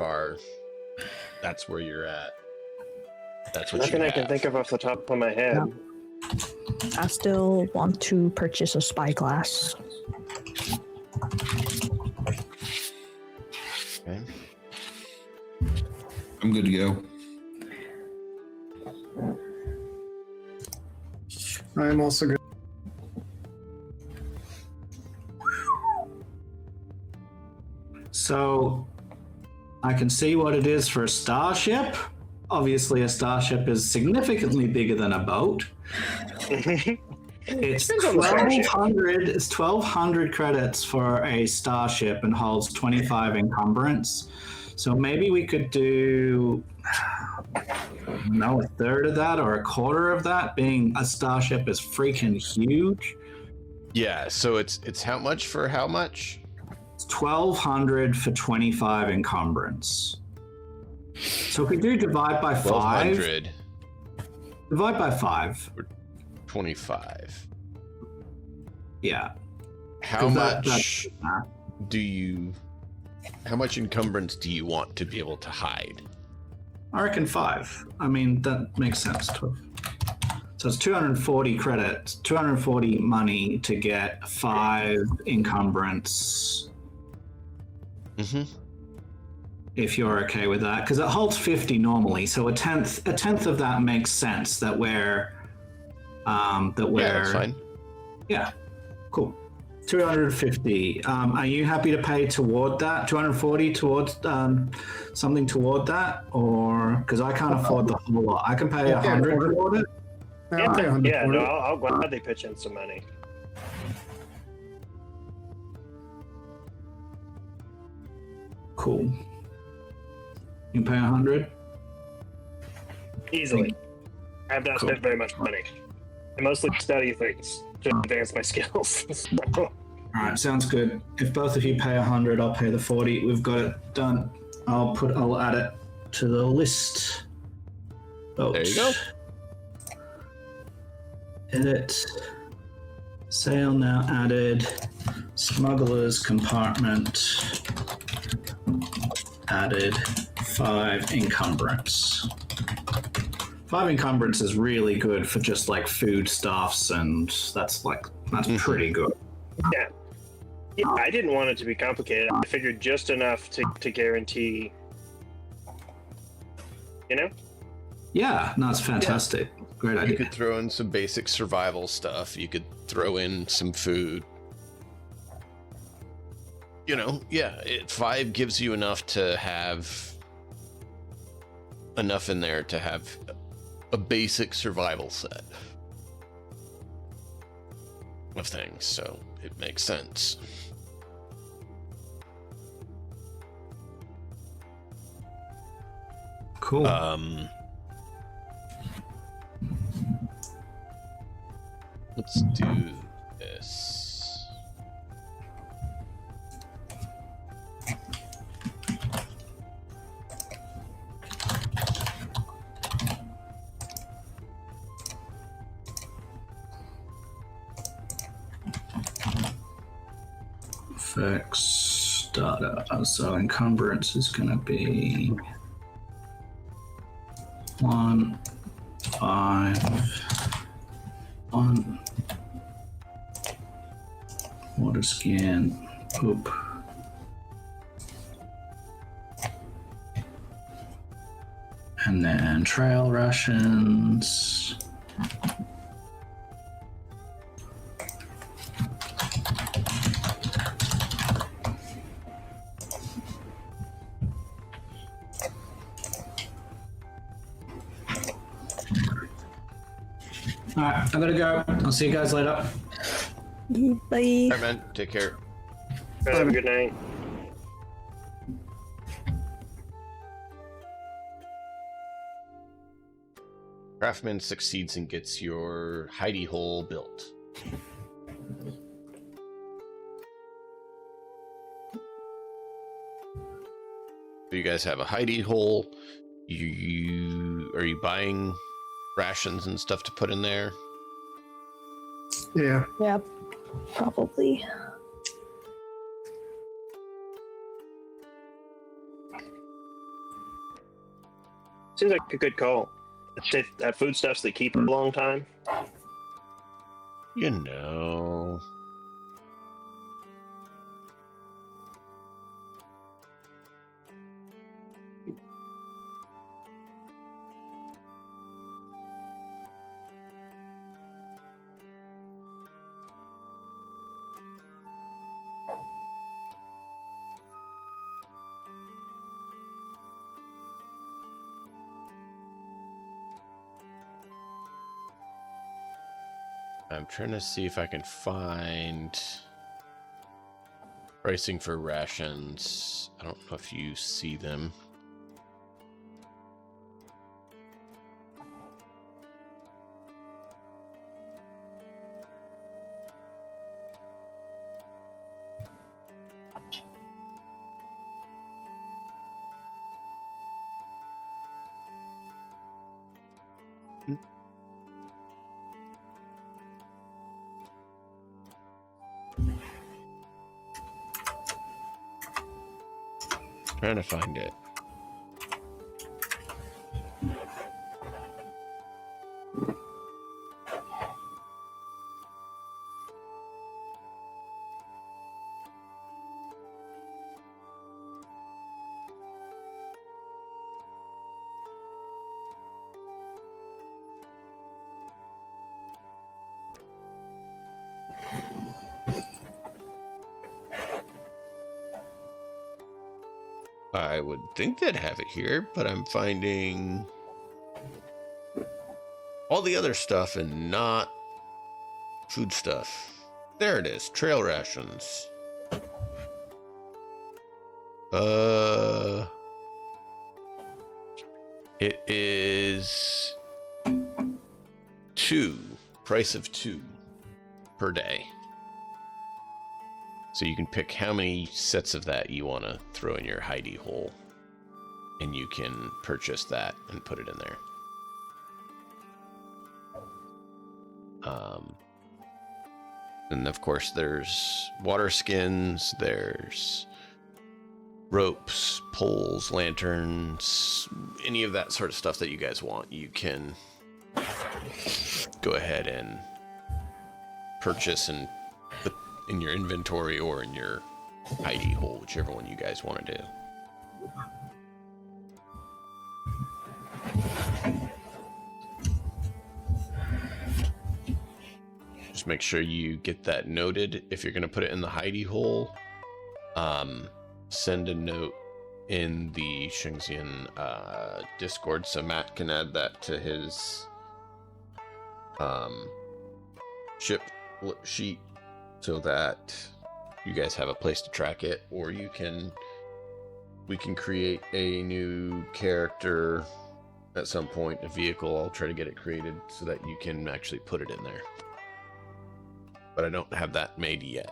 that's where you're at. That's what Nothing you I can have. think of off the top of my head. I still want to purchase a spyglass. Okay. I'm good to go. I'm also good. So I can see what it is for a starship. Obviously, a starship is significantly bigger than a boat. It's Depends on the starship. 1,200. It's 1,200 credits for a starship and holds 25 encumbrance. So maybe we could do, a third of that or a quarter of that. Being a starship is freaking huge. Yeah. So it's how much for how much? It's 1,200 for 25 encumbrance. So if we do divide by 5, 1,200. divide by 5. 25. Yeah. How 'Cause much that- how much encumbrance do you want to be able to hide? I reckon 5. I mean, that makes sense. 12. So it's 240 credits, 240 money to get 5 encumbrance. Mm-hmm. If you're okay with that, because it holds 50 normally, so a tenth of that makes sense. That we're Yeah, that's fine. Yeah, cool. 250. Are you happy to pay toward that? 240 towards something toward that, or because I can't afford the whole lot, I can pay 100 toward it. I'll gladly pitch in some money. Cool. You can pay 100. Easily. I have not Cool. spent very much money. I mostly study things to advance my skills. All right, sounds good. If both of you pay 100, I'll pay the 40. We've got it done. I'll add it to the list. There you go. Edit. Sail now added. Smuggler's compartment added. 5 encumbrance. 5 encumbrance is really good for just like foodstuffs, and that's pretty good. Yeah, I didn't want it to be complicated. I figured just enough to guarantee, Yeah, no, it's fantastic. Great You idea. could throw in some basic survival stuff. You could throw in some food. 5 gives you enough to have enough in there to have a basic survival set of things, so it makes sense. Cool. Let's do this. Effects data. So encumbrance is going to be 1, 5, 1. Water skin. Poop. And then trail rations. All right, I gotta go. I'll see you guys later. Bye. All right, man. Take care. Have a good night. Craftsman succeeds and gets your hidey hole built. So you guys have a hidey hole. Are you buying rations and stuff to put in there? Yeah. Yeah, probably. Seems like a good call. That foodstuffs that keep a long time. You know. I'm trying to see if I can find pricing for rations. I don't know if you see them. Trying to find it. I would think they'd have it here, but I'm finding all the other stuff and not food stuff. There it is, trail rations. It is 2, price of 2 per day. So you can pick how many sets of that you want to throw in your hidey hole, and you can purchase that and put it in there. And of course there's water skins, there's ropes, poles, lanterns, any of that sort of stuff that you guys want. You can go ahead and purchase and put in your inventory or in your hidey hole, whichever one you guys want to do. Just make sure you get that noted. If you're going to put it in the hidey hole, send a note in the Shénxiān Discord so Matt can add that to his ship sheet so that you guys have a place to track it, or we can create a new character at some point, a vehicle. I'll try to get it created so that you can actually put it in there. But I don't have that made yet.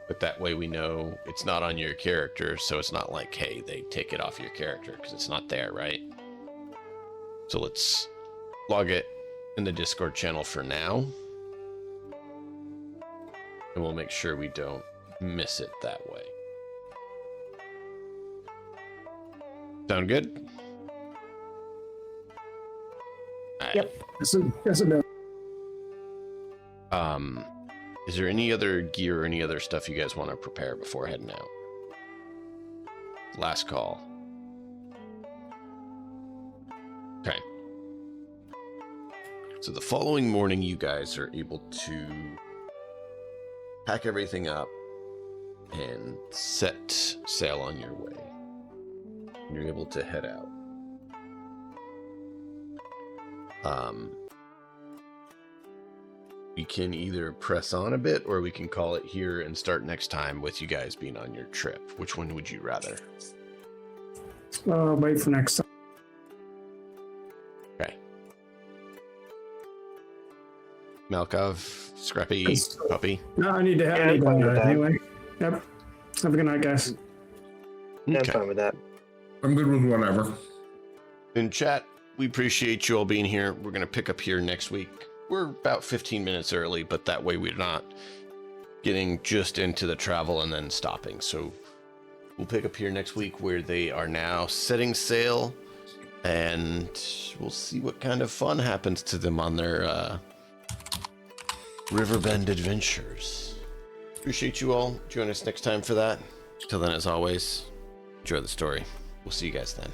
But that way we know it's not on your character, so it's not like, hey, they take it off your character, because it's not there, right? So let's log it in the Discord channel for now. And we'll make sure we don't miss it that way. Sound good? All right. Yep. Yes, it does. Is there any other gear or any other stuff you guys want to prepare before heading out? Last call. Okay. So the following morning, you guys are able to pack everything up and set sail on your way. And you're able to head out. We can either press on a bit, or we can call it here and start next time with you guys being on your trip. Which one would you rather? Wait for next time. Okay. Malkov, Scrappy, Puppy. No, I need to have it anyway. Yep. Have a good night, guys. Yeah, I'm fine with that. I'm good with whatever. In chat, we appreciate you all being here. We're going to pick up here next week. We're about 15 minutes early, but that way we're not getting just into the travel and then stopping. So we'll pick up here next week where they are now setting sail, and we'll see what kind of fun happens to them on their Riverbend adventures. Appreciate you all. Join us next time for that. Till then, as always, enjoy the story. We'll see you guys then.